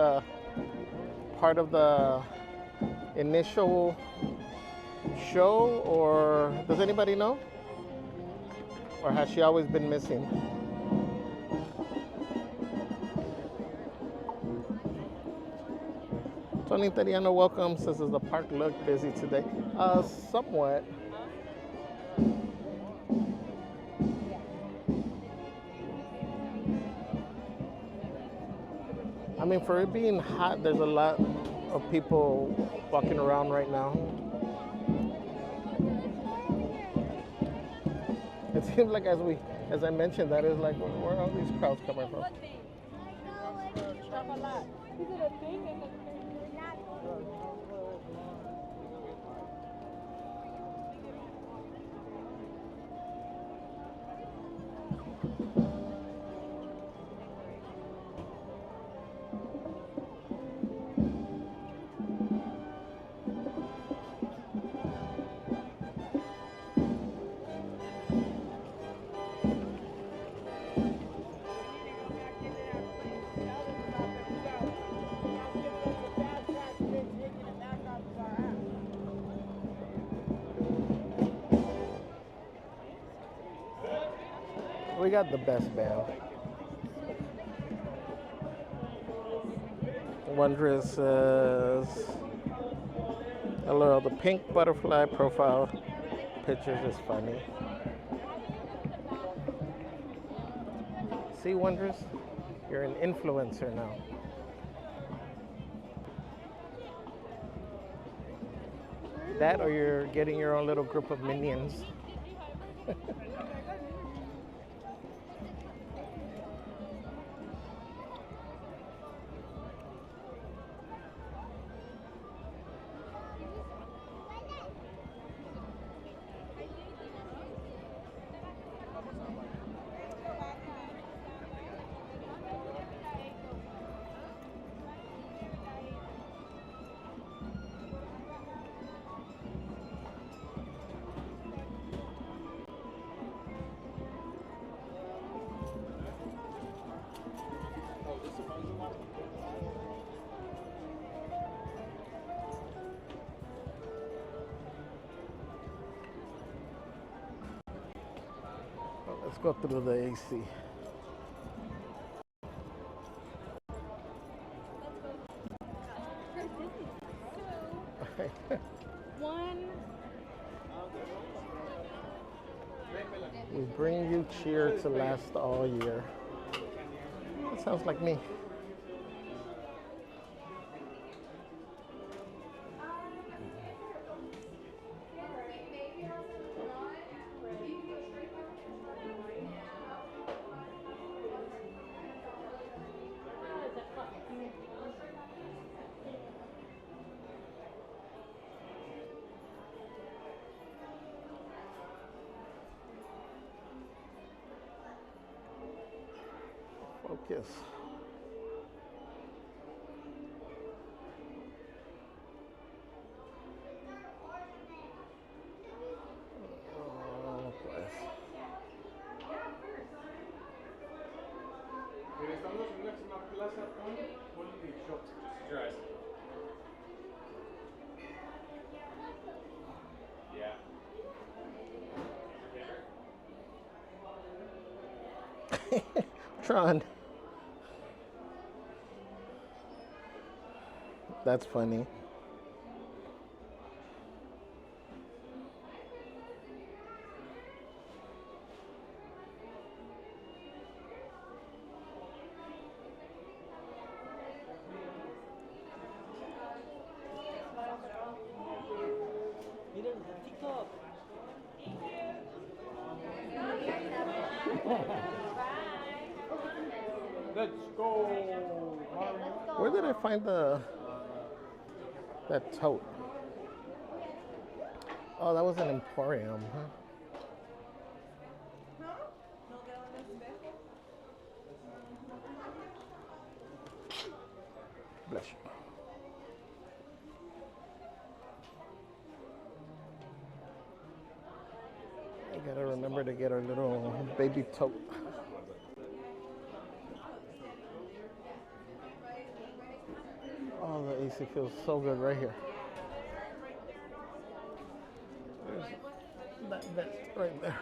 S1: part of the initial show, or does anybody know? Or has she always been missing? Tony Teriano, welcome. Says, does the park look busy today? Somewhat. I mean, for it being hot, there's a lot of people walking around right now. It seems like as I mentioned, that is like, where are all these crowds coming from? We got the best band. Wondrous says, Hello, the pink butterfly profile pictures is funny. See, Wonders? You're an influencer now. That or you're getting your own little group of minions. Let's go through the AC. We bring you cheer to last all year. That sounds like me. Focus. Oh, pues.
S10: Estamos en una plaza con Holiday Shop. Just your eyes. Yeah.
S1: Tron. That's funny.
S10: Let's go.
S1: Where did I find that tote? Oh, that was an Emporium, huh? Bless you. I gotta remember to get our little baby tote. Oh, the AC feels so good right here. There's that vent right there.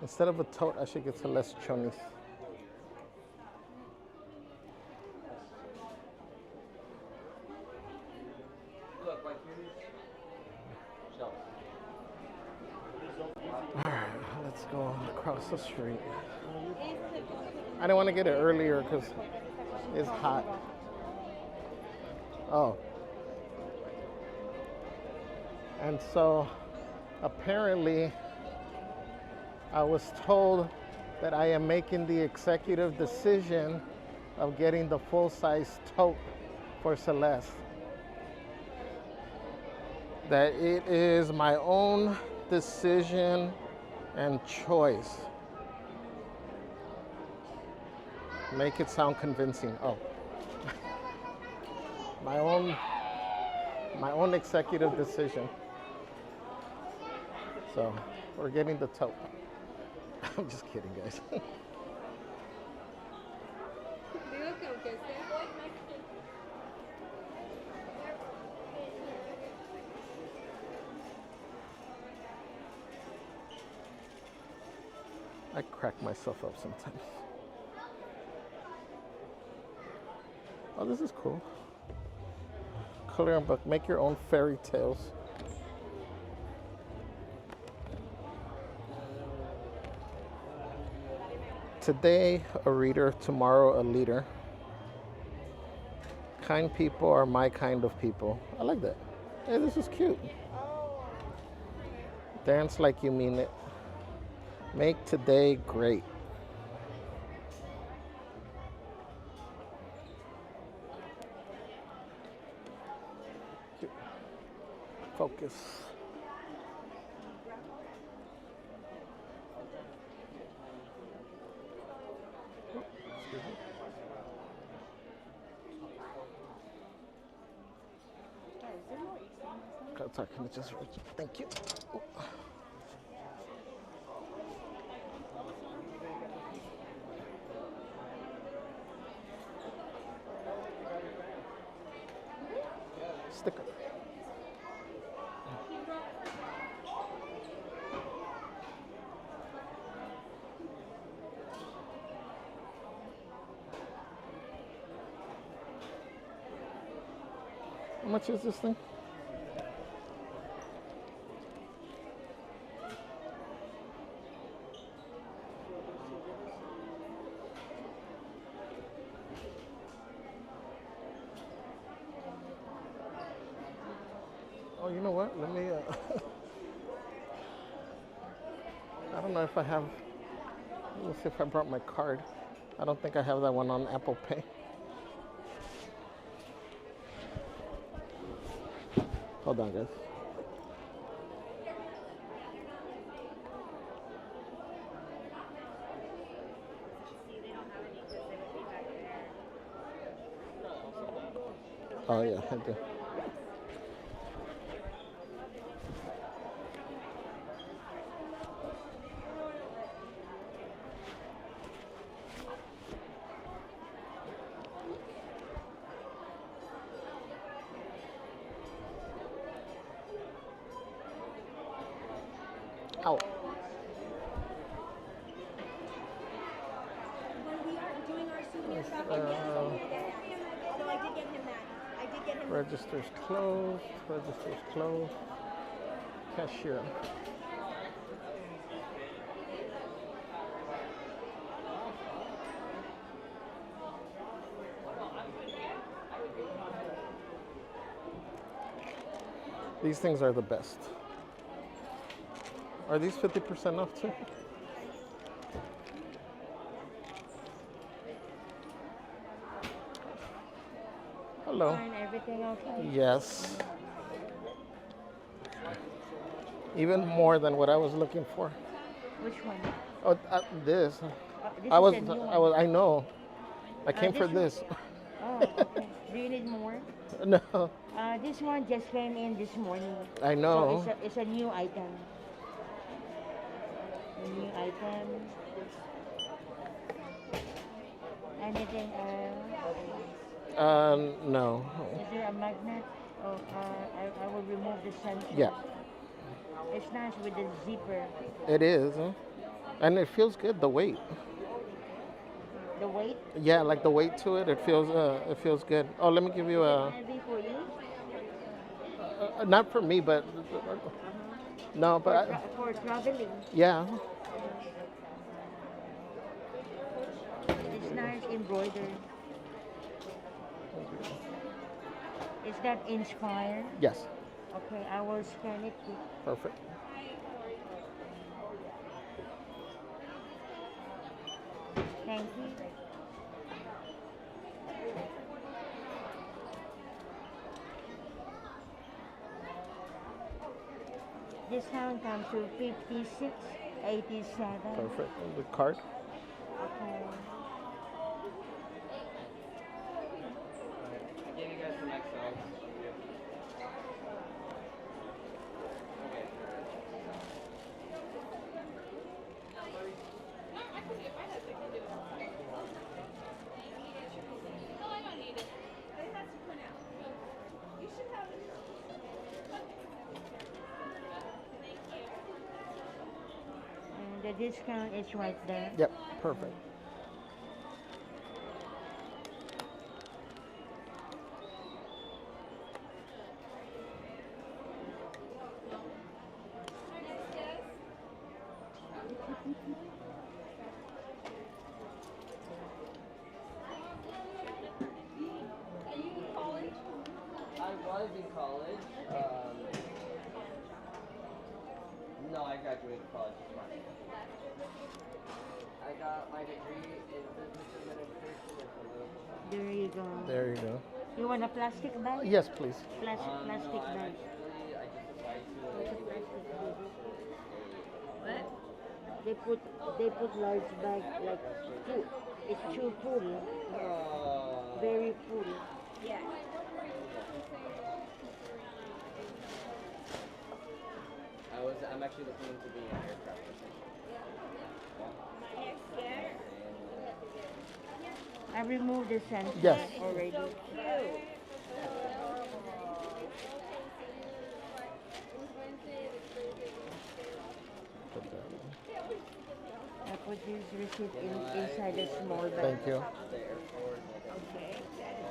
S1: Instead of a tote, I should get Celeste chonis. Alright, let's go across the street. I didn't want to get it earlier because it's hot. Oh. And so apparently I was told that I am making the executive decision of getting the full-size tote for Celeste. That it is my own decision and choice. Make it sound convincing. Oh. my own executive decision. So we're getting the tote. I'm just kidding, guys. I crack myself up sometimes. Oh, this is cool. Coloring book. Make your own fairy tales. Today, a reader. Tomorrow, a leader. Kind people are my kind of people. I like that. Hey, this is cute. Dance like you mean it. Make today great. Focus. Excuse me. Sorry, can you just reach? Thank you. Ooh. Sticker. How much is this thing? Oh, you know what? Let me, I don't know if I have, let's see if I brought my card. I don't think I have that one on Apple Pay. Hold on, guys. Oh, yeah, I do. Ow.
S19: When we are doing our souvenir shopping, although I did get him that. I did get him
S1: Register's closed. Register's closed. Cashier. These things are the best. Are these 50% off too? Hello.
S20: Fine, everything okay?
S1: Yes. Even more than what I was looking for.
S20: Which one?
S1: Oh, this.
S20: This
S1: I
S20: is
S1: was.
S20: a new
S1: I was. I know. I came for
S20: this
S1: this.
S20: Oh, okay. Do you need more?
S1: No.
S20: This one just came in this morning.
S1: I know.
S20: So it's a new item. A new item. Anything else?
S1: No.
S20: Is there a magnet? Oh, I will remove the sensor.
S1: Yeah.
S20: It's nice with the zipper.
S1: It is, huh? And it feels good. The weight.
S20: The weight?
S1: Yeah, like the weight to it. It feels good. Oh, let me give you a.
S20: Heavy for you?
S1: Not for me, but no, but
S20: For traveling.
S1: yeah.
S20: It's nice embroidered. Is that Inspire?
S1: Yes.
S20: Okay, I will scan it.
S1: Perfect.
S20: Thank you. Discount comes to 56.87.
S1: Perfect. The card.
S20: Okay.
S21: I gave you guys some XL.
S20: The discount is right there.
S1: Yep. Perfect.
S9: college this month. I got my degree in business administration at the local.
S20: There you go.
S1: There you go.
S20: You want a plastic bag?
S1: Yes, please.
S20: Plastic
S9: No,
S20: bag.
S9: I just applied to
S20: What's a plastic bag?
S19: What?
S20: They put large bag like full. It's too full. Very full.
S19: Yeah.
S9: I'm actually looking into being an aircraft technician.
S20: I removed the sensor
S1: Yes.
S20: already.
S19: So cute.
S20: I put this receipt inside a small bag.
S1: Thank you.
S19: Okay.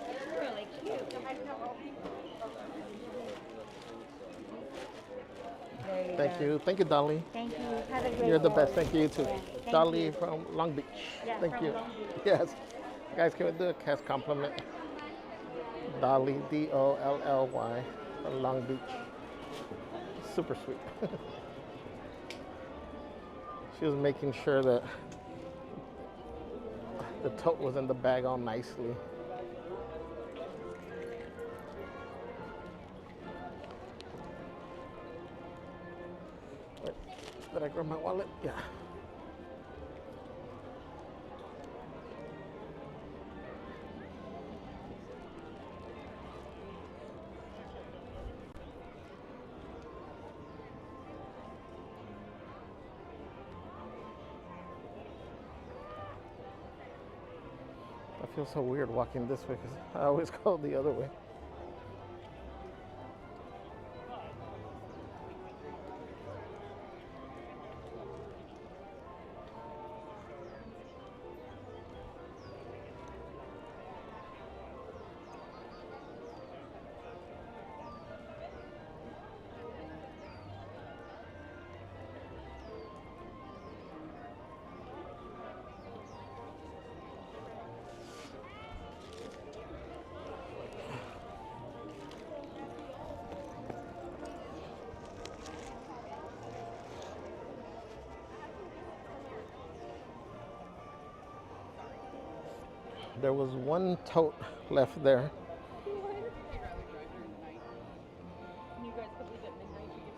S19: That's really cute.
S20: There you
S1: Thank
S20: go.
S1: you. Thank you, Dolly.
S20: Thank you. Have a great
S1: You're the
S20: day.
S1: best. Thank you, you too.
S20: Yeah, thank
S1: Dolly
S20: you.
S1: from Long Beach.
S20: Yeah,
S1: Thank
S20: from
S1: you.
S20: Long Beach.
S1: Yes. Guys, can we do a cast compliment? Dolly, Dolly, from Long Beach. Super sweet. She was making sure that the tote was in the bag all nicely. Wait, did I grab my wallet? Yeah. I feel so weird walking this way because I always go the other way. There was one tote left there.
S19: You guys could leave at midnight to get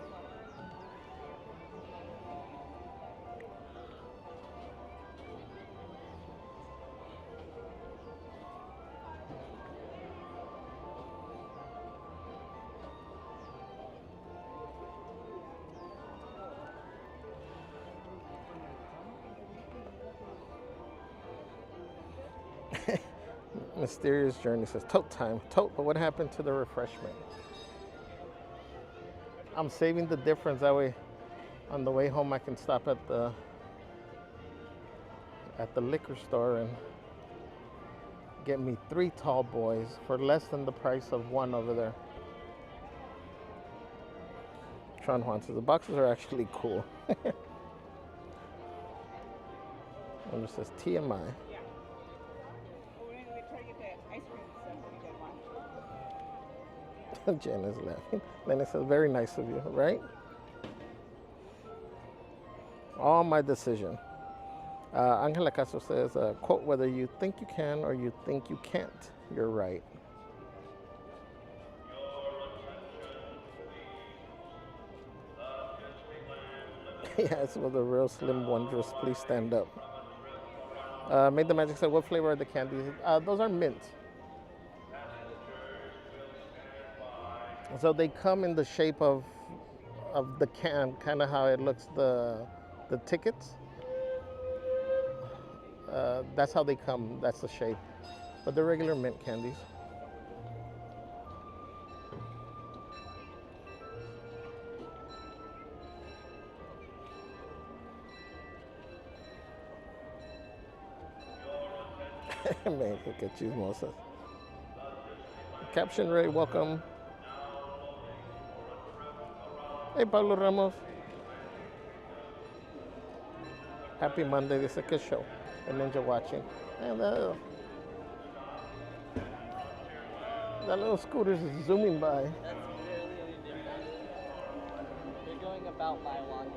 S1: Mysterious Journey says, tote time. Tote, but what happened to the refreshment? I'm saving the difference. That way, on the way home, I can stop at the liquor store and get me 3 tall boys for less than the price of one over there. Sean Juan says, the boxes are actually cool. One just says TMI. Jen is laughing. Then it says, very nice of you, right? All my decision. Angela Castro says, quote, whether you think you can or you think you can't, you're right. Yes, with the real Slim Wondrous, please stand up. Made the Magic said, what flavor are the candies? Those are mint. So they come in the shape of the can, kind of how it looks, the tickets. That's how they come, that's the shape. But they're regular mint candies. Man, look at Chismosa. Caption Ray, welcome. Hey, Pablo Ramos. Happy Monday. This is a good show. A ninja watching. And that little scooter's zooming by.
S9: That's really different. They're going about my walking.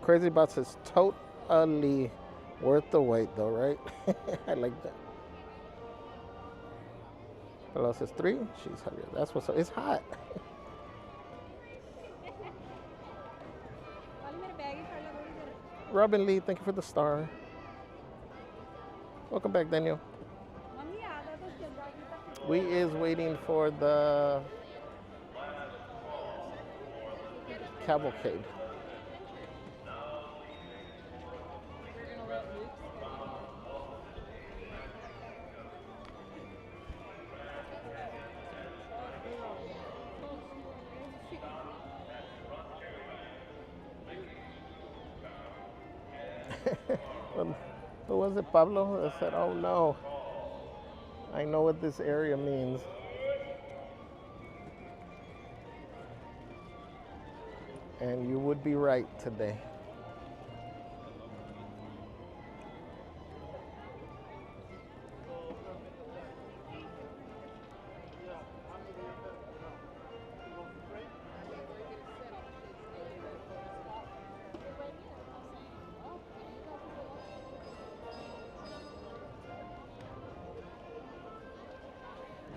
S1: Crazy Bots is totally worth the wait, though, right? I like that. Hello says 3. She's Javier. That's what's up. It's hot. Robin Lee, thank you for the star. Welcome back, Daniel. We is waiting for the cavalcade. Who was it, Pablo, that said, oh no, I know what this area means. And you would be right today.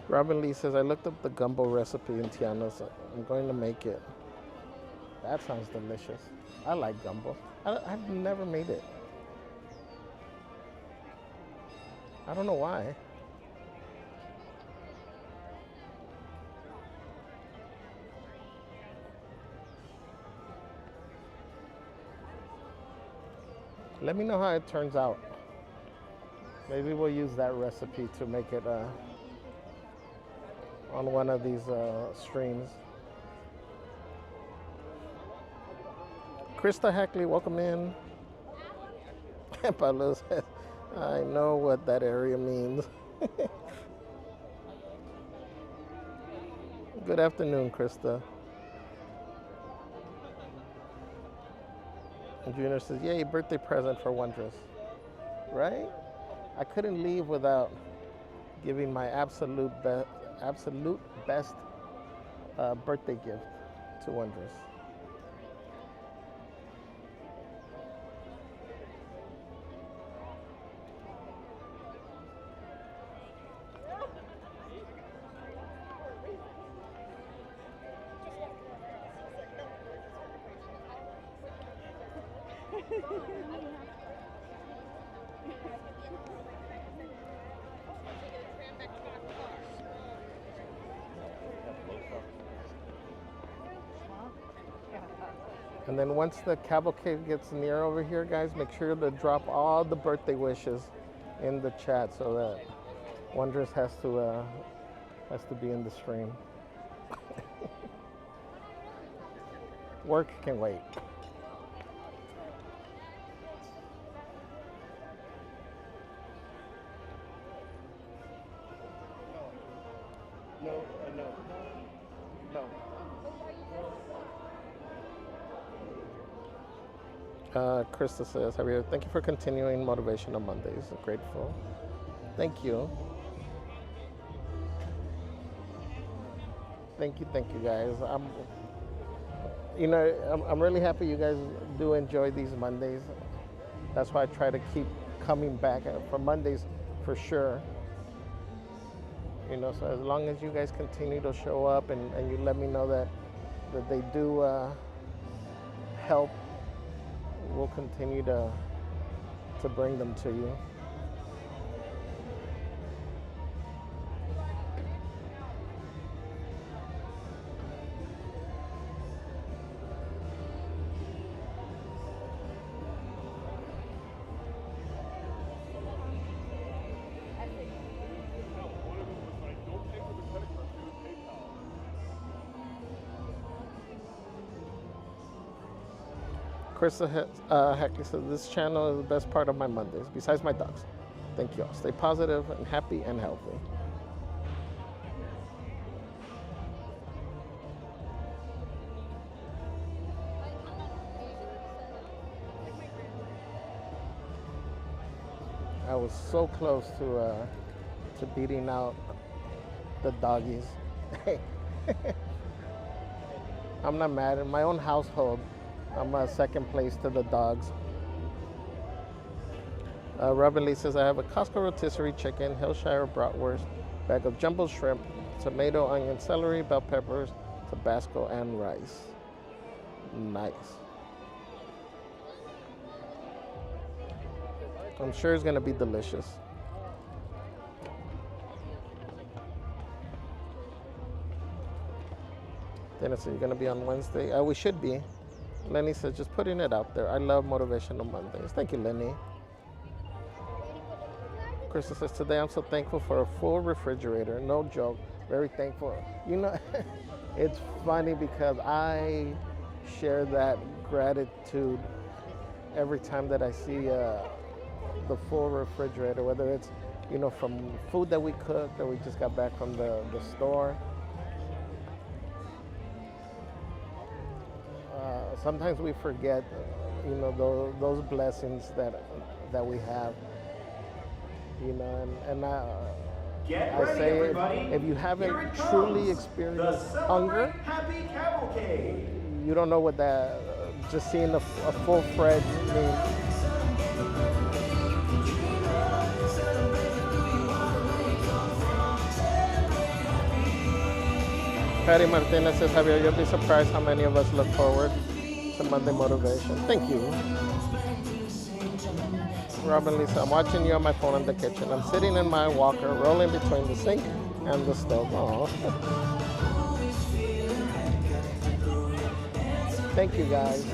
S1: Robin Lee says, I looked up the gumbo recipe in Tiana's. I'm going to make it. That sounds delicious. I like gumbo. I've never made it. I don't know why. Let me know how it turns out. Maybe we'll use that recipe to make it on one of these streams. Krista Hackley, welcome in. Pablo says, I know what that area means. Good afternoon, Krista. And Junior says, yay, birthday present for Wondrous. Right? I couldn't leave without giving my absolute best birthday gift to Wondrous. And then once the cavalcade gets near over here, guys, make sure to drop all the birthday wishes in the chat so that Wondrous has to be in the stream. Work can wait.
S12: No.
S1: Krista says, Javier, thank you for continuing Motivational Mondays. Grateful. Thank you. Thank you, guys. I'm really happy you guys do enjoy these Mondays. That's why I try to keep coming back for Mondays for sure. So as long as you guys continue to show up and you let me know that they do help, we'll continue to bring them to you. Krista Hackley says, this channel is the best part of my Mondays, besides my dogs. Thank you all. Stay positive and happy and healthy. I was so close to beating out the doggies. I'm not mad. In my own household, I'm second place to the dogs. Robin Lee says, I have a Costco rotisserie chicken, Hillshire bratwurst, bag of jumbo shrimp, tomato, onion, celery, bell peppers, Tabasco, and rice. Nice. I'm sure it's gonna be delicious. Dennis, are you gonna be on Wednesday? We should be. Lenny says, just putting it out there. I love Motivational Mondays. Thank you, Lenny. Krista says, today I'm so thankful for a full refrigerator. No joke. Very thankful. You know, it's funny because I share that gratitude every time that I see the full refrigerator, whether it's, you know, from food that we cooked or we just got back from the store. Sometimes we forget, you know, those blessings that we have. You know, and I say, if you haven't truly experienced hunger,
S21: Happy Cavalcade.
S1: you don't know what that, just seeing a full fridge means. Patty Martinez says, Javier, you'll be surprised how many of us look forward to Monday motivation. Thank you. Robin Lisa, I'm watching you on my phone in the kitchen. I'm sitting in my walker, rolling between the sink and the stove. Aww. Thank you, guys.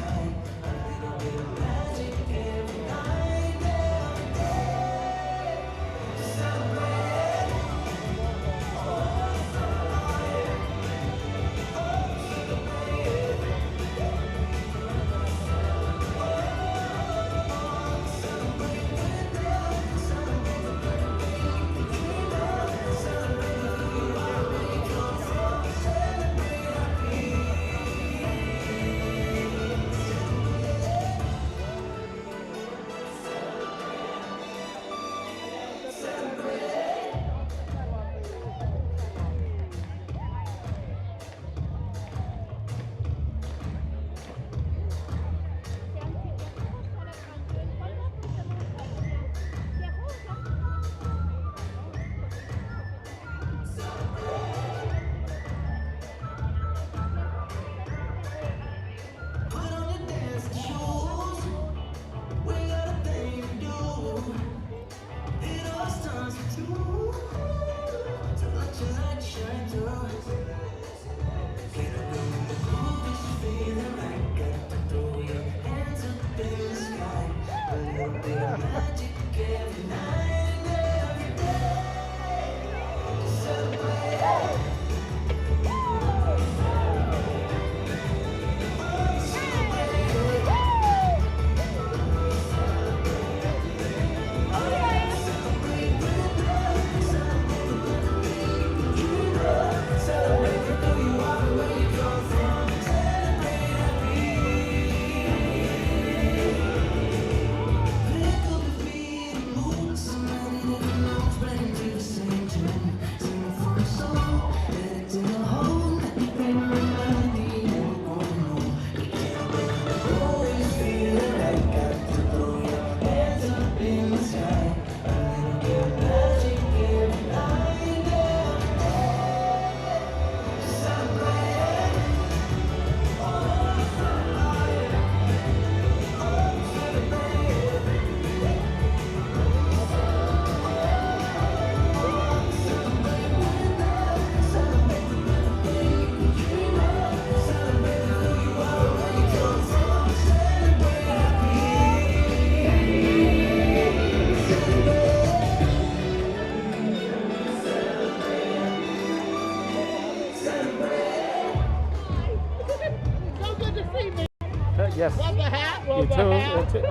S1: Yes.
S12: Love the hat.
S1: You
S12: Love the
S1: too.
S12: hat.
S1: You too.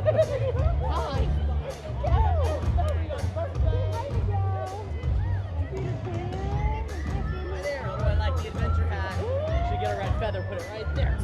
S12: Hi. Right there. Oh, I like the adventure hat. You should get a red feather. Put it right there.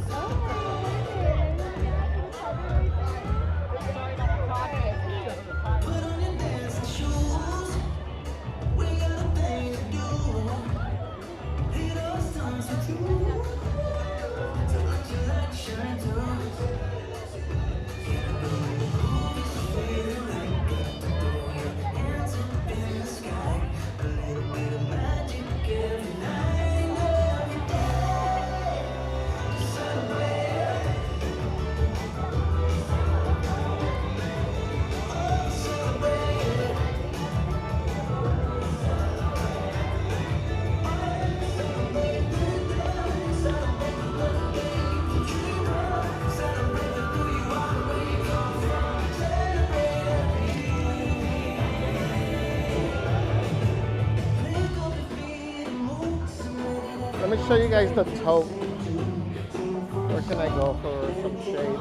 S1: Let me show you guys the tote. Where can I go for some shade?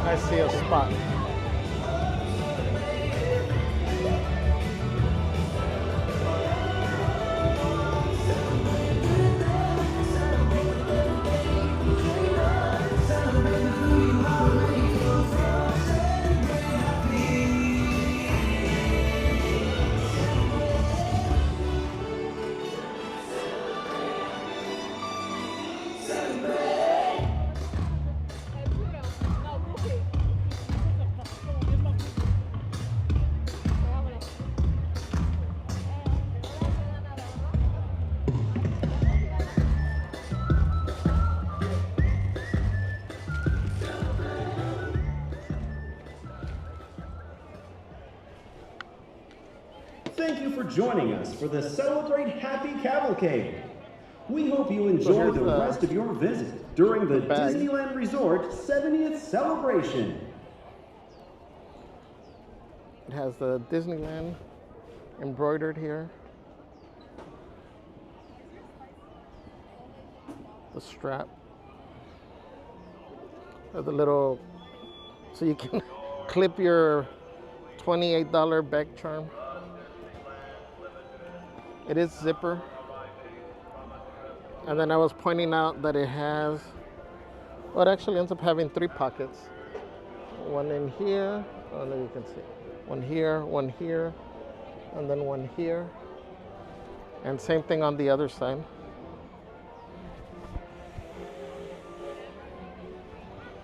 S1: I see a spot.
S5: Thank you for joining us for the Celebrate Happy Cavalcade. We hope you enjoy the rest of your visit during the Disneyland Resort 70th celebration.
S1: It has the Disneyland embroidered here. The strap. The little, so you can clip your $28 back charm. It is zipper. And then I was pointing out that it has, well, it actually ends up having 3 pockets. One in here, oh no, you can see. One here, and then one here. And same thing on the other side.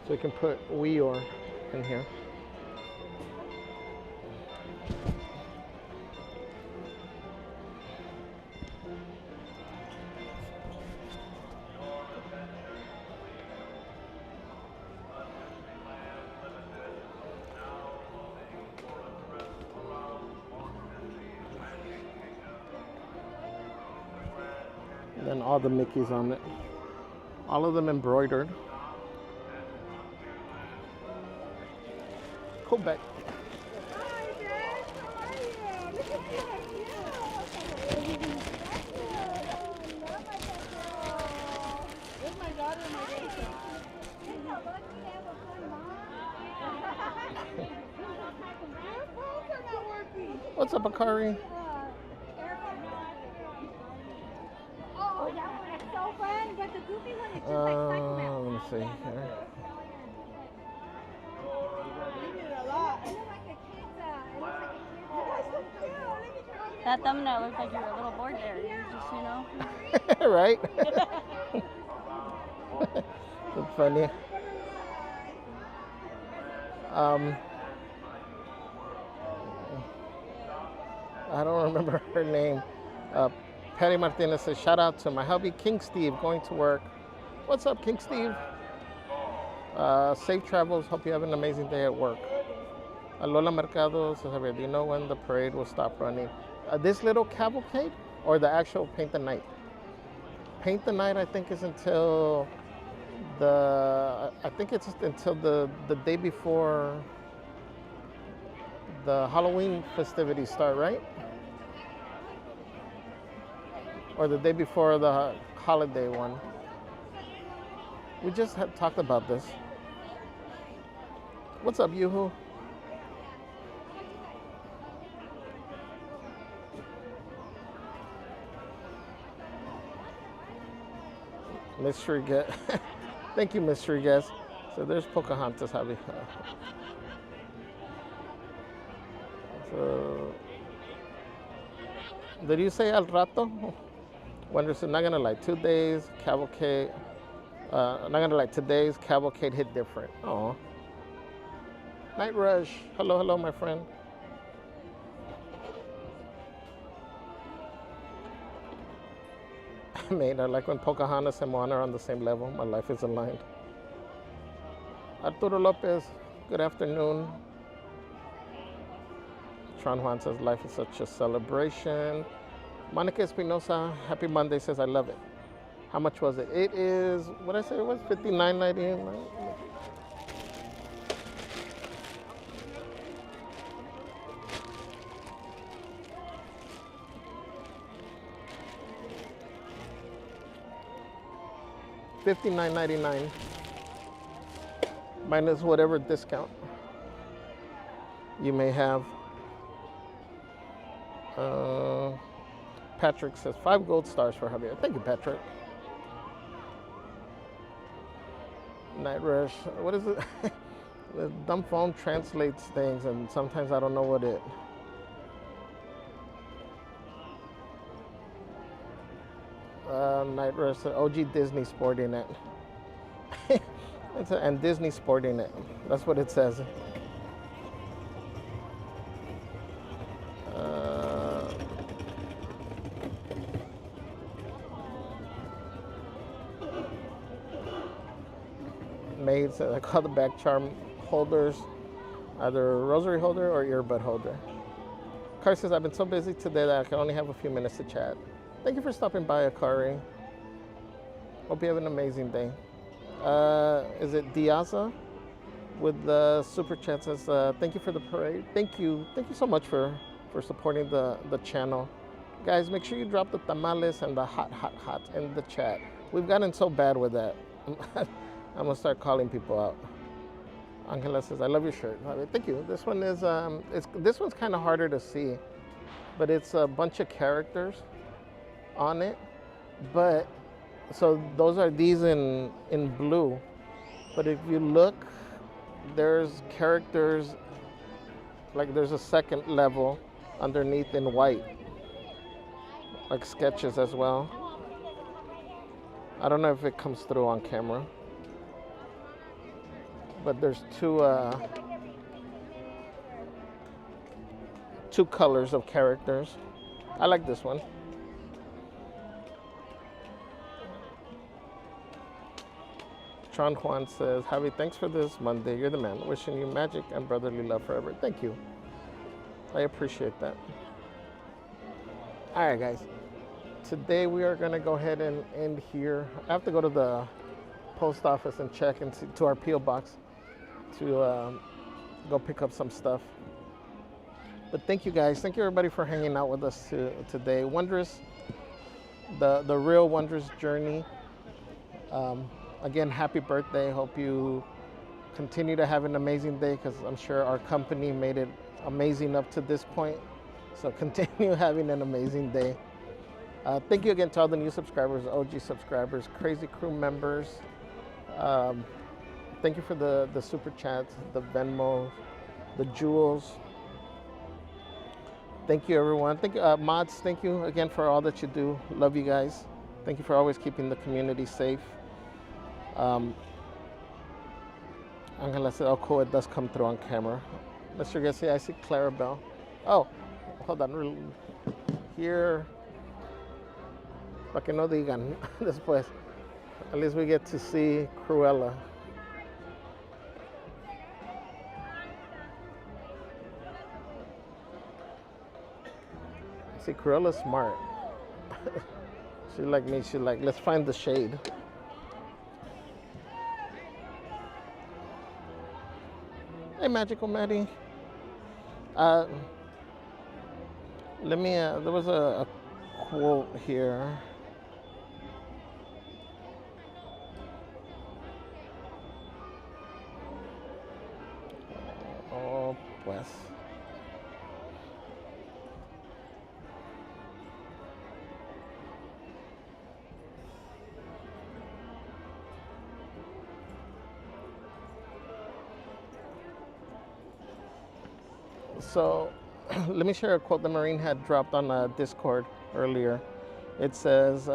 S1: So you can put Weor in here. And then all the Mickeys on it. All of them embroidered. Go back. What's up, Akari?
S19: Oh, that one is so fun, but the goofy one is just like
S1: Let me see here.
S22: That thumbnail looks like you were a little bored there. You're just,
S1: Right? That's funny. I don't remember her name. Patty Martinez says, shout out to my hubby, King Steve, going to work. What's up, King Steve? Safe travels. Hope you have an amazing day at work. Lola Mercado says, Javier, do you know when the parade will stop running? This little cavalcade or the actual Paint the Night? Paint the Night, I think, is until the day before the Halloween festivities start, right? Or the day before the holiday one. We just had talked about this. What's up, Yoo-hoo? Mystery guest. Thank you, mystery guest. So there's Pocahontas, Javi. So, did you say al rato? Wonders, not gonna lie, 2 days, cavalcade. Not gonna lie, today's cavalcade hit different. Oh. Night Rush. Hello, hello, my friend. Mate, I like when Pocahontas and Moana are on the same level. My life is aligned. Arturo Lopez, good afternoon. Tron Juan says life is such a celebration. Monica Espinosa, happy Monday, says I love it. How much was it? It is, what did I say it was? $59.99. $59.99 minus whatever discount you may have. Patrick says 5 gold stars for Javier. Thank you, Patrick. Night Rush. What is it? The dumb phone translates things, and sometimes I don't know what it. Night Rush. OG Disney Sporting It. And Disney Sporting It. That's what it says. Maids, I call the back charm holders either a rosary holder or earbud holder. Car says, I've been so busy today that I can only have a few minutes to chat. Thank you for stopping by, Akari. Hope you have an amazing day. Is it Diaza with the super chat says, thank you for the parade. Thank you so much for supporting the channel. Guys, make sure you drop the tamales and the hot in the chat. We've gotten so bad with that. I'm gonna start calling people out. Angela says, I love your shirt. Thank you. This one is, this one's kind of harder to see, but it's a bunch of characters on it. But, so those are these in blue. But if you look, there's characters, like there's a second level underneath in white, like sketches as well. I don't know if it comes through on camera. But there's two colors of characters. I like this one. Tron Juan says, Javi, thanks for this Monday. You're the man. Wishing you magic and brotherly love forever. Thank you. I appreciate that. All right, guys. Today we are going to go ahead and end here. I have to go to the post office and check and see to our P.O. box to go pick up some stuff. But thank you guys. Thank you everybody for hanging out with us today. Wondrous, the real wondrous journey. Again, happy birthday. Hope you continue to have an amazing day, because I'm sure our company made it amazing up to this point. So continue having an amazing day. Thank you again to all the new subscribers, OG subscribers, Crazy Crew members. Thank you for the super chats, the Venmo, the jewels. Thank you, everyone. Thank you, mods. Thank you again for all that you do. Love you guys. Thank you for always keeping the community safe. Angela said, oh, cool, it does come through on camera. Mr. Garcia, I see Clarabelle. Oh, hold on. Here, para que no digan después. At least we get to see Cruella. See, Cruella's smart. She's like me. She's like, let's find the shade. Hey, Magical Maddie. Let me, there was a quote here. Oh, pues. So, let me share a quote that Marine had dropped on Discord earlier. It says,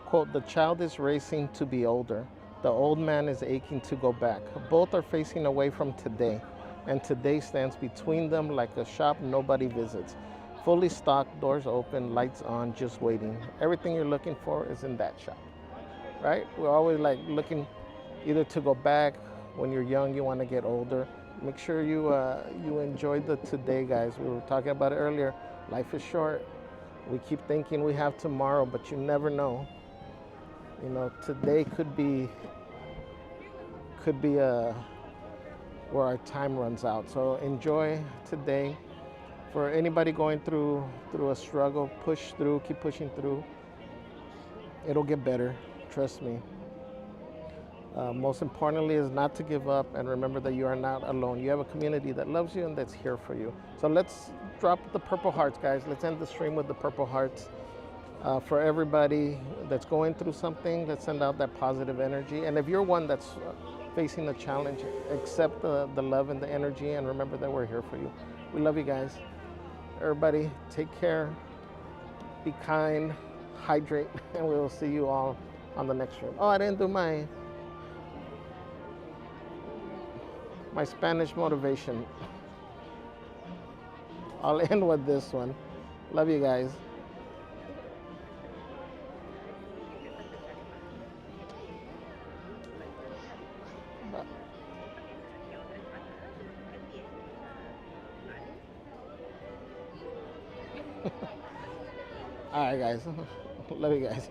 S1: quote, the child is racing to be older. The old man is aching to go back. Both are facing away from today, and today stands between them like a shop nobody visits. Fully stocked, doors open, lights on, just waiting. Everything you're looking for is in that shop, right? We're always like looking either to go back. When you're young, you want to get older. Make sure you enjoy the today, guys. We were talking about it earlier. Life is short. We keep thinking we have tomorrow, but you never know. You know, today could be where our time runs out. So enjoy today. For anybody going through a struggle, push through, keep pushing through. It'll get better, trust me. Most importantly is not to give up, and remember that you are not alone. You have a community that loves you and that's here for you. So let's drop the purple hearts, guys. Let's end the stream with the purple hearts. For everybody that's going through something, let's send out that positive energy. And if you're one that's facing a challenge, accept the love and the energy, and remember that we're here for you. We love you guys. Everybody, take care, be kind, hydrate, and we will see you all on the next stream. Oh, I didn't do my Spanish motivation. I'll end with this one. Love you guys. All right, guys. Love you guys.